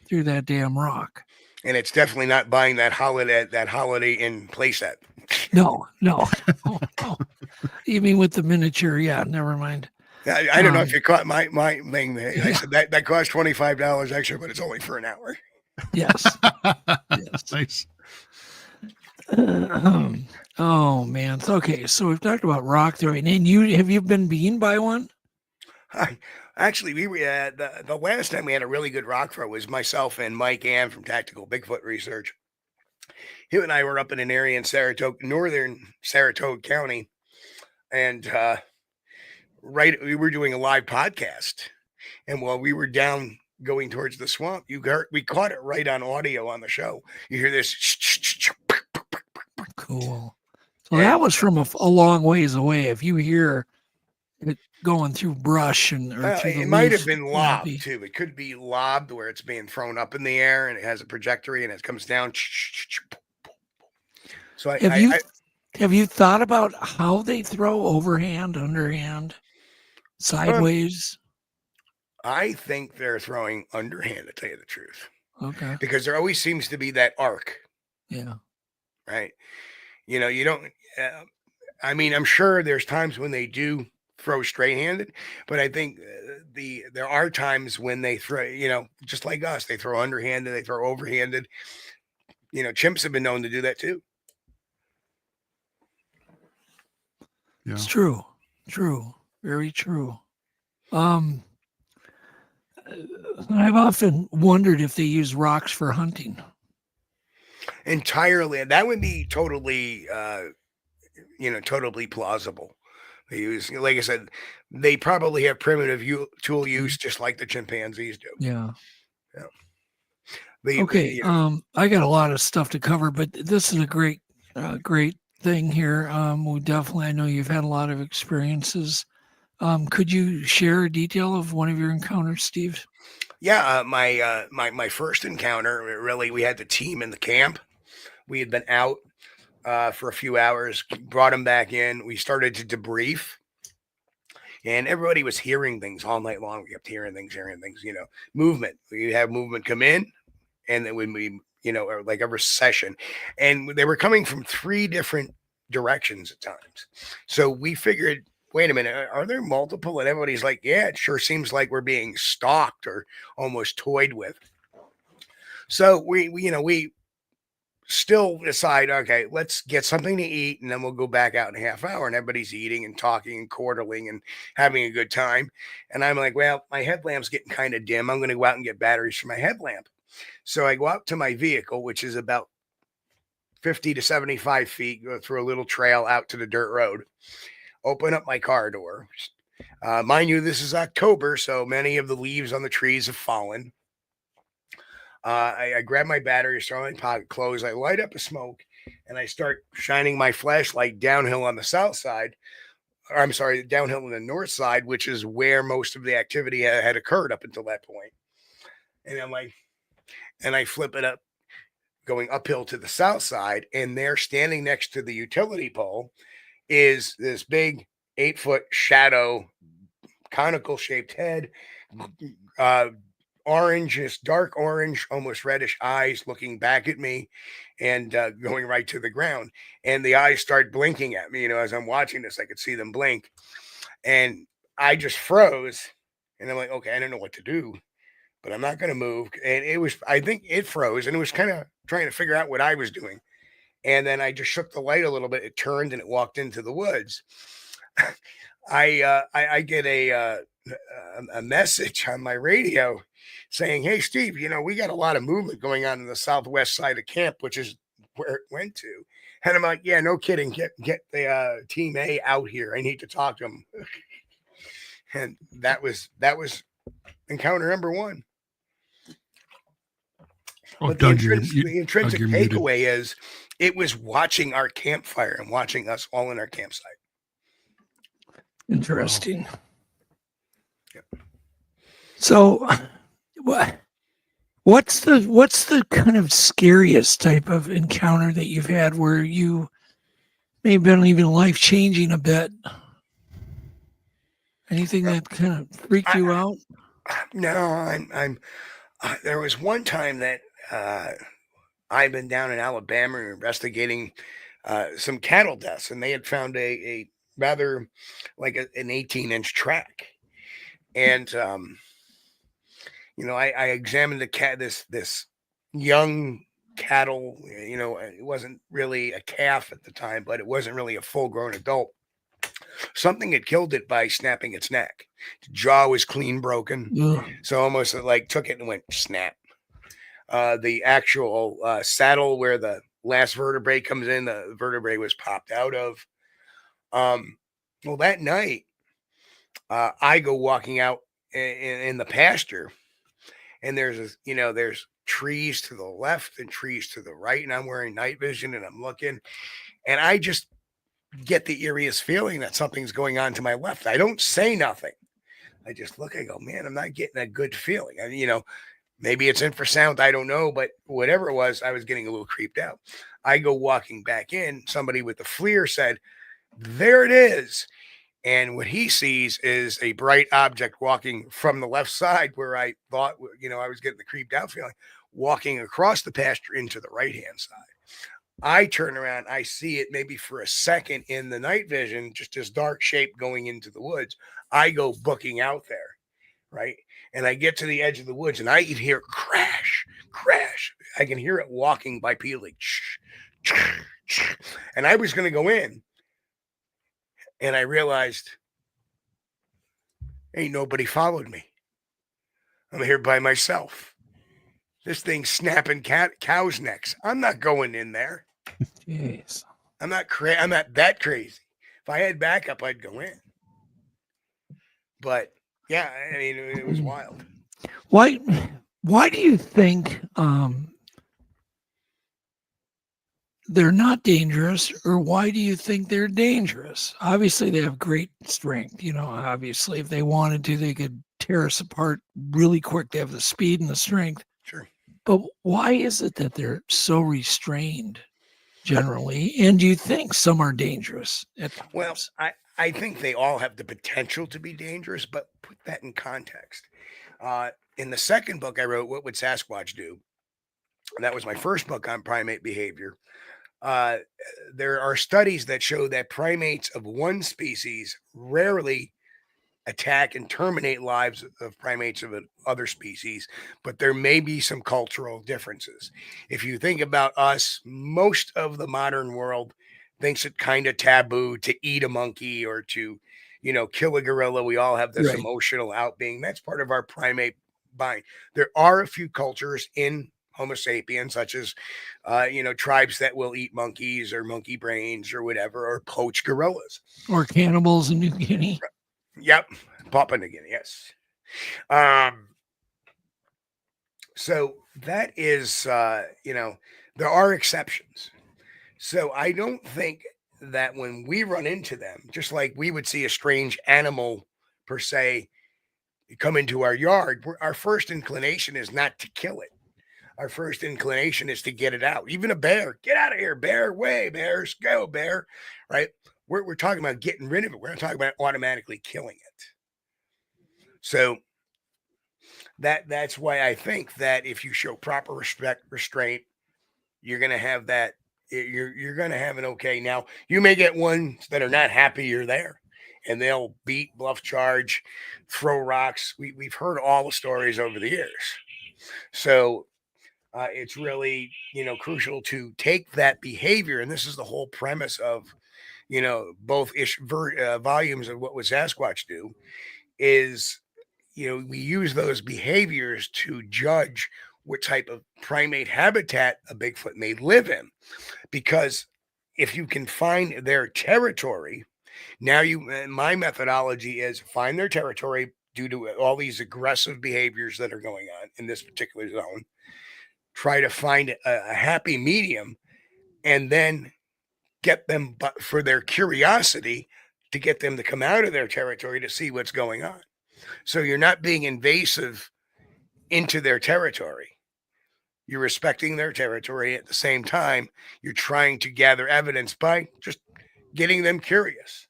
through that damn rock. And it's definitely not buying that Holiday Inn playset. No. You mean with the miniature? Yeah, never mind. I don't know if you caught my thing. I said that cost $25 extra, but it's only for an hour. Yes. Yes. Nice. Oh man. Okay, so we've talked about rock throwing, and have you been beaten by one? Actually, we were the last time we had a really good rock throw was myself and Mike Ann from Tactical Bigfoot Research. Him and I were up in an area in northern Saratoga County, and we were doing a live podcast, and while we were down going towards the swamp, we caught it right on audio on the show. You hear this. Cool. So that was from a long ways away. If you hear it going through brush through the it might have been lobbed too. It could be lobbed where it's being thrown up in the air and it has a trajectory and it comes down. So have you thought about how they throw overhand, underhand, sideways? I think they're throwing underhand, to tell you the truth. Okay. Because there always seems to be that arc. Yeah. Right. You don't. I mean, I'm sure there's times when they do throw straight-handed, but I think there are times when they throw, just like us, they throw underhanded, they throw overhanded. Chimps have been known to do that too. Yeah. It's true. True. Very true. I've often wondered if they use rocks for hunting. Entirely. That would be totally, totally plausible. They use, like I said, they probably have primitive tool use just like the chimpanzees do. Yeah. Yeah. Okay. I got a lot of stuff to cover, but this is a great thing here. We definitely, I know you've had a lot of experiences. Could you share a detail of one of your encounters, Steve? Yeah. My first encounter, really, we had the team in the camp. We had been out for a few hours, brought them back in. We started to debrief, and everybody was hearing things all night long. We kept hearing things, movement. We have movement come in, and then when we, or like every session, and they were coming from 3 different directions at times. So we figured, wait a minute, are there multiple? And everybody's like, yeah, it sure seems like we're being stalked or almost toyed with. So we still decide, okay, let's get something to eat, and then we'll go back out in a half hour. And everybody's eating and talking and quarterling and having a good time. And I'm like, well, my headlamp's getting kind of dim. I'm going to go out and get batteries for my headlamp. So I go out to my vehicle, which is about 50 to 75 feet, go through a little trail out to the dirt road, open up my car door. Mind you, this is October, so many of the leaves on the trees have fallen. I grab my batteries, throw in my pocket, close. I light up a smoke, and I start shining my flashlight downhill on the south side. Or I'm sorry, downhill on the north side, which is where most of the activity had occurred up until that point. And I'm like, and I flip it up, going uphill to the south side, and there, standing next to the utility pole, is this big 8-foot shadow, conical shaped head, orange, this dark orange, almost reddish eyes looking back at me and going right to the ground. And the eyes start blinking at me. As I'm watching this, I could see them blink. And I just froze. And I'm like, okay, I don't know what to do, but I'm not going to move. And I think it froze, and it was kind of trying to figure out what I was doing. And then I just shook the light a little bit. It turned and it walked into the woods. I get a message on my radio saying, hey, Steve, we got a lot of movement going on in the southwest side of camp, which is where it went to. And I'm like, yeah, no kidding. Get the team A out here. I need to talk to them. And that was encounter number 1. Oh, But Doug, the intrinsic Doug, you're muted. takeaway is it was watching our campfire and watching us all in our campsite. Interesting. Wow. Yep. So, what's the kind of scariest type of encounter that you've had where you may have been even life-changing a bit? Anything that kind of freaked you out? No, I'm there was one time that I've been down in Alabama investigating some cattle deaths, and they had found a rather like an 18-inch track. And I examined this young cattle. It wasn't really a calf at the time, but it wasn't really a full-grown adult. Something had killed it by snapping its neck. The jaw was clean broken. Ugh. So almost like took it and went snap. The actual saddle where the last vertebrae comes in, the vertebrae was popped out of. Well, that night, I go walking out in the pasture, and there's trees to the left and trees to the right, and I'm wearing night vision, and I'm looking, and I just get the eeriest feeling that something's going on to my left. I don't say nothing. I just look, I go, man, I'm not getting a good feeling. Maybe it's infrasound, I don't know, but whatever it was, I was getting a little creeped out. I go walking back in. Somebody with the FLIR said, there it is. And what he sees is a bright object walking from the left side where I thought, I was getting the creeped out feeling, walking across the pasture into the right-hand side. I turn around, I see it maybe for a second in the night vision, just this dark shape going into the woods. I go booking out there, right? And I get to the edge of the woods and I can hear crash, crash. I can hear it walking by Peely. And I was going to go in and I realized ain't nobody followed me. I'm here by myself. This thing's snapping cows' necks. I'm not going in there. Jeez. I'm not that crazy. If I had backup, I'd go in. But yeah, I mean, it was wild. Why do you think they're not dangerous, or why do you think they're dangerous? Obviously, they have great strength. You know, obviously, if they wanted to, they could tear us apart really quick. They have the speed and the strength. Sure. But why is it that they're so restrained generally? And do you think some are dangerous at times? Well, I think they all have the potential to be dangerous, but put that in context. In the second book I wrote, What Would Sasquatch Do? And that was my first book on primate behavior. There are studies that show that primates of one species rarely attack and terminate lives of primates of other species, but there may be some cultural differences. If you think about us, most of the modern world thinks it kind of taboo to eat a monkey or to, kill a gorilla. We all have this emotional outbeing. That's part of our primate bind. There are a few cultures in Homo sapiens, such as, tribes that will eat monkeys or monkey brains or whatever, or poach gorillas. Or cannibals in New Guinea. Yep. Papua New Guinea, yes. So that is, there are exceptions. So I don't think that when we run into them, just like we would see a strange animal per se come into our yard, our first inclination is not to kill it. Our first inclination is to get it out. Even a bear, get out of here, bear, way, bears, go, bear, right? We're talking about getting rid of it. We're not talking about automatically killing it. So that's why I think that if you show proper restraint, you're going to have that. You're going to have an okay. Now, you may get ones that are not happy you're there, and they'll beat, bluff charge, throw rocks. We've heard all the stories over the years. So it's really, crucial to take that behavior. And this is the whole premise of, both volumes of What Would Sasquatch Do is, we use those behaviors to judge what type of primate habitat a Bigfoot may live in. Because if you can find their territory, now my methodology is find their territory due to all these aggressive behaviors that are going on in this particular zone, try to find a happy medium, and then get them, but for their curiosity, to get them to come out of their territory to see what's going on. So you're not being invasive into their territory. You're respecting their territory. At the same time, you're trying to gather evidence by just getting them curious.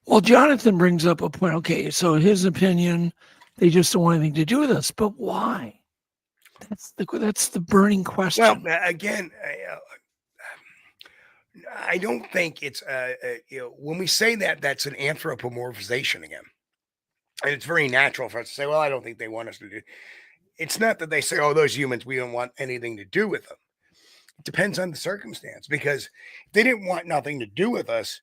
Well, Jonathan brings up a point. Okay, so his opinion, they just don't want anything to do with us. But why? That's the burning question. Well, again, I don't think it's when we say that, that's an anthropomorphization again, and it's very natural for us to say, well, I don't think they want us to do. It's not that they say, oh, those humans, we don't want anything to do with them. It depends on the circumstance, because if they didn't want nothing to do with us,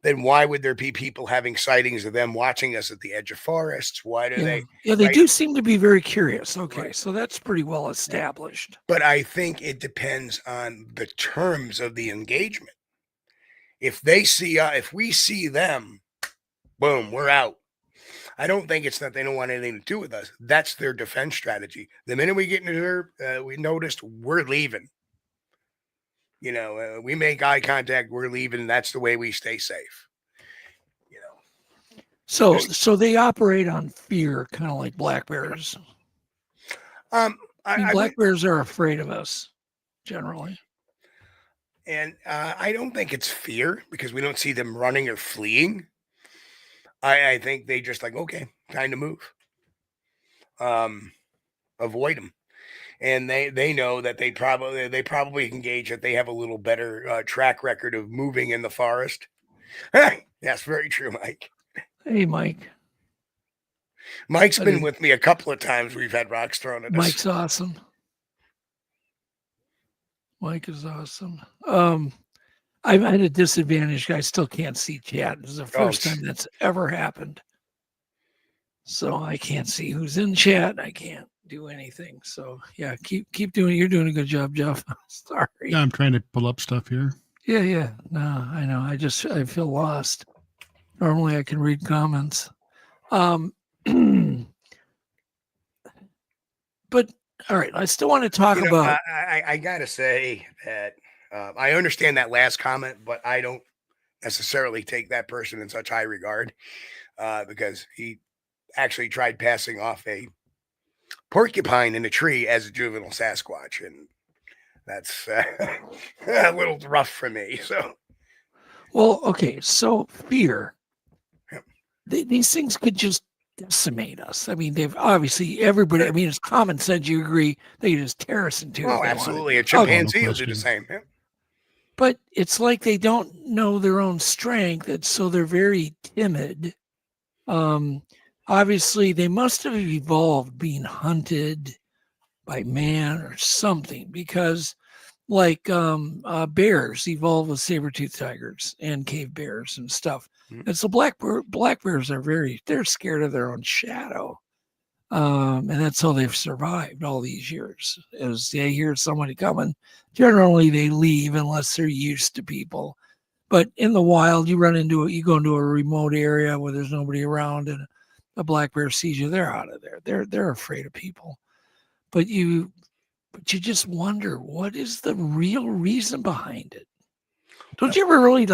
then why would there be people having sightings of them watching us at the edge of forests? Why do they? Yeah, they do seem to be very curious. Okay, so that's pretty well established. But I think it depends on the terms of the engagement. If they see, if we see them, boom, we're out. I don't think it's that they don't want anything to do with us. That's their defense strategy. The minute we get into there, we noticed we're leaving. We make eye contact, we're leaving. That's the way we stay safe. So they operate on fear, kind of like black bears. Black bears are afraid of us generally. And I don't think it's fear, because we don't see them running or fleeing. I think they just like, okay, time to move. Avoid them. and they know that they probably can gauge that they have a little better track record of moving in the forest. That's very true, Mike. Hey, Mike. Mike's been with me a couple of times. We've had rocks thrown at us. Mike's awesome. Mike is awesome. I'm at a disadvantage. I still can't see chat. This is the first time that's ever happened. So I can't see who's in chat. I can't do anything. So yeah, keep doing. You're doing a good job, Jeff. Sorry. Yeah, I'm trying to pull up stuff here. Yeah. No, I know. I feel lost. Normally I can read comments. But all right, I still want to talk about. I gotta say that I understand that last comment, but I don't necessarily take that person in such high regard because he actually tried passing off a porcupine in a tree as a juvenile Sasquatch, and that's a little rough for me. So, well, okay, so fear. These things could just decimate us. I mean, they've obviously everybody. I mean, it's common sense. You agree they can just tear us in two. Oh, absolutely. A chimpanzee will do the same. Yeah. But it's like they don't know their own strength, and so they're very timid. Obviously, they must have evolved being hunted by man or something, because like bears evolved with saber-toothed tigers and cave bears and stuff. And so black bears are they're scared of their own shadow. And that's how they've survived all these years. As they hear somebody coming, generally they leave unless they're used to people. But in the wild, you go into a remote area where there's nobody around, and a black bear sees you, they're out of there. They're afraid of people. But you just wonder, what is the real reason behind it? Don't you ever really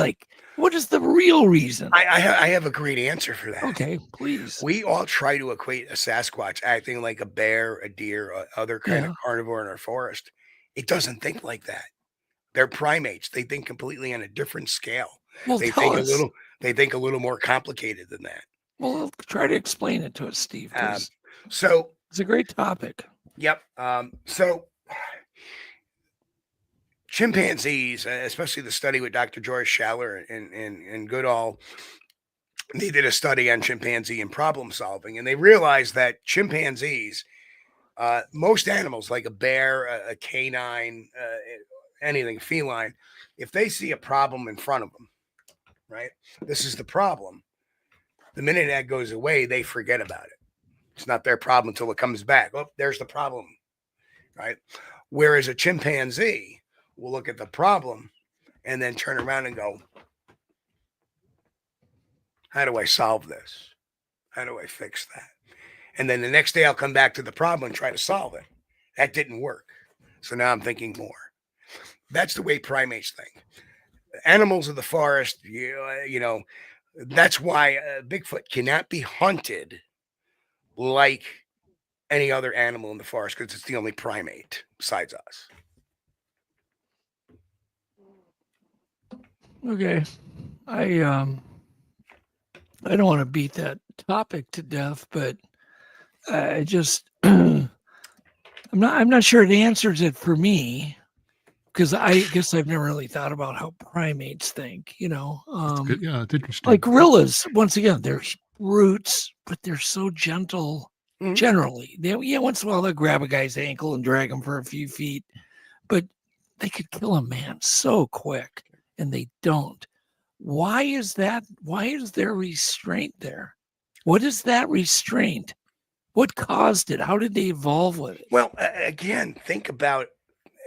what is the real reason? I have a great answer for that. Okay, please. We all try to equate a Sasquatch acting like a bear, a deer, or other kind of carnivore in our forest. It doesn't think like that. They're primates. They think completely on a different scale. Well, they think a little more complicated than that. Well, try to explain it to us, Steve. So it's a great topic. Yep. So chimpanzees, especially the study with Dr. George Schaller and Goodall, they did a study on chimpanzee and problem solving, and they realized that chimpanzees, most animals like a bear, a canine, anything feline, if they see a problem in front of them, right? This is the problem. The minute that goes away, they forget about it. It's not their problem until it comes back. Oh, there's the problem, right? Whereas a chimpanzee will look at the problem and then turn around and go, how do I solve this? How do I fix that? And then the next day I'll come back to the problem and try to solve it. That didn't work. So now I'm thinking more. That's the way primates think. Animals of the forest, that's why Bigfoot cannot be hunted like any other animal in the forest, because it's the only primate besides us. Okay. I don't want to beat that topic to death, but I just I'm not sure it answers it for me, because I guess I've never really thought about how primates think, That's good. Yeah, it's interesting. Like gorillas, once again, they're brutes, but they're so gentle. Generally, once in a while they'll grab a guy's ankle and drag him for a few feet, but they could kill a man so quick, and they don't. Why is that? Why is there restraint there? What is that restraint? What caused it? How did they evolve with it? Well, again, think about,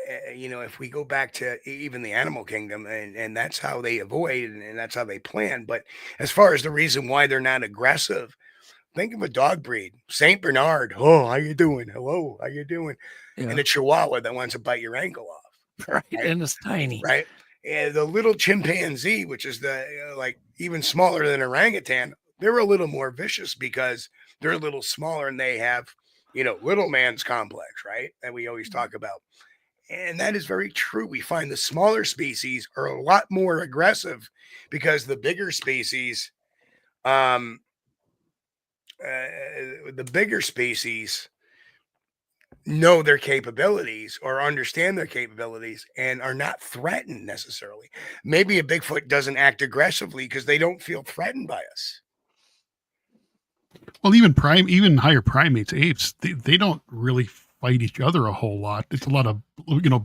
if we go back to even the animal kingdom, and that's how they avoid, and that's how they plan. But as far as the reason why they're not aggressive, think of a dog breed, Saint Bernard. Oh, how you doing? Hello, how you doing? Yeah. And a Chihuahua that wants to bite your ankle off. Right, and it's tiny. Right. And the little chimpanzee, which is even smaller than orangutan, they're a little more vicious because they're a little smaller and they have, little man's complex, right? That we always talk about. And that is very true. We find the smaller species are a lot more aggressive because the bigger species, know their capabilities or understand their capabilities and are not threatened necessarily. Maybe a Bigfoot doesn't act aggressively because they don't feel threatened by us. Well, even higher primates, apes, they don't really fight each other a whole lot. It's a lot of,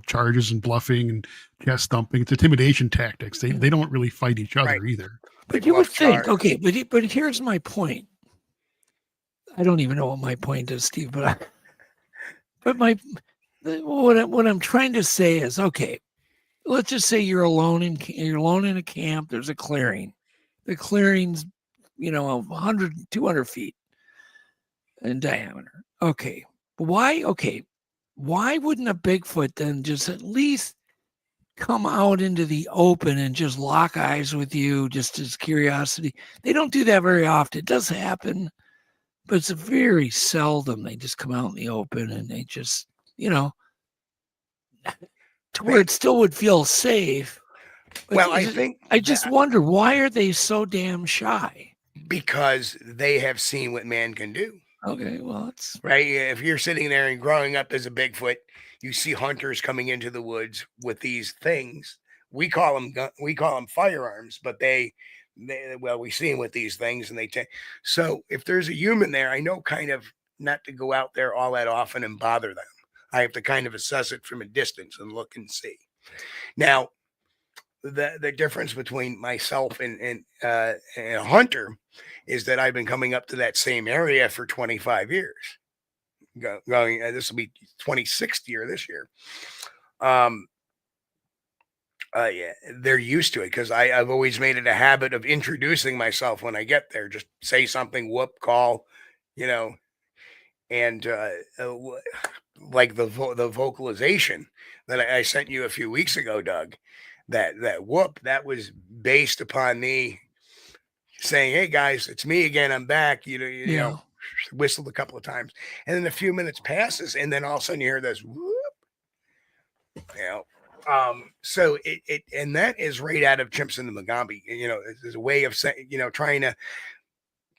charges and bluffing and chest thumping. It's intimidation tactics. They don't really fight each other either. But you would think, okay, but here's my point. I don't even know what my point is, Steve, but what I'm trying to say is, okay, let's just say you're alone in a camp. There's a clearing. The clearing's 100, 200 feet in diameter. Okay, why wouldn't a Bigfoot then just at least come out into the open and just lock eyes with you, just as curiosity? They don't do that very often. It does happen, but it's very seldom they just come out in the open and they just, to where it still would feel safe. But Well, I just wonder, why are they so damn shy? Because they have seen what man can do. Okay, well, it's right. If you're sitting there and growing up as a Bigfoot, you see hunters coming into the woods with these things. We call them firearms, but we see them with these things, and so if there's a human there, I know kind of not to go out there all that often and bother them. I have to kind of assess it from a distance and look and see. Now, the difference between myself and a hunter is that I've been coming up to that same area for 25 years. Going, this will be 26th year this year. Yeah, they're used to it because I've always made it a habit of introducing myself when I get there. Just say something, whoop, call, and like the vocalization that I sent you a few weeks ago, Doug. That whoop, that was based upon me saying, "Hey guys, it's me again. I'm back." Whistled a couple of times, and then a few minutes passes, and then all of a sudden you hear this whoop. So it and that is right out of Chimps and the Mugambi. There's a way of saying, trying to.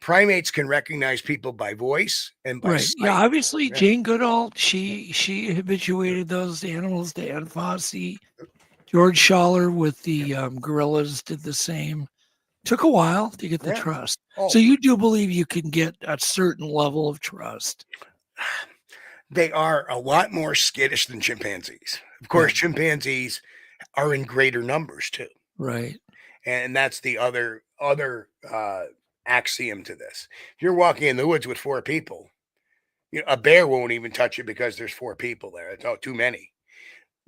Primates can recognize people by voice and by sight. Yeah, obviously Jane Goodall, she habituated those animals to Ann Fossey. George Schaller with the gorillas did the same. Took a while to get the trust. So you do believe you can get a certain level of trust? They are a lot more skittish than chimpanzees. Of course, chimpanzees are in greater numbers too. Right. And that's the other axiom to this. If you're walking in the woods with 4 people, a bear won't even touch you because there's 4 people there. It's too many.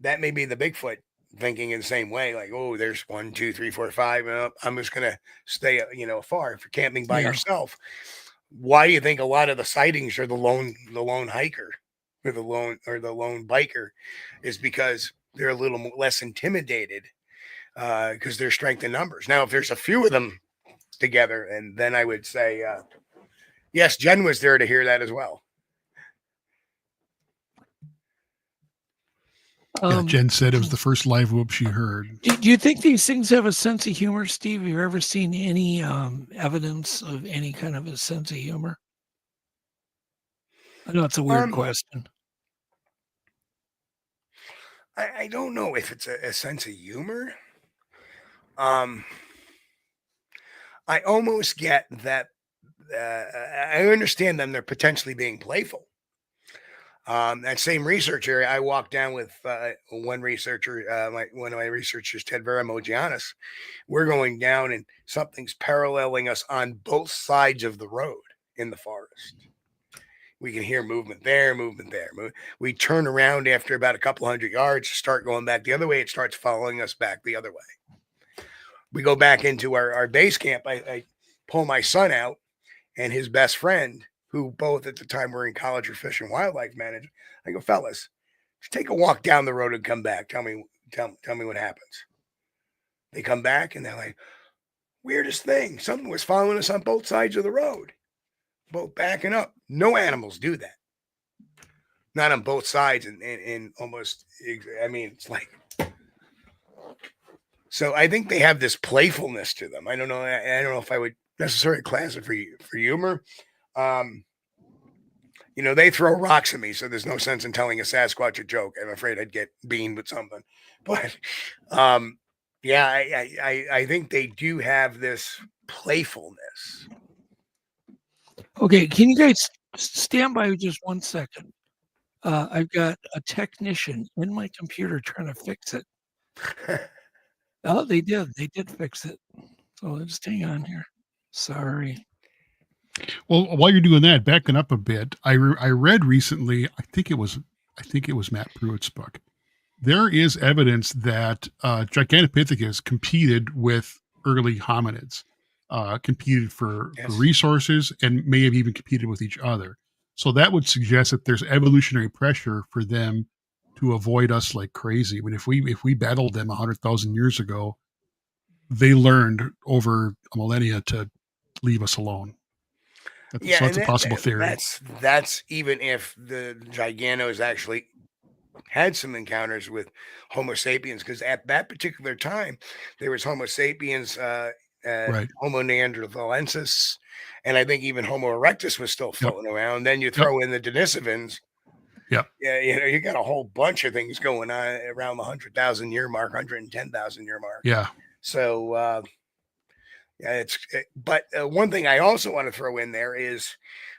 That may be the Bigfoot thinking in the same way, like, oh, there's 1, 2, 3, 4, 5. I'm just gonna stay, afar. If you're camping by yourself, why do you think a lot of the sightings are the lone hiker or the lone biker? Is because they're a little less intimidated because there's strength in numbers. Now, if there's a few of them together, and then I would say, yes, Jen was there to hear that as well. Jen said it was the first live whoop she heard. Do you think these things have a sense of humor, Steve? Have you ever seen any evidence of any kind of a sense of humor? I know it's a weird question. I don't know if it's a sense of humor. I almost get that. I understand them. They're potentially being playful. That same research area, I walked down with one researcher, one of my researchers, Ted Veramogianis. We're going down and something's paralleling us on both sides of the road in the forest. We can hear movement there, movement there. We turn around after about a couple hundred yards, start going back the other way. It starts following us back the other way. We go back into our base camp. I pull my son out and his best friend, who both at the time were in college or fish and wildlife management. I go, fellas, just take a walk down the road and come back. Tell me what happens. They come back and they're like, weirdest thing. Something was following us on both sides of the road, both backing up. No animals do that. Not on both sides and almost, it's like, so I think they have this playfulness to them. I don't know if I would necessarily class it for humor. You know, they throw rocks at me, so there's no sense in telling a Sasquatch a joke. I'm afraid I'd get beamed with something. But yeah, I think they do have this playfulness. Okay, can you guys stand by just 1 second? I've got a technician in my computer trying to fix it. Oh, they did fix it. So just hang on here. Sorry. Well, while you're doing that, backing up a bit, I read recently, I think it was Matt Pruitt's book. There is evidence that Gigantopithecus competed with early hominids, competed for resources, and may have even competed with each other. So that would suggest that there's evolutionary pressure for them to avoid us like crazy. I mean, if we battled them 100,000 years ago, they learned over a millennia to leave us alone. So that's a possible theory. That's even if the Gigantos actually had some encounters with Homo sapiens, because at that particular time there was Homo sapiens, Right. Homo neanderthalensis, and I think even Homo erectus was still floating around. Then you throw in the Denisovans. Yeah, you know, you got a whole bunch of things going on around the 100,000 year mark, 110,000 year mark. Yeah. So yeah, but one thing I also want to throw in there is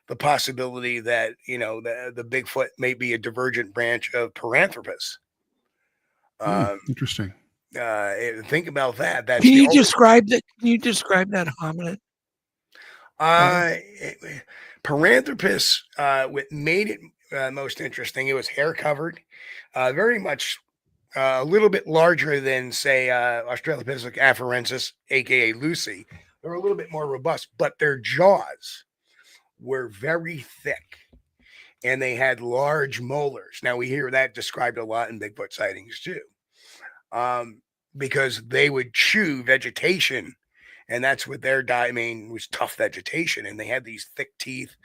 the possibility that, you know, the Bigfoot may be a divergent branch of Paranthropus. Interesting. Think about that. Can you describe that? Can you describe that hominid? Paranthropus, what made it most interesting, it was hair covered, very much a little bit larger than, say, Australopithecus afarensis, aka Lucy. They're a little bit more robust, but their jaws were very thick, and they had large molars. Now we hear that described a lot in Bigfoot sightings too, because they would chew vegetation, and that's what their diet, I mean, was tough vegetation, and they had these thick teeth,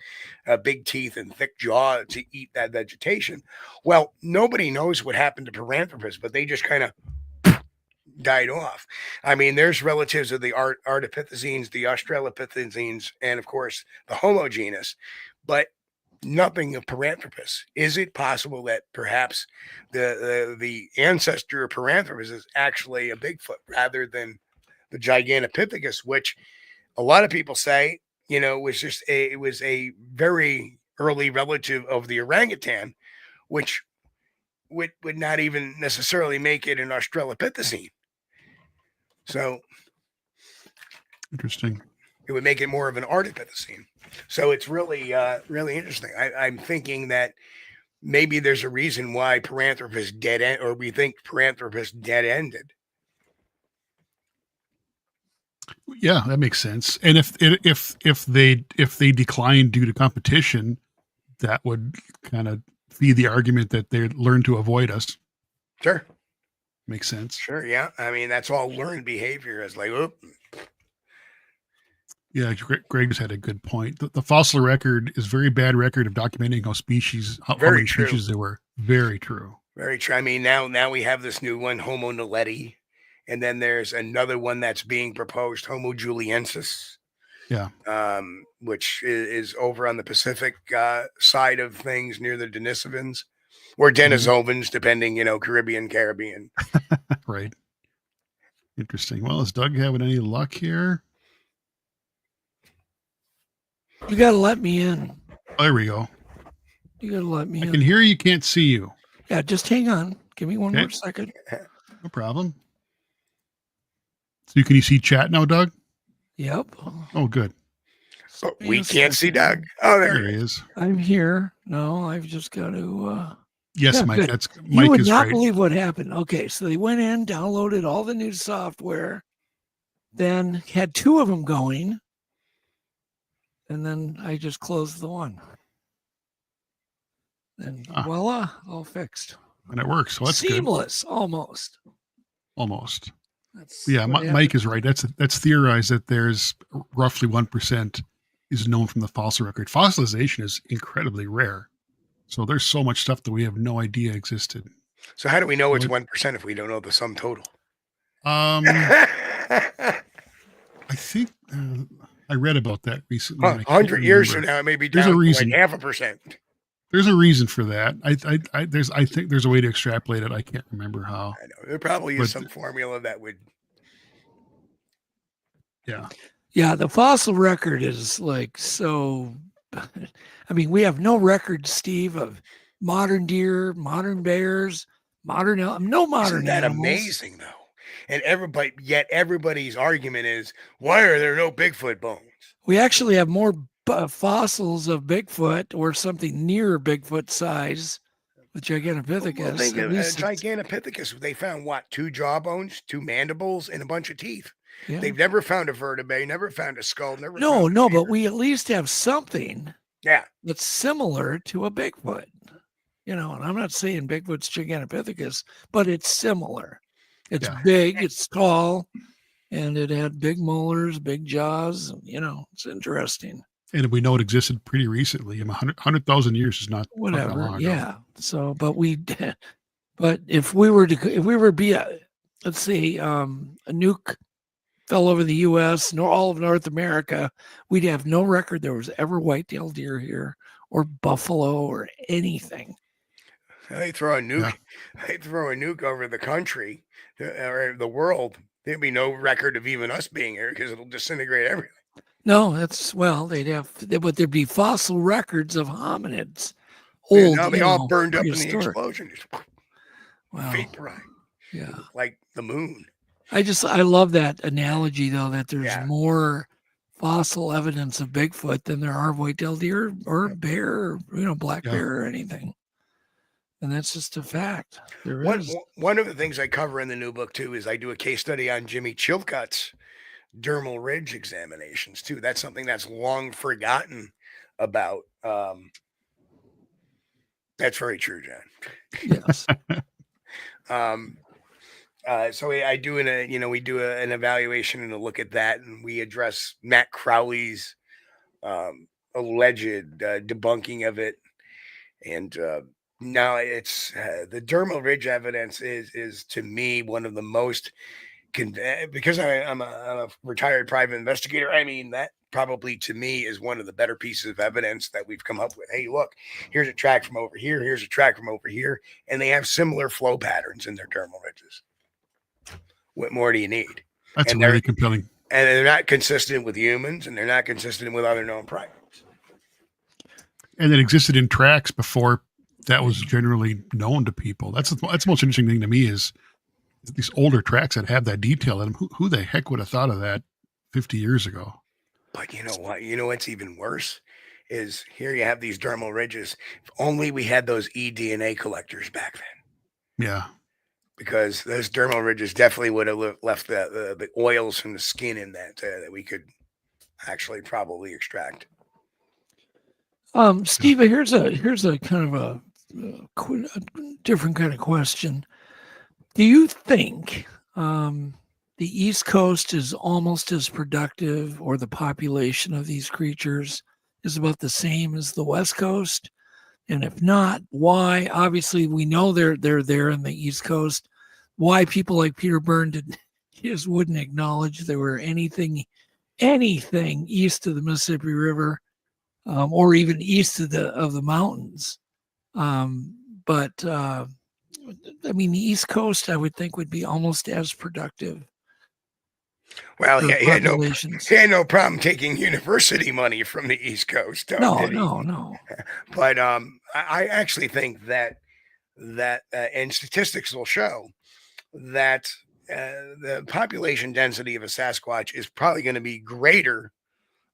big teeth, and thick jaw to eat that vegetation. Well, nobody knows what happened to Paranthropus, but they just kind of died off. I mean, there's relatives of the Ardipithecines, the Australopithecines, and of course the Homo genus, but nothing of Paranthropus. Is it possible that perhaps the ancestor of Paranthropus is actually a Bigfoot rather than the Gigantopithecus, which a lot of people say, you know, was just it was a very early relative of the orangutan, which would not even necessarily make it an Australopithecine. So interesting. It would make it more of an Ardipithecine. So it's really, really interesting. I'm thinking that maybe there's a reason why Paranthropus dead end, or we think Paranthropus dead ended. Yeah, that makes sense. And if they decline due to competition, that would kind of feed the argument that they learned to avoid us. Sure. Makes sense. Sure, yeah. I mean, that's all learned behavior. It's like, oop. Yeah, Greg has had a good point. The fossil record is very bad record of documenting how many species there were. Very true. Very true. I mean, now we have this new one, Homo naledi, and then there's another one that's being proposed, Homo juliensis. Yeah. Which is over on the Pacific side of things near the Denisovans. Or Denisovans, depending, you know, Caribbean. Right. Interesting. Well, is Doug having any luck here? You got to let me in. Oh, there we go. You got to let me in. I can hear you, can't see you. Yeah, just hang on. Give me one more second. No problem. So can you see chat now, Doug? Yep. Oh, good. Oh, we can't see Doug. Oh, there he is. I'm here. No, I've just got to... Yes, yeah, Mike. good. Mike you would is not right. believe what happened. Okay, so they went in, downloaded all the new software, then had two of them going, and then I just closed the one. And voila, all fixed. And it works. So that's seamless, good. Almost. Yeah, Mike is right. That's theorized that there's roughly 1% is known from the fossil record. Fossilization is incredibly rare. So there's so much stuff that we have no idea existed. So how do we know it's 1% if we don't know the sum total? I think I read about that recently. 100 years from now, it may be down to like 0.5%. There's a reason for that. I think there's a way to extrapolate it. I can't remember how. I know there probably is some formula that would. Yeah. Yeah, the fossil record is like so. I mean, we have no record, Steve, of modern deer, modern bears, no modern Isn't that animals. amazing though? And everybody's argument is, why are there no Bigfoot bones? We actually have more fossils of Bigfoot or something near Bigfoot size with Gigantopithecus. Well, think of Gigantopithecus. They found what? 2 jawbones, 2 mandibles, and a bunch of teeth. Yeah. They've never found a vertebrae, never found a skull, but we at least have something that's similar to a Bigfoot. And I'm not saying Bigfoot's Gigantopithecus, but it's similar. It's big, it's tall, and it had big molars, big jaws. It's interesting. And we know it existed pretty recently. 100,000 years is not whatever. Long ago. Yeah. So, but if we were to be let's say a nuke fell over the U.S. nor all of North America, we'd have no record there was ever white-tailed deer here or buffalo or anything. They throw a nuke. Yeah. They throw a nuke over the country or the world. There'd be no record of even us being here because it'll disintegrate everything. No, but there'd be fossil records of hominids. Old. Now they all burned up in the explosion. Wow. Vaporized. Yeah. Like the moon. I love that analogy though, that there's more fossil evidence of Bigfoot than there are white-tailed deer or bear, or, black bear or anything. And that's just a fact. One of the things I cover in the new book too is I do a case study on Jimmy Chilcott's dermal ridge examinations too. That's something that's long forgotten about. That's very true, John. Yes. So I do we do an evaluation and a look at that, and we address Matt Crowley's alleged debunking of it, and now it's the dermal ridge evidence is to me one of the most because I'm a retired private investigator. I mean, that probably to me is one of the better pieces of evidence that we've come up with. Hey, look, here's a track from over here, here's a track from over here, and they have similar flow patterns in their dermal ridges. What more do you need? That's really compelling. And they're not consistent with humans, and they're not consistent with other known primates. And it existed in tracks before that was generally known to people. That's the most interesting thing to me is these older tracks that have that detail in them. Who the heck would have thought of that 50 years ago? But you know what? You know what's even worse is here you have these dermal ridges. If only we had those eDNA collectors back then. Yeah. Because those dermal ridges definitely would have left the oils from the skin in that we could actually probably extract. Steve, here's a kind of a different kind of question. Do you think the East Coast is almost as productive, or the population of these creatures is about the same as the West Coast? And if not, why? Obviously, we know they're there in the East Coast. Why people like Peter Byrne just wouldn't acknowledge there were anything east of the Mississippi River, or even east of the mountains. But I mean, the East Coast, I would think, would be almost as productive. Well, he had no problem taking university money from the East Coast. No. But I actually think that and statistics will show that the population density of a Sasquatch is probably going to be greater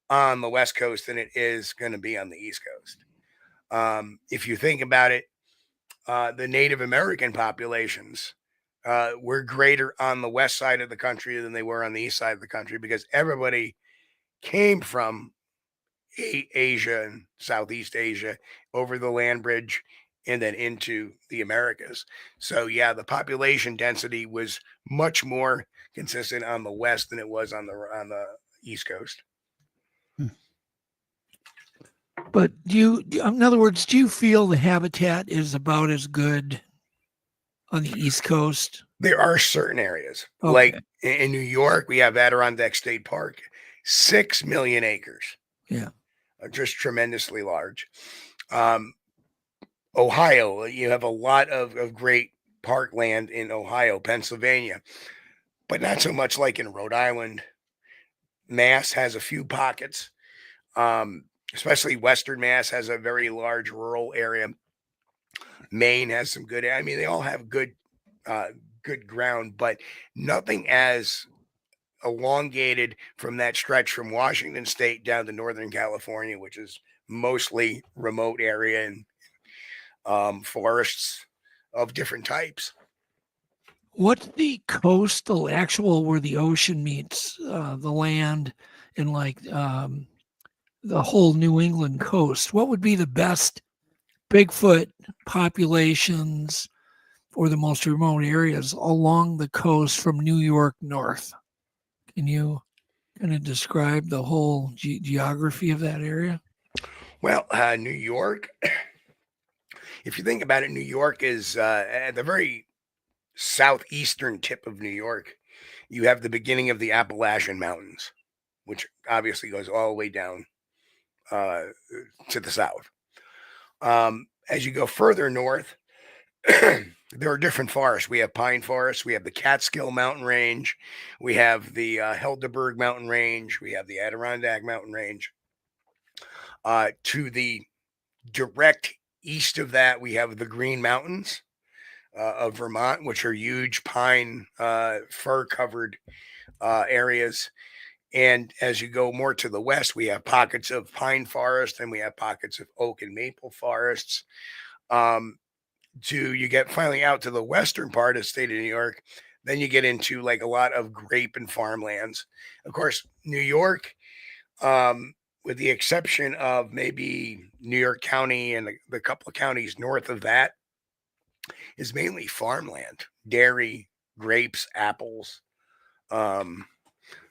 on the West Coast than it is going to be on the East Coast. If you think about it, the Native American populations were greater on the west side of the country than they were on the east side of the country because everybody came from Asia and Southeast Asia over the land bridge and then into the Americas. So yeah, the population density was much more consistent on the west than it was on the East Coast. But in other words, do you feel the habitat is about as good on the East Coast? There are certain areas, okay. Like in New York, we have Adirondack State Park, 6 million acres. Yeah, just tremendously large. Ohio, you have a lot of great parkland in Ohio, Pennsylvania, but not so much like in Rhode Island. Mass has a few pockets, especially Western Mass has a very large rural area. Maine has some good. I mean, they all have good ground, but nothing as elongated from that stretch from Washington State down to Northern California, which is mostly remote area and forests of different types. What's the coastal actual where the ocean meets the land and like the whole New England coast? What would be the best Bigfoot populations or the most remote areas along the coast from New York north? Can you kind of describe the whole geography of that area? Well, New York, if you think about it, New York is at the very southeastern tip of New York. You have the beginning of the Appalachian Mountains, which obviously goes all the way down to the south. As you go further north, there are different forests. We have pine forests. We have the Catskill Mountain Range. We have the Helderberg Mountain Range. We have the Adirondack Mountain Range. To the direct east of that, we have the Green Mountains of Vermont, which are huge pine, fir-covered areas. And as you go more to the west, we have pockets of pine forest and we have pockets of oak and maple forests. You get finally out to the western part of the state of New York, then you get into like a lot of grape and farmlands. Of course, New York, with the exception of maybe New York County and the couple of counties north of that, is mainly farmland, dairy, grapes, apples.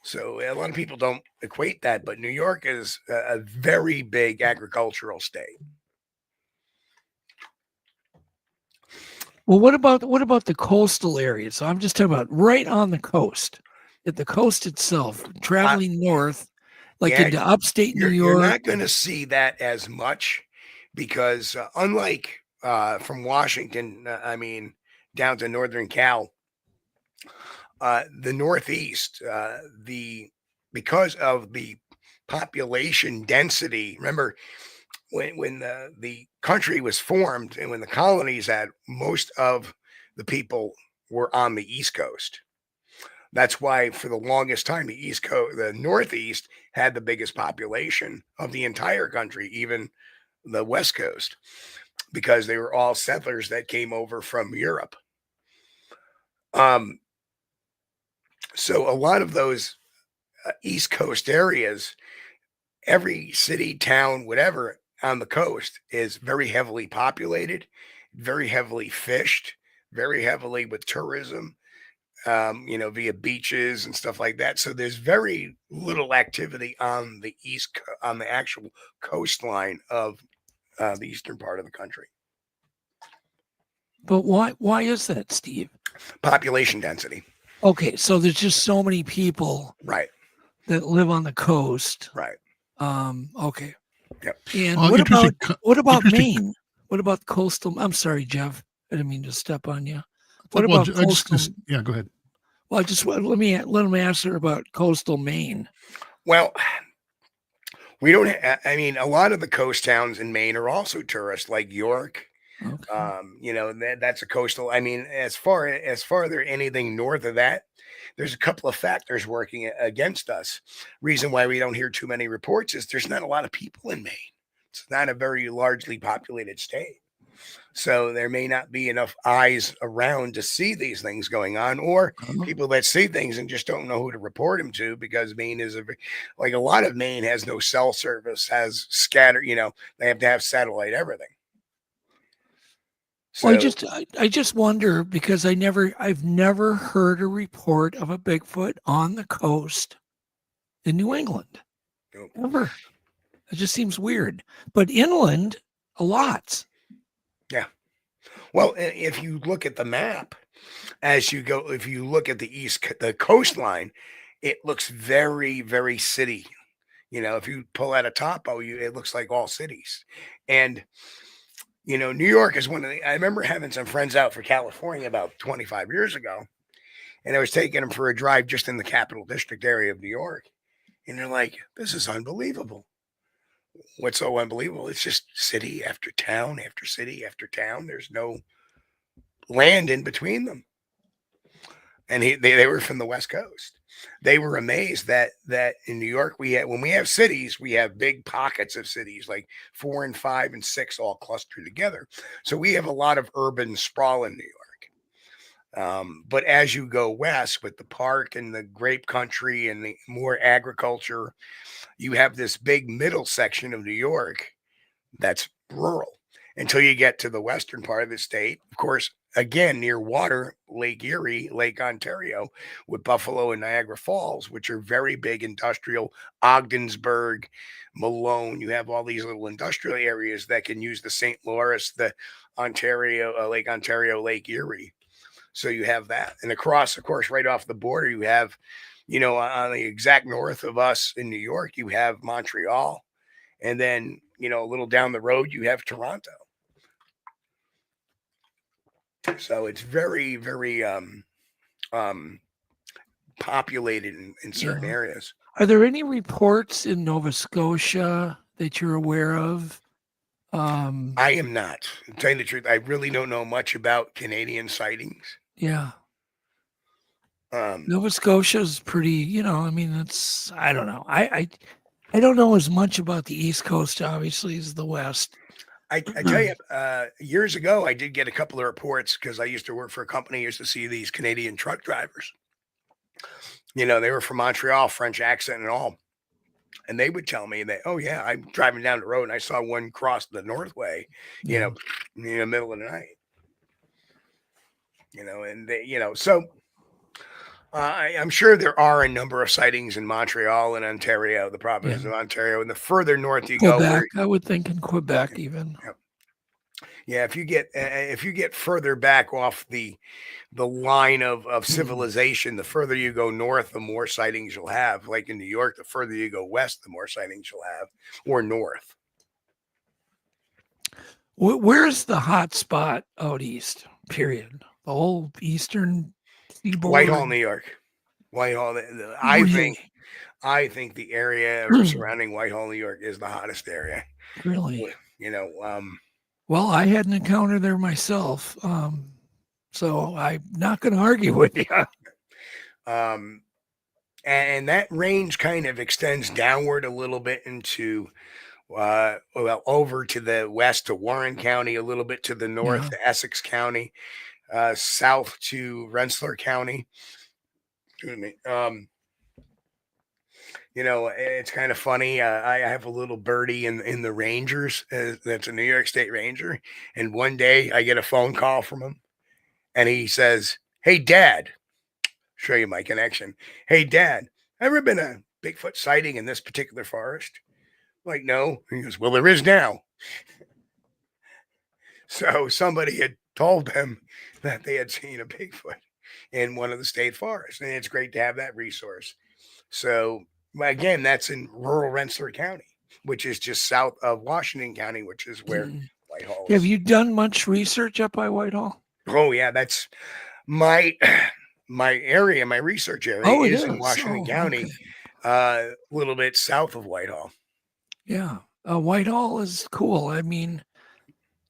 So a lot of people don't equate that, but New York is a very big agricultural state. Well, what about the coastal areas? So I'm just talking about right on the coast, at the coast itself, traveling north, like into upstate New York. You're not going to see that as much because unlike from Washington, down to Northern Cal, the Northeast, because of the population density. Remember, when the country was formed and when the colonies had, most of the people were on the East Coast. That's why for the longest time, the Northeast had the biggest population of the entire country, even the West Coast, because they were all settlers that came over from Europe. So a lot of those East Coast areas, every city, town, whatever on the coast is very heavily populated, very heavily fished, very heavily with tourism, via beaches and stuff like that. So there's very little activity on the on the actual coastline of the eastern part of the country. But why is that, Steve? Population density. Okay, so there's just so many people, right, that live on the coast, right? Okay. Yep. And what about Maine? What about coastal? I'm sorry, Jeff. I didn't mean to step on you. What about coastal? Yeah, go ahead. Well, let me answer about coastal Maine. Well, we don't. A lot of the coast towns in Maine are also tourist, like York. Okay. That's a coastal. As far there anything north of that, there's a couple of factors working against us. Reason why we don't hear too many reports is there's not a lot of people in Maine. It's not a very largely populated state. So there may not be enough eyes around to see these things going on, or people that see things and just don't know who to report them to, because Maine is a lot of Maine has no cell service, has scattered, they have to have satellite everything. So, well, I just wonder, because I've never heard a report of a Bigfoot on the coast in New England. Nope. Ever. It just seems weird. But inland, a lot. Yeah. Well, if you look at the map, if you look at the coastline, it looks very, very city. If you pull out a topo, it looks like all cities. And You know, New York is one of the, I remember having some friends out for California about 25 years ago, and I was taking them for a drive just in the Capital District area of New York. And they're like, this is unbelievable. What's so unbelievable? It's just city after town after city after town. There's no land in between them. And they were from the West Coast. They were amazed that in New York, when we have cities, we have big pockets of cities like 4 and 5 and 6 all clustered together. So we have a lot of urban sprawl in New York. But as you go west with the park and the grape country and the more agriculture, you have this big middle section of New York that's rural until you get to the western part of the state. Of course, again, near water, Lake Erie, Lake Ontario, with Buffalo and Niagara Falls, which are very big industrial, Ogdensburg, Malone. You have all these little industrial areas that can use the St. Lawrence, the Ontario, Lake Erie. So you have that. And across, of course, right off the border, you have, you know, on the exact north of us in New York, you have Montreal. And then, you know, a little down the road, you have Toronto. So it's very, very populated in certain areas. Are there any reports in Nova Scotia that you're aware of? I am not. To tell you the truth, I really don't know much about Canadian sightings. Yeah. Nova Scotia is pretty, you know, I mean, it's, I don't know. I don't know as much about the East Coast, obviously, as the West. I tell you, years ago, I did get a couple of reports because I used to work for a company. I used to see these Canadian truck drivers. You know, they were from Montreal, French accent and all. And they would tell me that, oh, yeah, I'm driving down the road and I saw one cross the Northway, you know, in the middle of the night. You know, and they, you know, so I'm sure there are a number of sightings in Montreal and Ontario, the province of Ontario, and the further north you go, I would think in Quebec even. Yeah, if you get further back off the line of civilization, the further you go north, the more sightings you'll have. Like in New York, the further you go west, the more sightings you'll have, or north. Where's the hot spot out east? Period. The whole eastern seaboard. Whitehall, New York. Whitehall. I think the area surrounding Whitehall, New York, is the hottest area. Really? You know. Well, I had an encounter there myself, so I'm not going to argue with you. And that range kind of extends downward a little bit into, over to the west to Warren County, a little bit to the north to Essex County, south to Rensselaer County. Excuse me. You know, it's kind of funny. I have a little birdie in the Rangers. That's a New York State Ranger. And one day I get a phone call from him. And he says, hey, Dad. Show you my connection. Hey, Dad, ever been a Bigfoot sighting in this particular forest? I'm like, no. He goes, well, there is now. So somebody had told them that they had seen a Bigfoot in one of the state forests. And it's great to have that resource. So, again, that's in rural Rensselaer County, which is just south of Washington County, which is where Whitehall is. Have you done much research up by Whitehall? Oh, yeah. That's my area, my research area is in Washington County, a little bit south of Whitehall. Yeah. Whitehall is cool. I mean,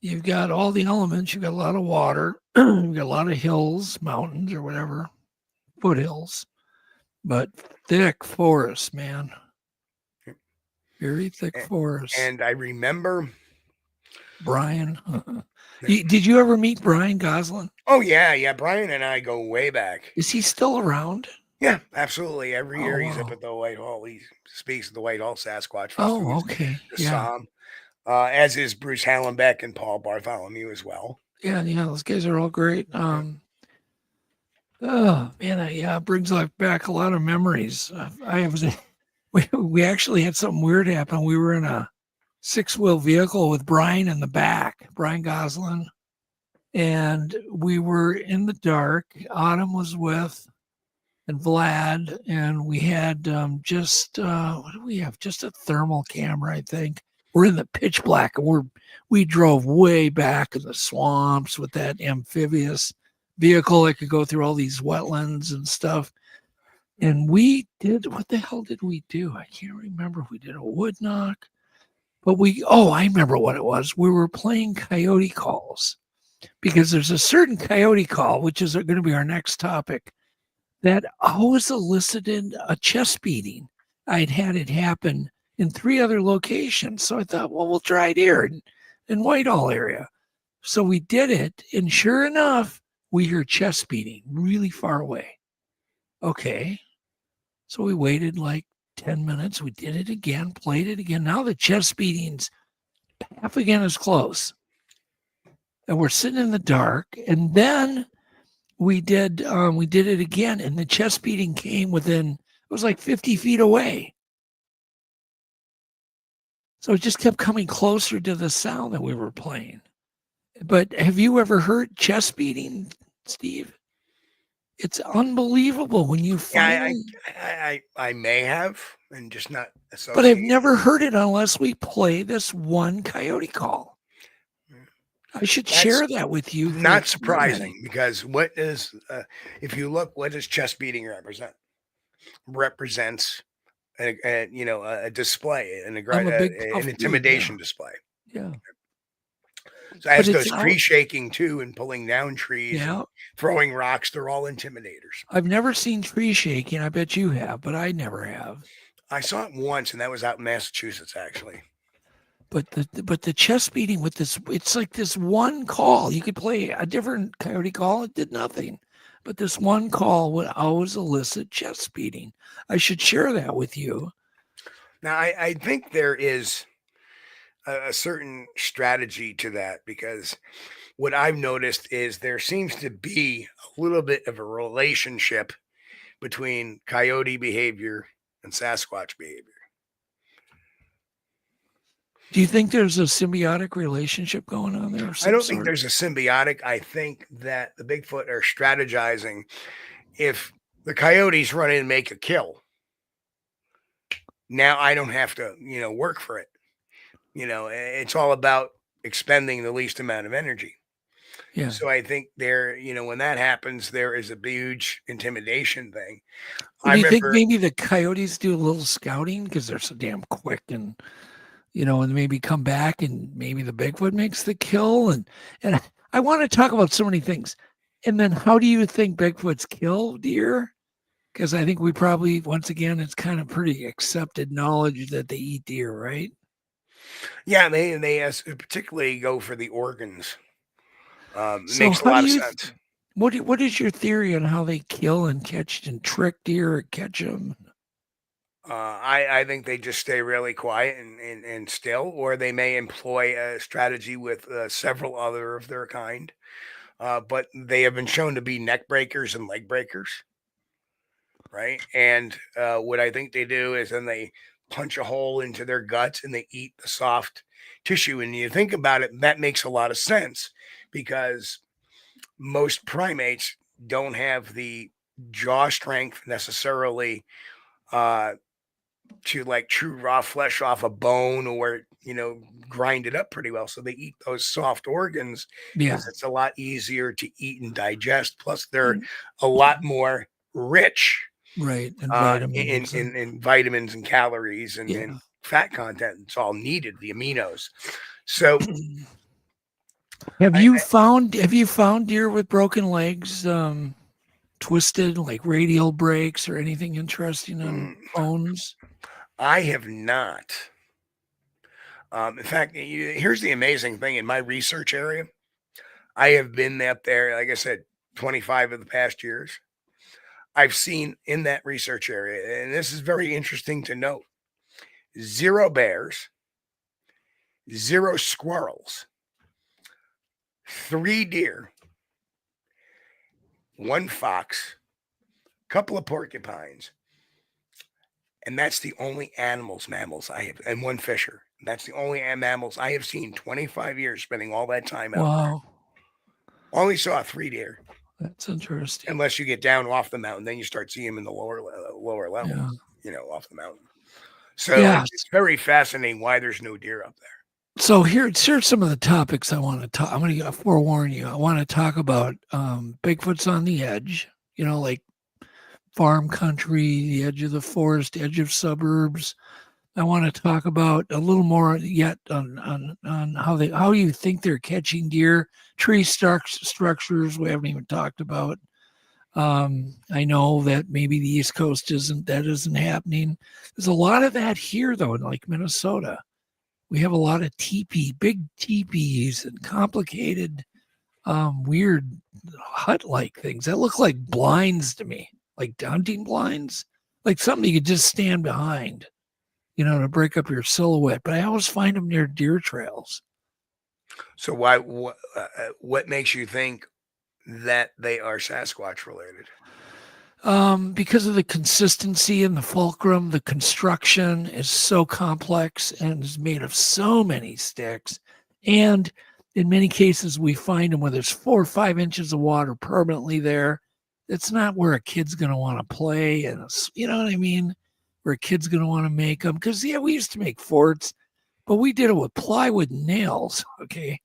you've got all the elements. You've got a lot of water. You've got a lot of hills, mountains, or whatever, foothills. But thick forest, man. Very thick forest. And I remember Brian. Did you ever meet Brian Goslin? Oh, yeah. Yeah. Brian and I go way back. Is he still around? Yeah, absolutely. Every year he's up at the Whitehall. He speaks at the Whitehall Sasquatch Festival. Oh, okay. Yeah. As is Bruce Hallenbeck and Paul Bartholomew as well. Yeah. Those guys are all great. Oh man, it brings back a lot of memories. We actually had something weird happen. We were in a 6-wheel vehicle with Brian in the back, Brian Goslin, and we were in the dark. Autumn was with, and Vlad, and we had just what do we have? Just a thermal camera, I think. we're in the pitch black, and we drove way back in the swamps with that amphibious vehicle that could go through all these wetlands and stuff. And we did, what the hell did we do? I can't remember if we did a wood knock, but I remember what it was. We were playing coyote calls, because there's a certain coyote call, which is going to be our next topic, that always elicited a chest beating. I'd had it happen in 3 other locations. So I thought, well, we'll try it here in Whitehall area. So we did it, and sure enough, we hear chest beating really far away. Okay. So we waited like 10 minutes. We did it again, played it again. Now the chest beating's half again as close. And we're sitting in the dark. And then we did it again, and the chest beating came within, it was like 50 feet away. So it just kept coming closer to the sound that we were playing. But have you ever heard chest beating, Steve? It's unbelievable when you finally... I may have, and just not associated. But I've never heard it unless we play this one coyote call. I should share that with you. Not surprising, because what is, if you look, what does chest beating represent? Represents a display, an intimidation display. Yeah. So as does tree shaking too, and pulling down trees, and throwing rocks. They're all intimidators. I've never seen tree shaking. I bet you have, but I never have. I saw it once, and that was out in Massachusetts, actually. But the chest beating with this, it's like this one call. You could play a different coyote call. It did nothing. But this one call would always elicit chest beating. I should share that with you. Now, I think there is a certain strategy to that, because what I've noticed is there seems to be a little bit of a relationship between coyote behavior and Sasquatch behavior. Do you think there's a symbiotic relationship going on there? I don't think there's a symbiotic. I think that the Bigfoot are strategizing. If the coyotes run in and make a kill, now I don't have to, work for it. It's all about expending the least amount of energy. Yeah. So I think there, when that happens, there is a huge intimidation thing. Do you think maybe the coyotes do a little scouting because they're so damn quick, and and maybe come back, and maybe the Bigfoot makes the kill? And I want to talk about so many things. And then how do you think Bigfoots kill deer? Because I think we probably, once again, it's kind of pretty accepted knowledge that they eat deer, right? Yeah, they particularly go for the organs. So makes a lot of sense. What is your theory on how they kill and catch and trick deer or catch them? I think they just stay really quiet and still, or they may employ a strategy with several other of their kind. But they have been shown to be neck breakers and leg breakers, right? And what I think they do is then they punch a hole into their guts and they eat the soft tissue. And you think about it, that makes a lot of sense, because most primates don't have the jaw strength necessarily to like chew raw flesh off a bone, or grind it up pretty well. So they eat those soft organs because it's a lot easier to eat and digest. Plus they're a lot more rich, right, and vitamins, in vitamins and calories and fat content. It's all needed, the aminos. So have you found deer with broken legs, twisted, like radial breaks or anything interesting on bones? I have not. In fact, here's the amazing thing. In my research area, I have been up there, like I said, 25 of the past years. I've seen in that research area, and this is very interesting to note, 0 bears, 0 squirrels, 3 deer, 1 fox, couple of porcupines, and that's the only mammals I have, and 1 fisher. That's the only mammals I have seen 25 years spending all that time out there. Only saw 3 deer. That's interesting. Unless you get down off the mountain, then you start seeing them in the lower levels, off the mountain. So Yeah. it's very fascinating why there's no deer up there. So here's some of the topics I want to talk. I'm going to forewarn you. I want to talk about Bigfoot's on the edge, like farm country, the edge of the forest, edge of suburbs. I want to talk about a little more yet on how you think they're catching deer, tree structures we haven't even talked about. I know that maybe the East Coast isn't happening. There's a lot of that here though, in like Minnesota. We have a lot of big teepees and complicated, weird hut-like things that look like blinds to me, like hunting blinds, like something you could just stand behind, to break up your silhouette. But I always find them near deer trails. So what makes you think that they are Sasquatch related? Because of the consistency in the fulcrum, the construction is so complex and is made of so many sticks. And in many cases, we find them where there's 4 or 5 inches of water permanently there. It's not where a kid's going to want to play. And you know what I mean? Where a kid's going to want to make them. Because, we used to make forts, but we did it with plywood and nails. Okay.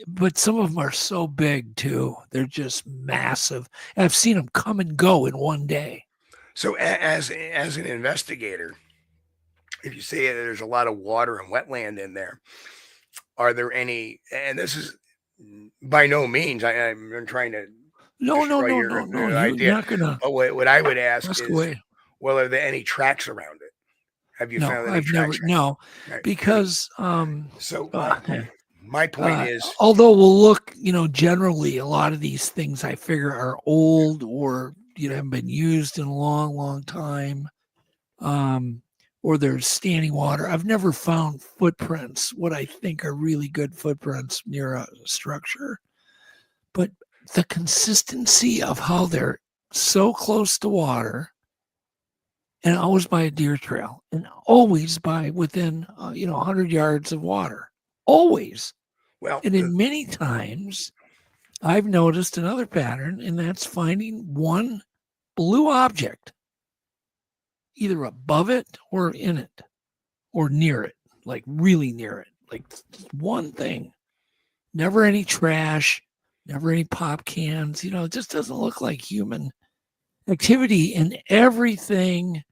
But some of them are so big too. They're just massive. And I've seen them come and go in one day. So as an investigator, if you say there's a lot of water and wetland in there, are there any, and this is by no means, I'm trying to No. idea. You're not going to. But what I would ask is, away. well, are there any tracks around it? Have you found any I've tracks? No, right. Because my point is, although we'll look, generally a lot of these things I figure are old or haven't been used in a long, long time, or there's standing water. I've never found footprints, what I think are really good footprints near a structure, but the consistency of how they're so close to water. And always by a deer trail, and always by within 100 yards of water, always. Well, and in many times, I've noticed another pattern, and that's finding one blue object, either above it or in it, or near it, like really near it, like one thing. Never any trash, never any pop cans. It just doesn't look like human activity, and everything.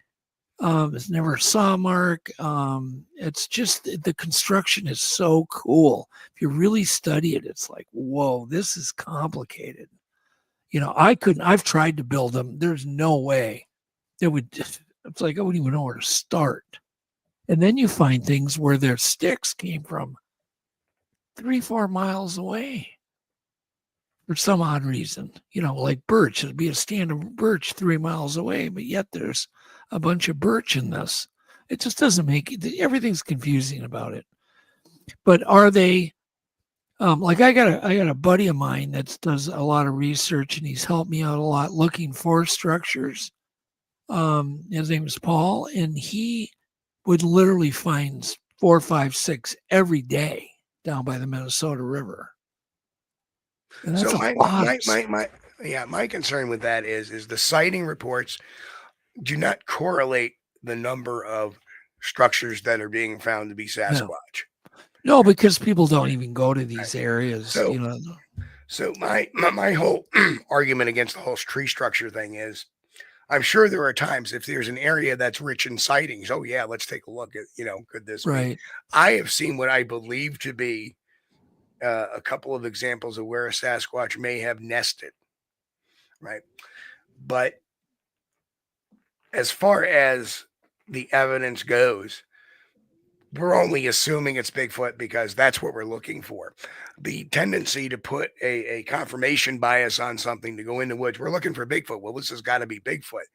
It's never a saw mark. It's just the construction is so cool. If you really study it, it's like, whoa, this is complicated. I've tried to build them. There's no way it's like I wouldn't even know where to start. And then you find things where their sticks came from 3-4 miles away for some odd reason, like birch. It'd be a stand of birch 3 miles away, but yet there's a bunch of birch in this. It just doesn't make it. Everything's confusing about it. But are they like I got a buddy of mine that does a lot of research, and he's helped me out a lot looking for structures. His name is Paul, and he would literally find 4, 5, 6 every day down by the Minnesota River. And that's so my concern with that is the sighting reports do not correlate the number of structures that are being found to be Sasquatch. No, because people don't even go to these areas. So my whole argument against the whole tree structure thing is, I'm sure there are times if there's an area that's rich in sightings. Oh yeah, let's take a look at could this right? Be? I have seen what I believe to be a couple of examples of where a Sasquatch may have nested, right? But as far as the evidence goes, we're only assuming it's Bigfoot because that's what we're looking for. The tendency to put a confirmation bias on something to go in the woods, we're looking for Bigfoot. Well, this has got to be Bigfoot,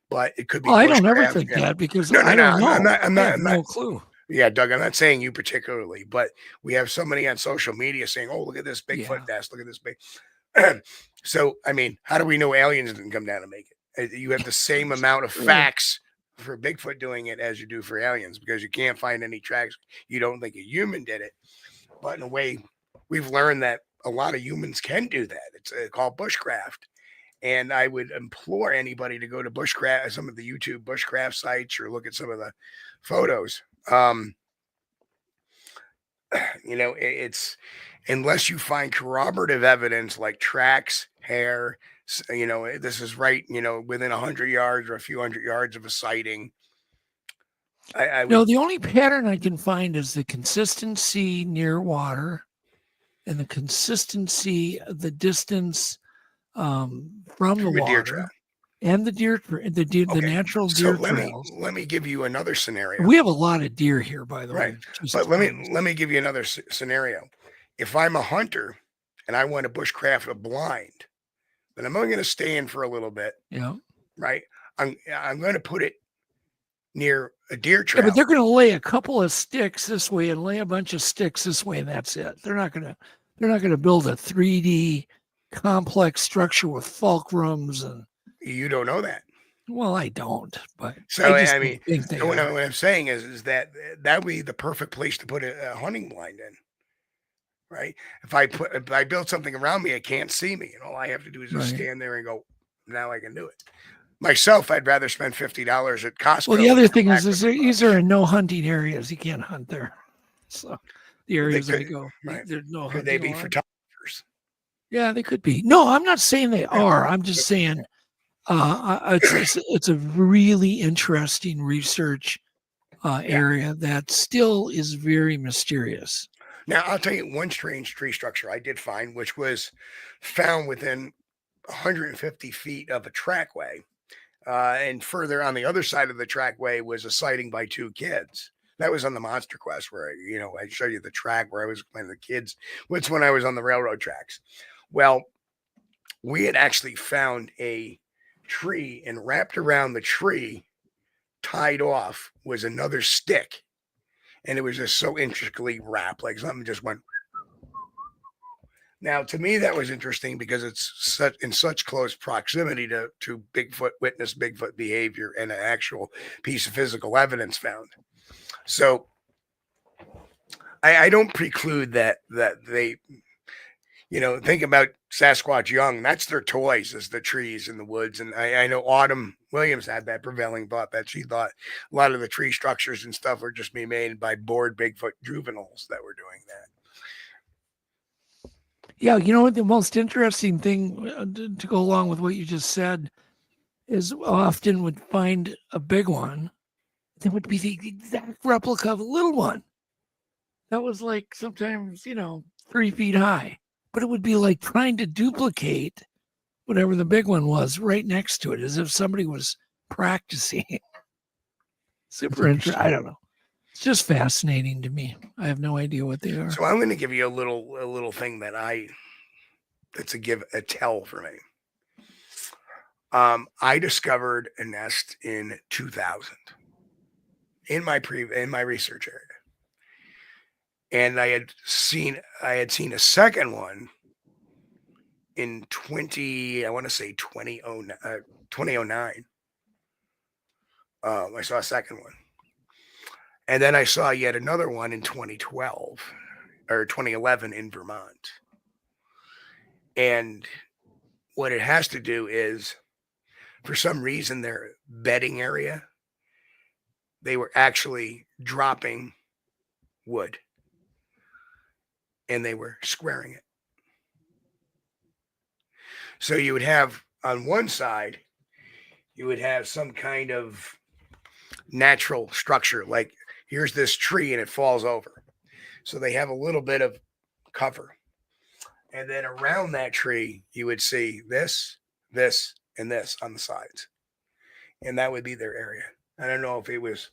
but it could be. I don't ever think that because I don't know. I'm not no clue. Yeah, Doug, I'm not saying you particularly, but we have somebody on social media saying, "Oh, look at this Bigfoot nest. Look at this big." So, I mean, how do we know aliens didn't come down and make it? You have the same amount of facts for Bigfoot doing it as you do for aliens because you can't find any tracks. You don't think a human did it, but in a way, we've learned that a lot of humans can do that. It's called bushcraft, And I would implore anybody to go to bushcraft, some of the YouTube bushcraft sites, or look at some of the photos. It's unless you find corroborative evidence like tracks, hair, this is right, within 100 yards or a few hundred yards of a sighting. No, the only pattern I can find is the consistency near water and the consistency of the distance from the water and the natural deer trails. Let me give you another scenario. We have a lot of deer here, by the way. But let me give you another scenario. If I'm a hunter and I want to bushcraft a blind, then I'm only going to stay in for a little bit. Yeah. Right. I'm going to put it near a deer trail. Yeah, but they're going to lay a couple of sticks this way and lay a bunch of sticks this way, and that's it. They're not going to build a 3D complex structure with fulcrums and. You don't know that. Well, I don't, but so I mean, what I'm saying is that would be the perfect place to put a hunting blind in, right? If I build something around me, it can't see me, and all I have to do is just stand there and go. Now I can do it. Myself, I'd rather spend $50 at Costco. Well, the other thing is these are in no hunting areas. You can't hunt there. So the areas I go, there's no hunting. Could they be photographers? Yeah, they could be. No, I'm not saying they are. I'm just saying it's a really interesting research area that still is very mysterious. Now, I'll tell you one strange tree structure I did find, which was found within 150 feet of a trackway. And further on the other side of the trackway was a sighting by two kids. That was on the Monster Quest where, I showed you the track where I was playing the kids. Which when I was on the railroad tracks. Well, we had actually found a tree, and wrapped around the tree, tied off, was another stick. And it was just so intricately wrapped, like something just went. Now, to me, that was interesting because it's in such close proximity to Bigfoot, witness Bigfoot behavior, and an actual piece of physical evidence found. So I don't preclude that they, think about Sasquatch young. That's their toys, is the trees in the woods. And I know Autumn Williams had that prevailing thought that she thought a lot of the tree structures and stuff were just being made by bored Bigfoot juveniles that were doing that. Yeah, what the most interesting thing to go along with what you just said is often would find a big one. That would be the exact replica of a little one. That was like sometimes, 3 feet high. But it would be like trying to duplicate whatever the big one was right next to it, as if somebody was practicing. Super interesting. I don't know. It's just fascinating to me. I have no idea what they are. So I'm going to give you a little thing that's a tell for me. I discovered a nest in 2000 in my research area. And I had seen a second one in 2009. I saw a second one. And then I saw yet another one in 2012 or 2011 in Vermont. And what it has to do is, for some reason, their bedding area, they were actually dropping wood. And they were squaring it. So you would have, on one side, you would have some kind of natural structure, like here's this tree and it falls over. So they have a little bit of cover. And then around that tree, you would see this, this, and this on the sides. And that would be their area. I don't know if it was...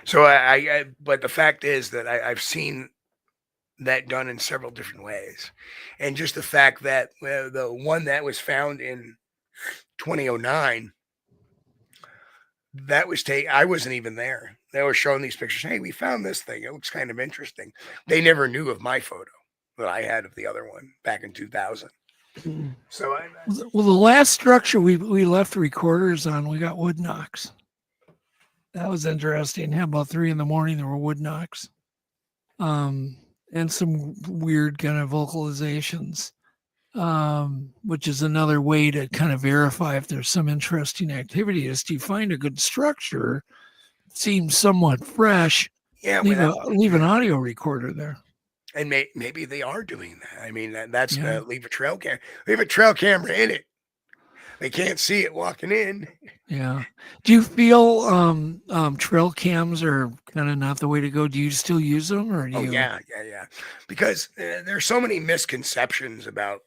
So but the fact is that I've seen that done in several different ways. And just the fact that the one that was found in 2009, that was I wasn't even there. They were showing these pictures. Hey, we found this thing. It looks kind of interesting. They never knew of my photo that I had of the other one back in 2000. So the last structure we left the recorders on, we got wood knocks. That was interesting. About 3 a.m, there were wood knocks. and some weird kind of vocalizations, which is another way to kind of verify if there's some interesting activity. Is to find a good structure, seems somewhat fresh, Yeah, leave an audio recorder there. and maybe they are doing that. I mean, that's leave a trail camera in it. They can't see it walking in. Yeah. Do you feel trail cams are kind of not the way to go? Do you still use them, or do you? Yeah. Because there's so many misconceptions about,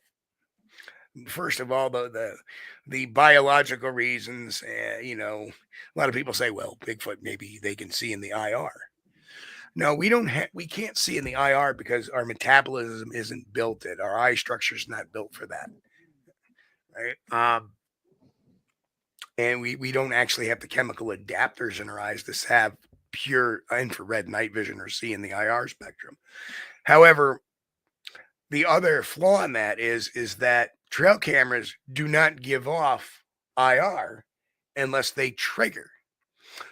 first of all, the biological reasons. A lot of people say, well, Bigfoot, maybe they can see in the IR. No, we can't see in the IR because our metabolism isn't built it. Our eye structure is not built for that. Right. And we don't actually have the chemical adapters in our eyes to have pure infrared night vision or see in the IR spectrum. However, the other flaw in that is that trail cameras do not give off IR unless they trigger.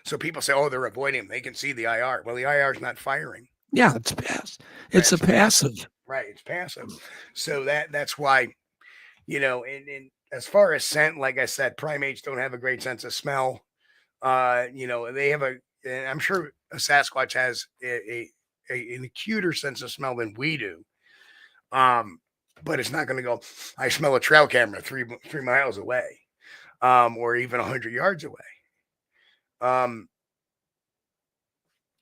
So people say, oh, they're avoiding them. They can see the IR. Well, the IR is not firing. Yeah, it's passive. It's a passive. Right, it's passive. So that's why, and as far as scent, like I said, primates don't have a great sense of smell. They have and I'm sure a Sasquatch has an acuter sense of smell than we do. But it's not going to go, I smell a trail camera 3 miles away, or even 100 yards away.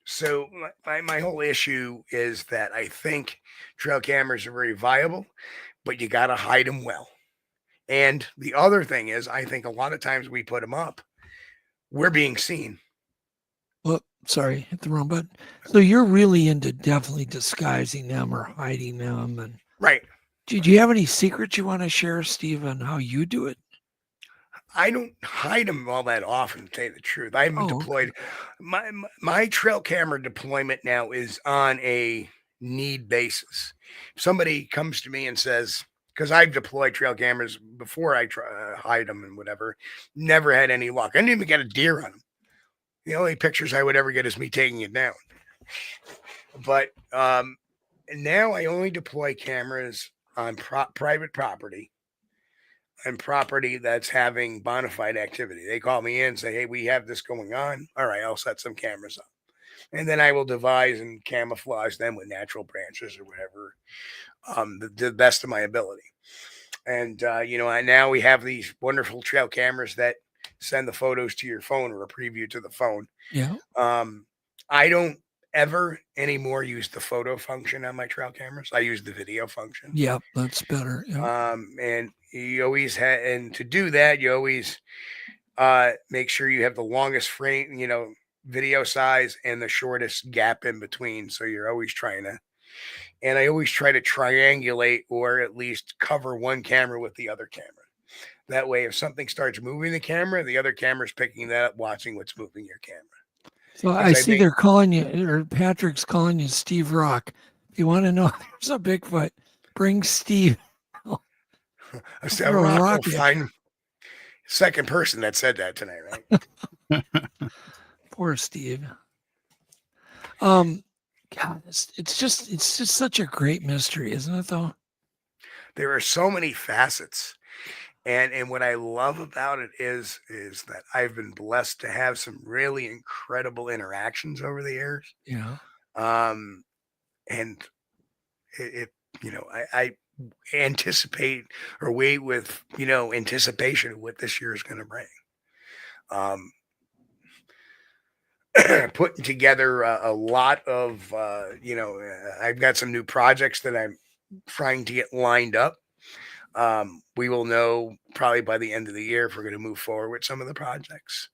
So my whole issue is that I think trail cameras are very viable, but you got to hide them well. And the other thing is, I think a lot of times we put them up, we're being seen. Well, sorry, hit the wrong button. So you're really into definitely disguising them or hiding them, and right. Do you have any secrets you want to share, Steve, on how you do it? I don't hide them all that often, to tell you the truth. I haven't deployed. Okay. My trail camera deployment now is on a need basis. If somebody comes to me and says, because I've deployed trail cameras before I try hide them and whatever, never had any luck. I didn't even get a deer on them. The only pictures I would ever get is me taking it down. But now I only deploy cameras on private property and property that's having bona fide activity. They call me in and say, hey, we have this going on. All right, I'll set some cameras up. And then I will devise and camouflage them with natural branches or whatever, the best of my ability. And, now we have these wonderful trail cameras that send the photos to your phone or a preview to the phone. Yeah. I don't ever anymore use the photo function on my trail cameras. I use the video function. Yeah, that's better. Yeah. And you always and to do that, you always make sure you have the longest frame, video size and the shortest gap in between. So you're always and I always try to triangulate or at least cover one camera with the other camera. That way, if something starts moving the camera, the other camera's picking that up, watching what's moving your camera. So I see they're calling you, or Patrick's calling you Steve Rock. If you want to know there's a Bigfoot, bring Steve. Rock will find second person that said that tonight, right? Poor Steve. God, it's just such a great mystery, isn't it? Though there are so many facets. And what I love about it is that I've been blessed to have some really incredible interactions over the years. Yeah. And I anticipate or wait with, anticipation of what this year is going to bring. Putting together a lot of, I've got some new projects that I'm trying to get lined up. We will know probably by the end of the year if we're going to move forward with some of the projects,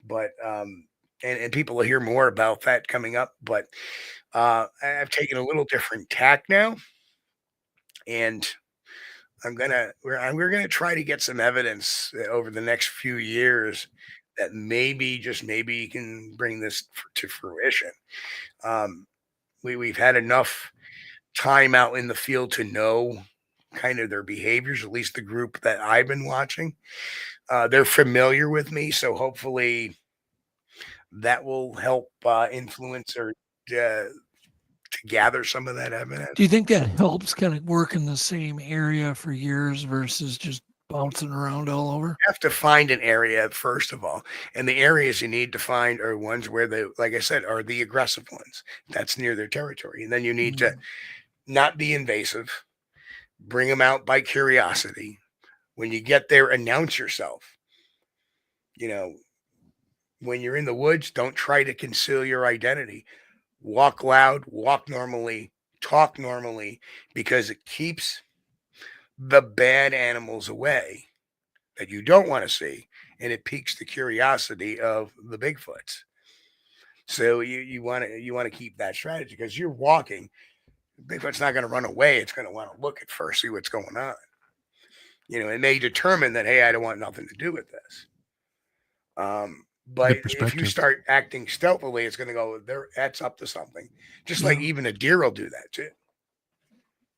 but, and people will hear more about that coming up, but, I've taken a little different tack now, and we're going to try to get some evidence over the next few years that maybe you can bring this to fruition. We've had enough time out in the field to know kind of their behaviors, at least the group that I've been watching. They're familiar with me, so hopefully that will help influence or to gather some of that evidence. Do you think that helps kind of work in the same area for years versus just bouncing around all over? You have to find an area, first of all. And the areas you need to find are ones where they, like I said, are the aggressive ones. That's near their territory. And then you need to not be invasive, bring them out by curiosity. When you get there, announce yourself. You know, when you're in the woods, don't try to conceal your identity. Walk loud, walk normally, talk normally, because it keeps the bad animals away that you don't want to see, and it piques the curiosity of the Bigfoots. So you want to keep that strategy, because you're walking. Bigfoot's not going to run away. It's going to want to look at first, see what's going on. You know, it may determine that, hey, I don't want nothing to do with this. But if you start acting stealthily, it's going to go there. That's up to something. Just like even a deer will do that too.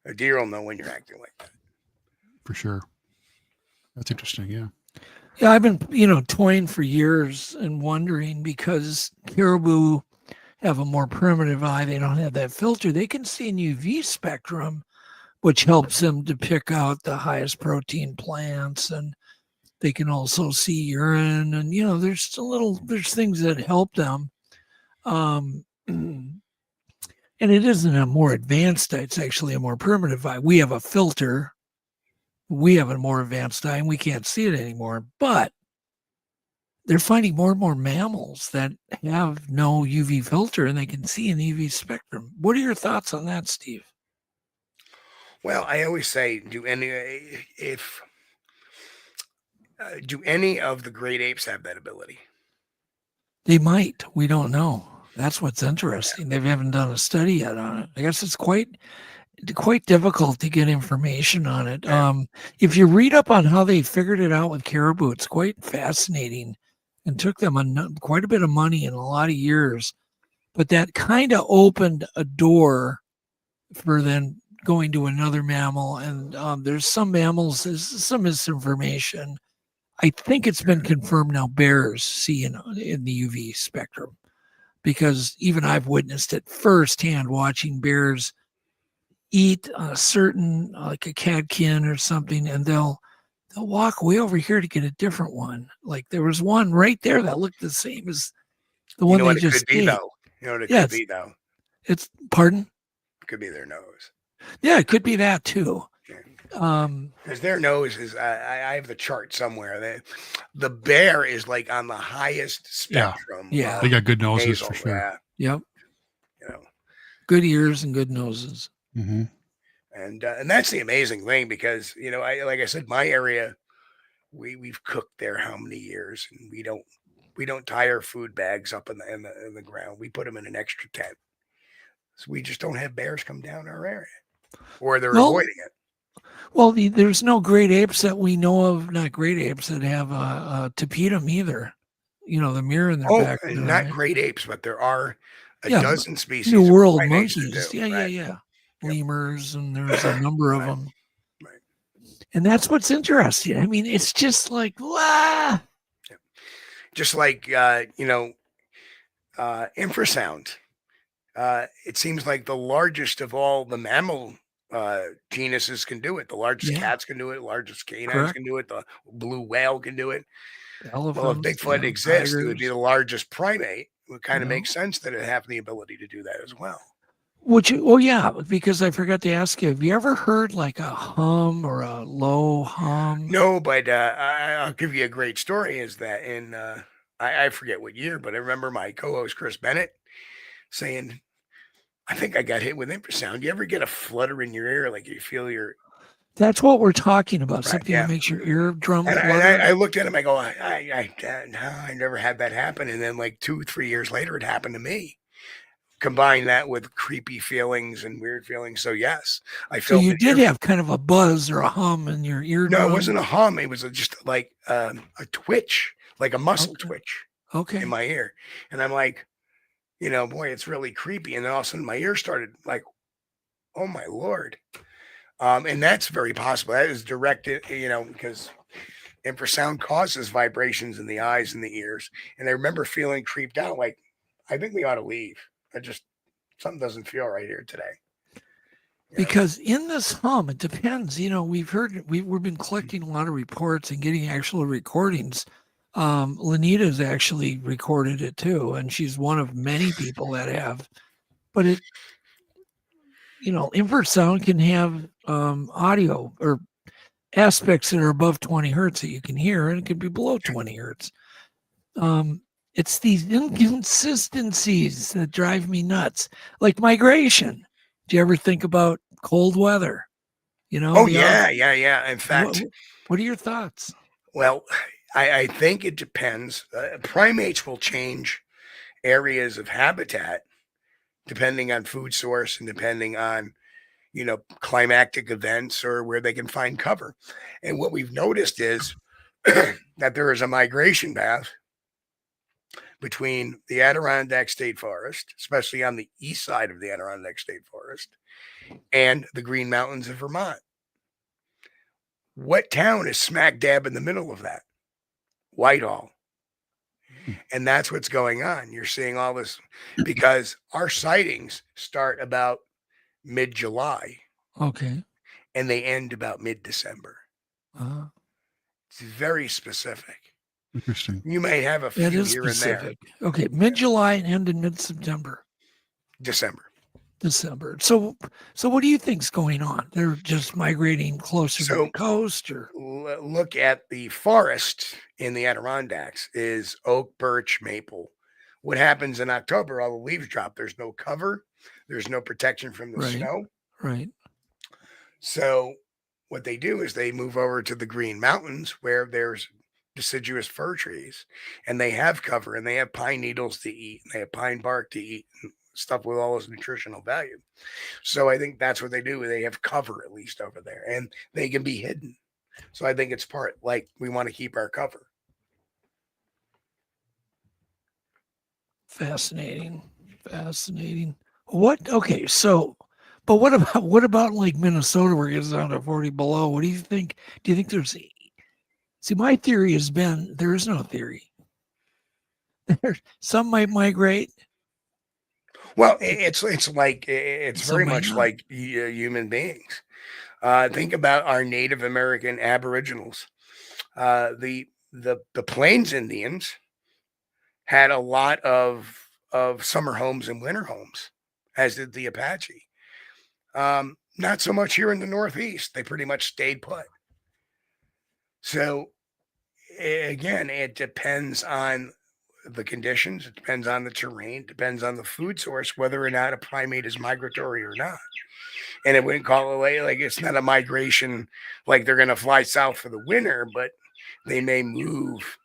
A deer will know when you're acting like that. For sure. That's interesting. Yeah. Yeah, I've been, toying for years and wondering, because caribou have a more primitive eye. They don't have that filter. They can see in UV spectrum, which helps them to pick out the highest protein plants, and they can also see urine, and there's things that help them. And it isn't a more advanced eye, it's actually a more primitive eye. We have a filter. We have a more advanced eye, and we can't see it anymore. But they're finding more and more mammals that have no UV filter, and they can see in the UV spectrum. What are your thoughts on that, Steve? Well, I always say, do any of the great apes have that ability? They might. We don't know. That's what's interesting. They haven't done a study yet on it. I guess it's quite difficult to get information on it. If you read up on how they figured it out with caribou, it's quite fascinating, and took them quite a bit of money and a lot of years. But that kind of opened a door for then going to another mammal. And there's some mammals, there's some misinformation. I think it's been confirmed now bears see in the UV spectrum, because even I've witnessed it firsthand, watching bears eat a certain, like a catkin or something, and they'll walk way over here to get a different one. Like there was one right there that looked the same as the one they just ate. You know what it could be, though? It's, pardon? It could be their nose. Yeah, it could be that too. Because their nose is, I have the chart somewhere. The bear is like on the highest spectrum. Yeah. They got good noses nasal, for sure. Yep. Good ears and good noses. Mm-hmm. And that's the amazing thing, because like I said, my area, we've cooked there how many years, and we don't tie our food bags up in the ground. We put them in an extra tent, so we just don't have bears come down our area, or they're avoiding it. Well, there's no great apes that we know of, not great apes that have a tapetum either. The mirror in their back. Not great apes, but there are a dozen species. New World monkeys. Yeah. Lemurs, and there's a number of them. Right. And that's what's interesting. I mean, it's just like, wow. Just like, infrasound. It seems like the largest of all the mammal genuses can do it. The largest cats can do it. The largest canines can do it. The blue whale can do it. Elephants, well, if Bigfoot exists, tigers. It would be the largest primate. It would kind of make sense that it have the ability to do that as well. Because I forgot to ask you, have you ever heard like a hum or a low hum? No, but I'll give you a great story. Is that in, I forget what year, but I remember my co-host Chris Bennett saying, I think I got hit with infrasound. You ever get a flutter in your ear, like you feel your... That's what we're talking about, something that makes your eardrum flutter. And I looked at him, I go, I never had that happen. And then like 2-3 years later, it happened to me. Combine that with creepy feelings and weird feelings. So yes, I felt. So you did have kind of a buzz or a hum in your eardrum? No, it wasn't a hum. It was just like a twitch, like a muscle twitch in my ear. And I'm like, boy, it's really creepy. And then all of a sudden my ear started like, oh my Lord. And that's very possible. That is directed, because infrasound causes vibrations in the eyes and the ears. And I remember feeling creeped out. Like, I think we ought to leave. something doesn't feel right here today. Because in this hum, it depends. We've been collecting a lot of reports and getting actual recordings. Lanita's actually recorded it too, and she's one of many people that have. But infrasound can have audio or aspects that are above 20 hertz that you can hear, and it could be below 20 hertz. It's these inconsistencies that drive me nuts, like migration. Do you ever think about cold weather? Oh, yeah. In fact, what are your thoughts? Well, I think it depends. Primates will change areas of habitat depending on food source and depending on, climactic events or where they can find cover. And what we've noticed is that there is a migration path between the Adirondack State Forest, especially on the east side of the Adirondack State Forest, and the Green Mountains of Vermont. What town is smack dab in the middle of that? Whitehall. And that's what's going on. You're seeing all this because our sightings start about mid-July. Okay. And they end about mid-December. It's very specific. Interesting. You may have a few here specific. and there. Okay, mid-July and end in mid-September. December. So what do you think's going on? They're just migrating closer to the coast, or look at the forest in the Adirondacks is oak, birch, maple. What happens in October? All the leaves drop. There's no cover. There's no protection from the snow. Right. So what they do is they move over to the Green Mountains where there's deciduous fir trees, and they have cover, and they have pine needles to eat, and they have pine bark to eat, and stuff with all this nutritional value. So I think that's what they do. They have cover at least over there, and they can be hidden. So I think it's part like we want to keep our cover. Fascinating. Okay, so but what about like Minnesota where it gets down to 40 below? What do you think? Do you think there's my theory has been there is no theory. Some might migrate. Well, it's very much like human beings. Think about our Native American Aboriginals. The Plains Indians had a lot of summer homes and winter homes, as did the Apache. Not so much here in the Northeast. They pretty much stayed put. So again, it depends on the conditions. It depends on the terrain. It depends on the food source, whether or not a primate is migratory or not. And it wouldn't call it like it's not a migration, like they're going to fly south for the winter, but they may move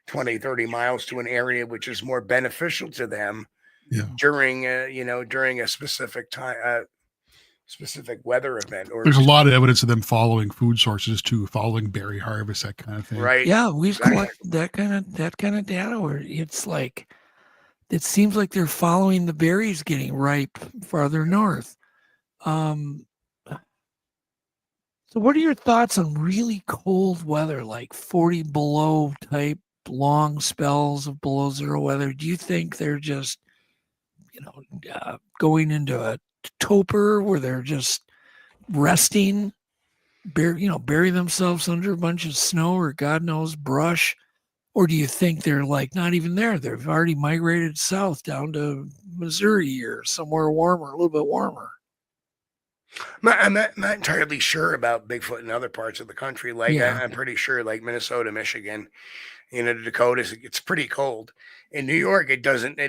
20, 30 miles to an area which is more beneficial to them during a specific time, specific weather event. Or there's a lot of evidence of them following food sources too, following berry harvest, that kind of thing. Right. Yeah, we've collected that kind of data where it's like it seems like they're following the berries getting ripe farther north. So what are your thoughts on really cold weather, like 40 below type long spells of below zero weather? Do you think they're just, going into a torpor where they're just resting, bury themselves under a bunch of snow or God knows brush? Or do you think they're like not even there? They've already migrated south down to Missouri or somewhere warmer, a little bit warmer. I'm not entirely sure about Bigfoot in other parts of the country. I'm pretty sure like Minnesota, Michigan, the Dakotas, it's pretty cold. In New York, it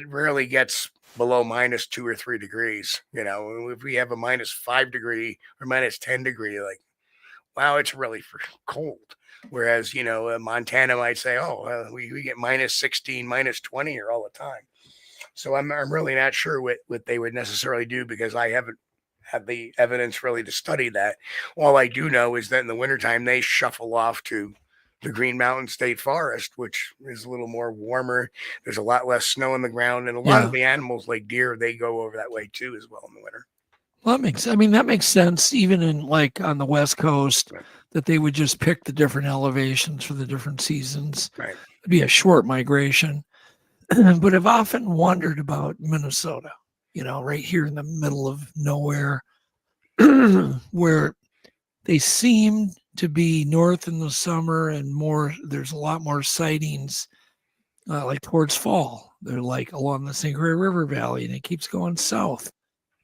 rarely gets below -2 or 3 degrees. If we have a -5 degree or -10 degree, like, wow, it's really cold. Whereas, Montana might say, we get -16, -20 here all the time. So I'm really not sure what they would necessarily do because I haven't had the evidence really to study that. All I do know is that in the wintertime, they shuffle off to the Green Mountain State Forest, which is a little more warmer. There's a lot less snow on the ground. And a lot of the animals like deer, they go over that way too as well in the winter. Well, that makes sense. Even in like on the West Coast, that they would just pick the different elevations for the different seasons. Right. It'd be a short migration. But I've often wondered about Minnesota. right here in the middle of nowhere, where they seem to be north in the summer and there's a lot more sightings like towards fall. They're like along the St. Croix River Valley, and it keeps going south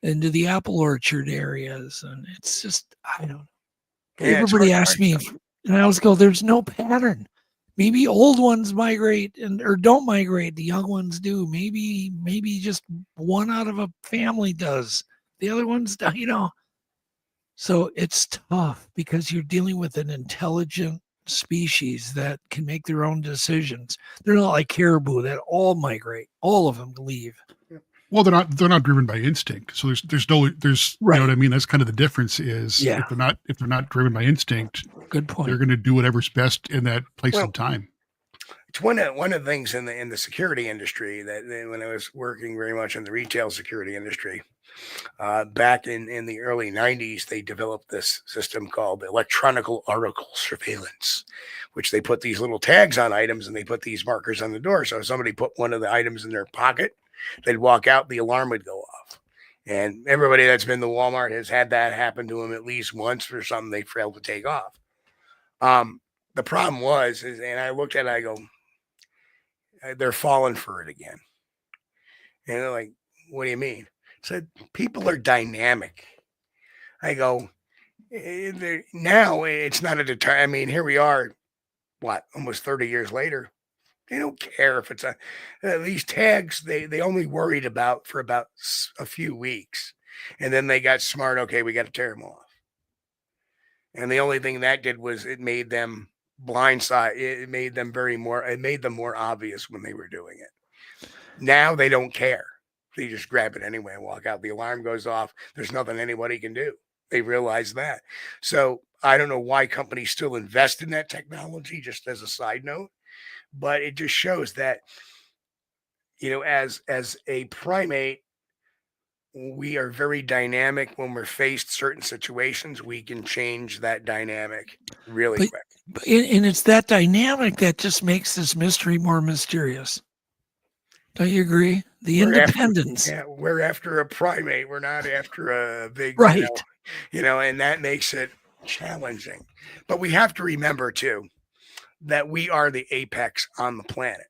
into the apple orchard areas. And it's just, I don't know. Yeah, Everybody asks me, and I always go, there's no pattern. Maybe old ones migrate or don't migrate. The young ones do. Maybe just one out of a family does. The other ones, So it's tough because you're dealing with an intelligent species that can make their own decisions. They're not like caribou that all migrate. All of them leave. Well, they're not driven by instinct. So there's right. You know what I mean? That's kind of the difference is if they're not driven by instinct, good point. They're going to do whatever's best in that place and time. It's one of the things in the security industry that when I was working very much in the retail security industry, back in the early 90s, they developed this system called electronic article surveillance, which they put these little tags on items and they put these markers on the door. So if somebody put one of the items in their pocket, they'd walk out, the alarm would go off. And everybody that's been to Walmart has had that happen to them at least once for something they failed to take off. The problem and I looked at it, I go, they're falling for it again. And they're like, what do you mean? I said, people are dynamic. I go, now it's not a deterrent. I mean, here we are, almost 30 years later. They don't care if it's these tags, they only worried about for about a few weeks. And then they got smart. Okay, we got to tear them off. And the only thing that did was it made them blindside. It made them more obvious when they were doing it. Now they don't care. They just grab it anyway and walk out. The alarm goes off. There's nothing anybody can do. They realize that. So I don't know why companies still invest in that technology, just as a side note. But it just shows that, as a primate, we are very dynamic. When we're faced certain situations, we can change that dynamic really quick. And it's that dynamic that just makes this mystery more mysterious. Don't you agree? Independence. We're after a primate. We're not after a big, right. And that makes it challenging. But we have to remember too, that we are the apex on the planet.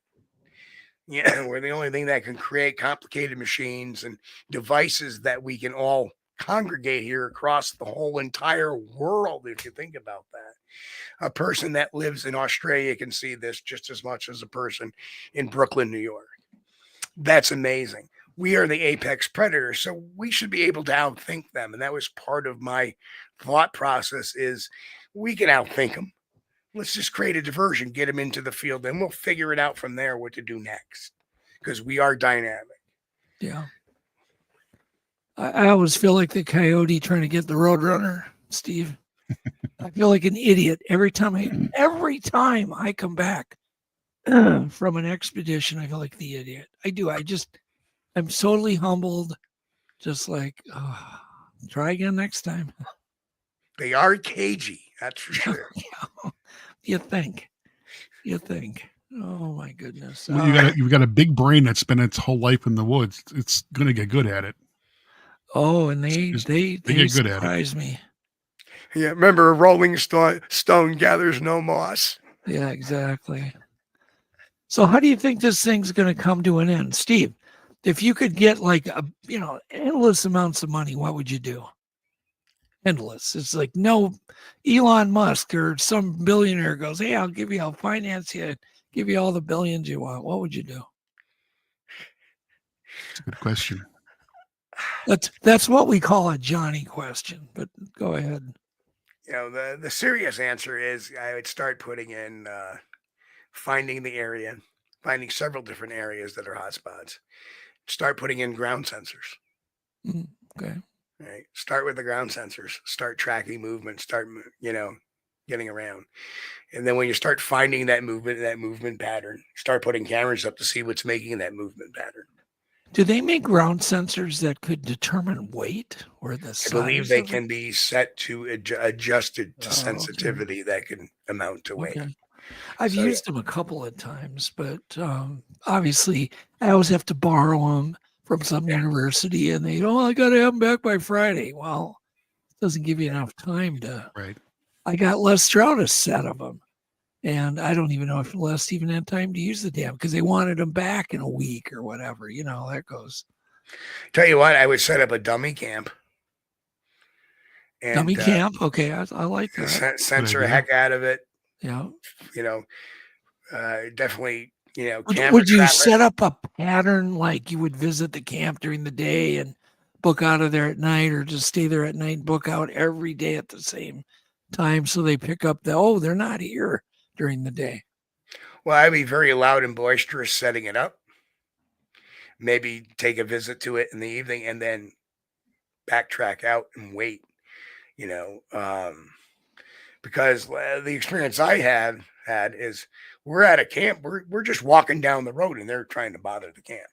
We're the only thing that can create complicated machines and devices that we can all congregate here across the whole entire world. If you think about that, a person that lives in Australia can see this just as much as a person in Brooklyn, New York. That's amazing. We are the apex predator, so we should be able to outthink them. And that was part of my thought process is we can outthink them. Let's just create a diversion, get them into the field, and we'll figure it out from there what to do next because we are dynamic. Yeah. I always feel like the coyote trying to get the roadrunner, Steve. I feel like an idiot every time I come back from an expedition. I feel like the idiot. I do. I'm totally humbled. Just like, try again next time. They are cagey. That's for sure. You think. Oh my goodness. Well, you've got a big brain that's spent its whole life in the woods. It's going to get good at it. Oh, and they get good surprise at it. Me. Yeah, remember a rolling stone gathers no moss. Yeah, exactly. So how do you think this thing's going to come to an end? Steve, if you could get like endless amounts of money, what would you do? Endless. It's like no Elon Musk or some billionaire goes, hey, I'll finance you, give you all the billions you want. What would you do? That's a good question. That's what we call a Johnny question, but go ahead. The serious answer is I would start putting in finding the area, finding several different areas that are hotspots. Start putting in ground sensors. Okay. Right. Start with the ground sensors, start tracking movement, start, getting around. And then when you start finding that movement pattern, start putting cameras up to see what's making that movement pattern. Do they make ground sensors that could determine weight or the size? I believe they can be set to adjusted to sensitivity that can amount to weight. Okay. I've used them a couple of times, but obviously I always have to borrow them from some university, and they, I got to have them back by Friday. Well, it doesn't give you enough time to. Right. I got Les Stroud a set of them, and I don't even know if Les even had time to use the damn because they wanted them back in a week or whatever. You know, that goes. Tell you what, I would set up a dummy camp. And, dummy camp? Okay, I like that. Censor a heck out of it. Yeah. You know, definitely, you know, would you set up a pattern like you would visit the camp during the day and book out of there at night, or just stay there at night and book out every day at the same time so they pick up they're not here during the day? Well, I'd be very loud and boisterous setting it up. Maybe take a visit to it in the evening and then backtrack out and wait, you know, because the experience I had is we're at a camp. We're just walking down the road and they're trying to bother the camp.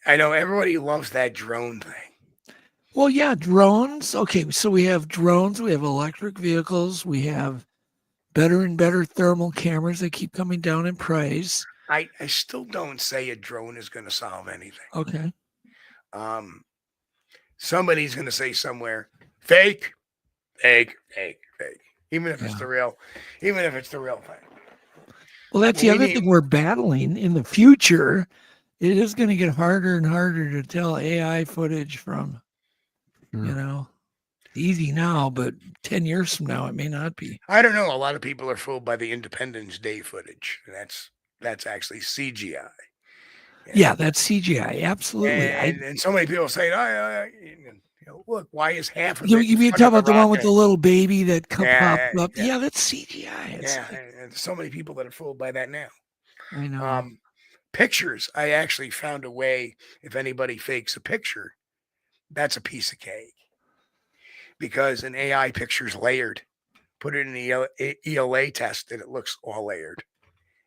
I know everybody loves that drone thing. Well, yeah, drones. Okay, so we have drones, we have electric vehicles, we have better and better thermal cameras that keep coming down in price. I still don't say a drone is going to solve anything. Okay. Somebody's going to say somewhere, fake. Even if it's the real thing. Well, that's the other thing we're battling in the future. It is going to get harder and harder to tell AI footage from, you know, easy now, but 10 years from now, it may not be. I don't know. A lot of people are fooled by the Independence Day footage. That's actually CGI. Yeah, that's CGI. Absolutely. And so many people say, look, why is half of it? You mean talk about the one with the little baby that popped up? Yeah, that's CGI. And so many people that are fooled by that now. I know. Pictures, I actually found a way, if anybody fakes a picture, that's a piece of cake. Because an AI picture is layered. Put it in the ELA test and it looks all layered.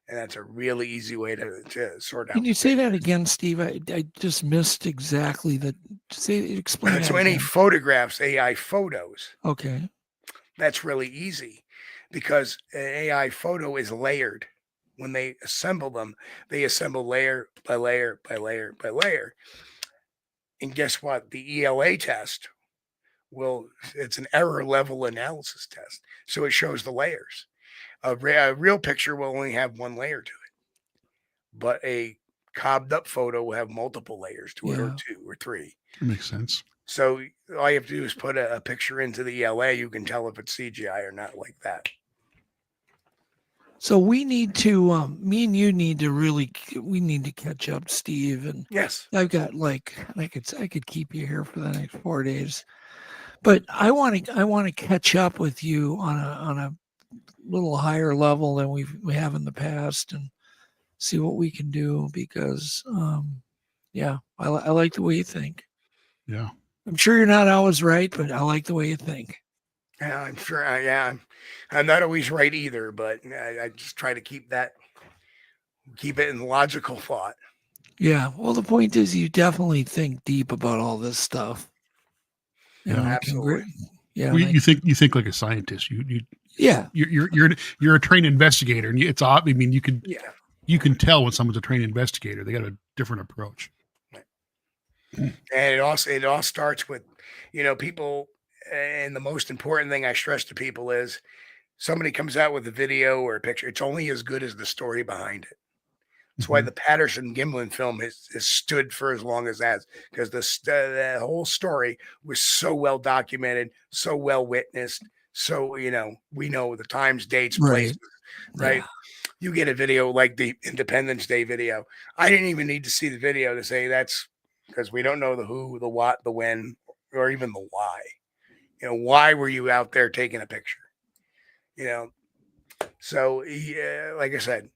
And that's a really easy way to sort out. Can you say that again, Steve? I just missed exactly that. Explain. So any photographs, AI photos. Okay. That's really easy because an AI photo is layered. When they assemble them, they assemble layer by layer by layer by layer. And guess what? The ELA test it's an error level analysis test. So it shows the layers. A real picture will only have one layer to it, but a cobbed up photo will have multiple layers to it, or 2 or 3. That makes sense. So all you have to do is put a picture into the ELA. You can tell if it's CGI or not like that. So we need to, me and you need to we need to catch up, Steve. And yes, I've got I could keep you here for the next 4 days, but I want to catch up with you on a little higher level than we have in the past and see what we can do because, I like the way you think. Yeah. I'm sure you're not always right, but I like the way you think. Yeah, I'm sure. I'm not always right either, but I just try to keep it in logical thought. Yeah. Well, the point is, you definitely think deep about all this stuff. Absolutely. Yeah. You think like a scientist. Yeah. You're a trained investigator, and it's odd. I mean, you can tell when someone's a trained investigator. They got a different approach. And it all starts with, people. And the most important thing I stress to people is somebody comes out with a video or a picture. It's only as good as the story behind it. That's why the Patterson-Gimlin film has stood for as long as that, because the whole story was so well documented, so well witnessed. So, we know the times, dates, places, right? Yeah. You get a video like the Independence Day video. I didn't even need to see the video to say that's because we don't know the who, the what, the when, or even the why. Why were you out there taking a picture? So like I said,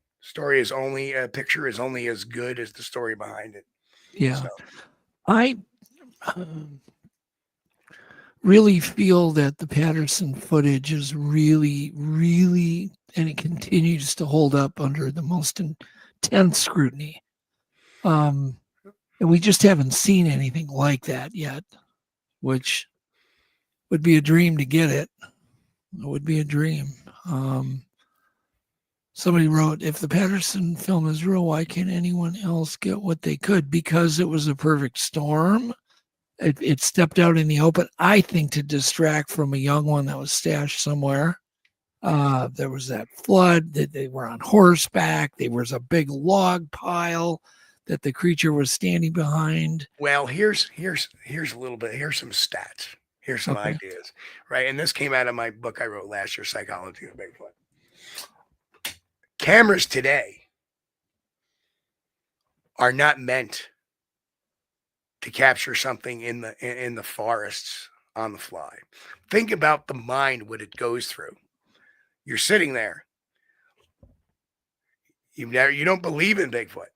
picture is only as good as the story behind it. Yeah. So. I really feel that the Patterson footage is really, really, and it continues to hold up under the most intense scrutiny. And we just haven't seen anything like that yet, which would be a dream to get it. It would be a dream. Somebody wrote, if the Patterson film is real, why can't anyone else get what they could? Because it was a perfect storm. It stepped out in the open, I think, to distract from a young one that was stashed somewhere. There was that flood, that they were on horseback. There was a big log pile that the creature was standing behind. Well, here's a little bit. Here's some stats. Here's some ideas, right? And this came out of my book I wrote last year, Psychology of Bigfoot. Cameras today are not meant to capture something in the forests on the fly. Think about the mind, what it goes through. You're sitting there. You don't believe in Bigfoot.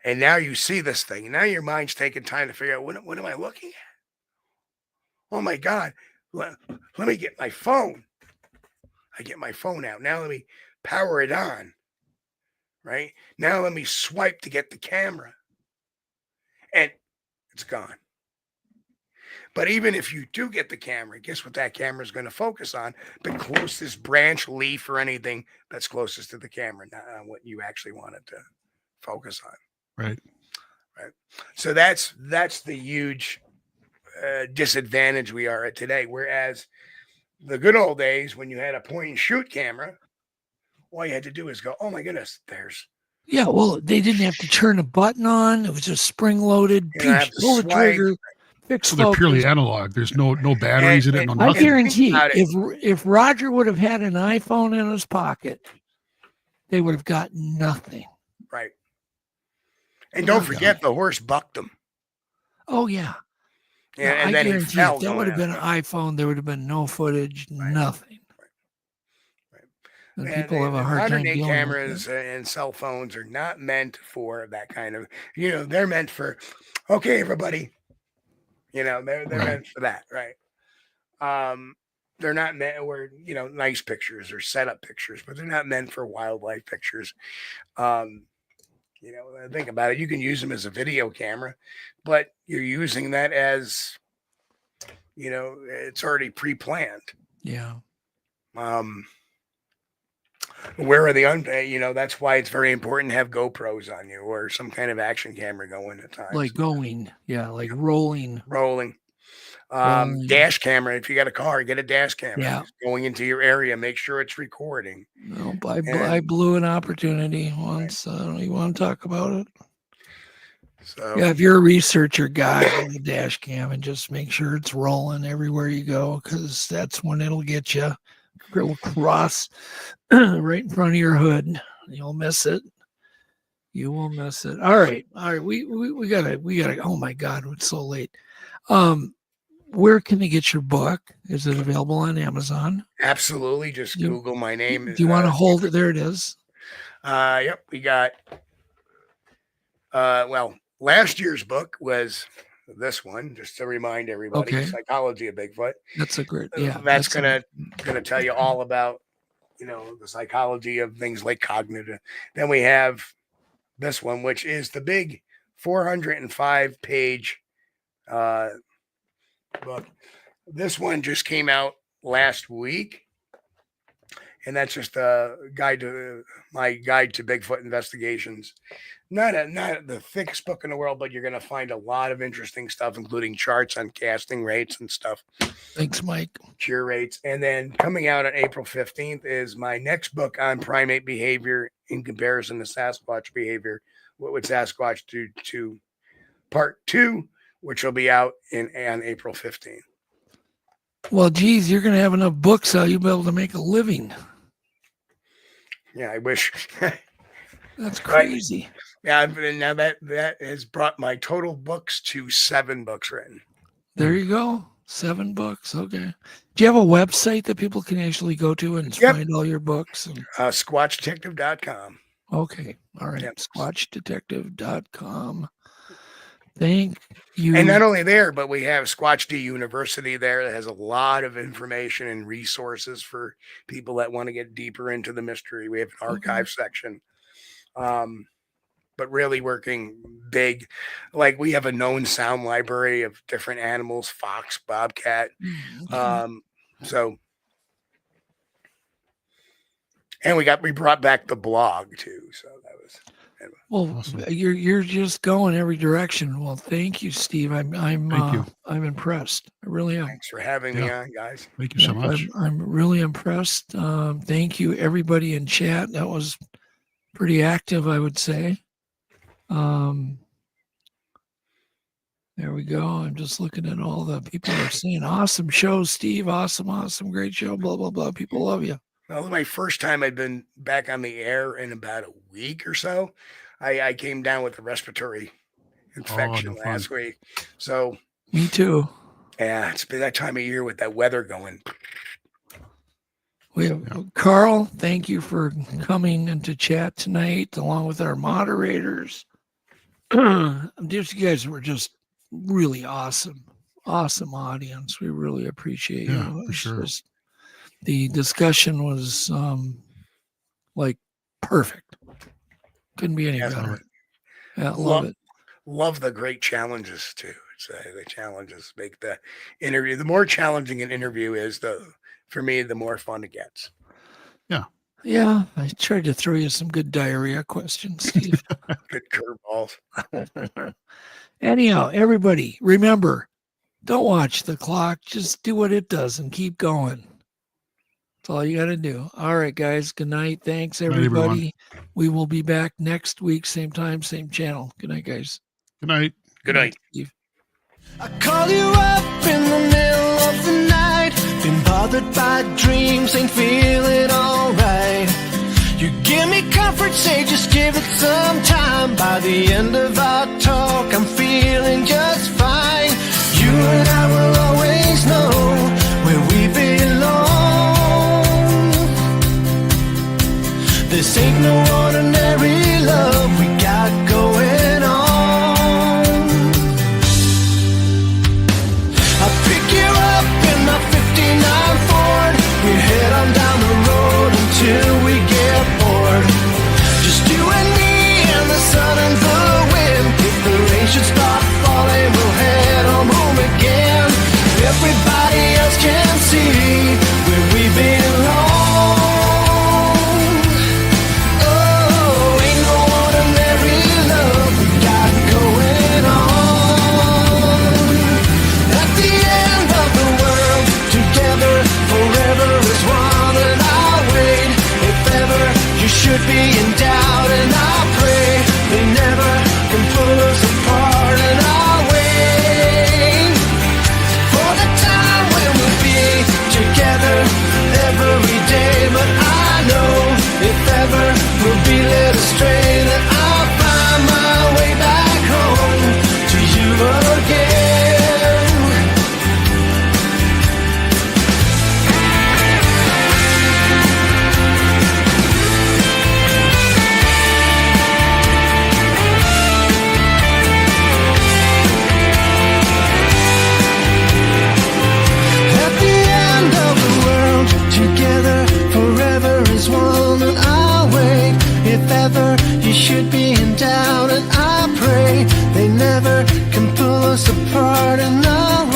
And now you see this thing. And now your mind's taking time to figure out, what am I looking at? Oh my God. Let me get my phone. I get my phone out. Now let me power it on. Right? Now let me swipe to get the camera. And it's gone. But even if you do get the camera, guess what that camera is going to focus on? The closest branch, leaf, or anything that's closest to the camera, not on what you actually wanted to focus on. Right. Right. So that's the huge disadvantage we are at today. Whereas the good old days, when you had a point and shoot camera, all you had to do is go, oh my goodness, there's. Yeah, well, they didn't have to turn a button on. It was just spring-loaded. Pull the trigger. So they're purely analog. There's no batteries in it, no I nothing. guarantee if Roger would have had an iPhone in his pocket, they would have got nothing. Right. And don't forget, the horse bucked them. Oh, yeah. Yeah, no, and then guarantee if that would have been an iPhone, there would have been no footage, nothing. Right. And people have a hard time dealing cameras and cell phones are not meant for that kind of, they're meant for, okay, everybody. They're meant for that, right? They're not meant for, nice pictures or setup pictures, but they're not meant for wildlife pictures. Think about it. You can use them as a video camera, but you're using that as, it's already pre-planned. Yeah. Where are the that's why it's very important to have GoPros on you or some kind of action camera going at times. Like rolling. Dash camera. If you got a car, get a dash camera. Yeah. Going into your area, make sure it's recording. No, I blew an opportunity once. I don't even want to talk about it. So yeah, if you're a researcher guy, get a dash cam and just make sure it's rolling everywhere you go, because that's when it'll get you. It'll cross right in front of your hood. You'll miss it. You will miss it. All right. We gotta. Oh my God, it's so late. Where can they get your book? Is it available on Amazon? Absolutely. Just Google my name. Do you want to hold it? There it is. Yep. We got. Last year's book was this one, just to remind everybody. Psychology of Bigfoot. That's a great. Yeah. That's gonna tell you all about the psychology of things like cognitive. Then we have this one, which is the big 405-page book. This one just came out last week, and that's just a my guide to Bigfoot investigations. Not the thickest book in the world, but you're going to find a lot of interesting stuff, including charts on casting rates and stuff. Thanks, Mike. Cure rates. And then coming out on April 15th is my next book on primate behavior in comparison to Sasquatch behavior. What would Sasquatch do to part 2, which will be out on April 15th. Well, geez, you're going to have enough books so you'll be able to make a living. Yeah, I wish. That's crazy. Yeah, now that has brought my total books to 7 books written. There you go. 7 books. Okay. Do you have a website that people can actually go to and find all your books? SquatchDetective.com. Okay. All right. Yep. SquatchDetective.com. Thank you. And not only there, but we have Squatch D University there that has a lot of information and resources for people that want to get deeper into the mystery. We have an archive section. But really working big. Like we have a known sound library of different animals, fox, bobcat. So And we brought back the blog too. So that was well. Awesome. You're just going every direction. Well, thank you, Steve. I'm impressed. I really am. Thanks for having me on, guys. Thank you so much. I'm really impressed. Thank you, everybody in chat. That was pretty active, I would say. There we go. I'm just looking at all the people that are saying, awesome show, Steve. Awesome. Great show. Blah, blah, blah. People love you. Well, my first time I'd been back on the air in about a week or so. I came down with a respiratory infection last week. So me too. Yeah, it's been that time of year with that weather going. We have Carl, thank you for coming into chat tonight, along with our moderators. You guys were just really awesome audience. We really appreciate you. For sure. The discussion was like perfect. Couldn't be any better. Yeah, love it. Love the great challenges too. The challenges make the interview. The more challenging an interview is, for me, the more fun it gets. Yeah, I tried to throw you some good diarrhea questions, Steve. Good curveballs. Anyhow, everybody, remember, don't watch the clock. Just do what it does and keep going. That's all you got to do. All right, guys. Good night. Thanks, everybody. We will be back next week, same time, same channel. Good night, guys. Good night. Good night. Steve. I call you up in the middle of the night. Been bothered by dreams, ain't feeling alright. You give me comfort, say just give it some time. By the end of our talk, I'm feeling just fine. You and I will always know where we belong. This ain't no ordinary love we got going on. We head on down the road until we get bored. Just you and me and the sun and the wind. If the rain should start falling, we'll head on home again. Everybody else can see where we belong. Oh, ain't no ordinary love we got going on. At the end of the world, together forever is one, and I'll wait. If ever you should be in doubt, and I'll pray they never can pull us apart, and I'll wait for the time when we'll be together every day. But I know if ever we'll be led astray, that I'll find my way back home to you again. Together forever is one, and I'll wait. If ever you should be in doubt, and I pray they never can pull us apart, and I'll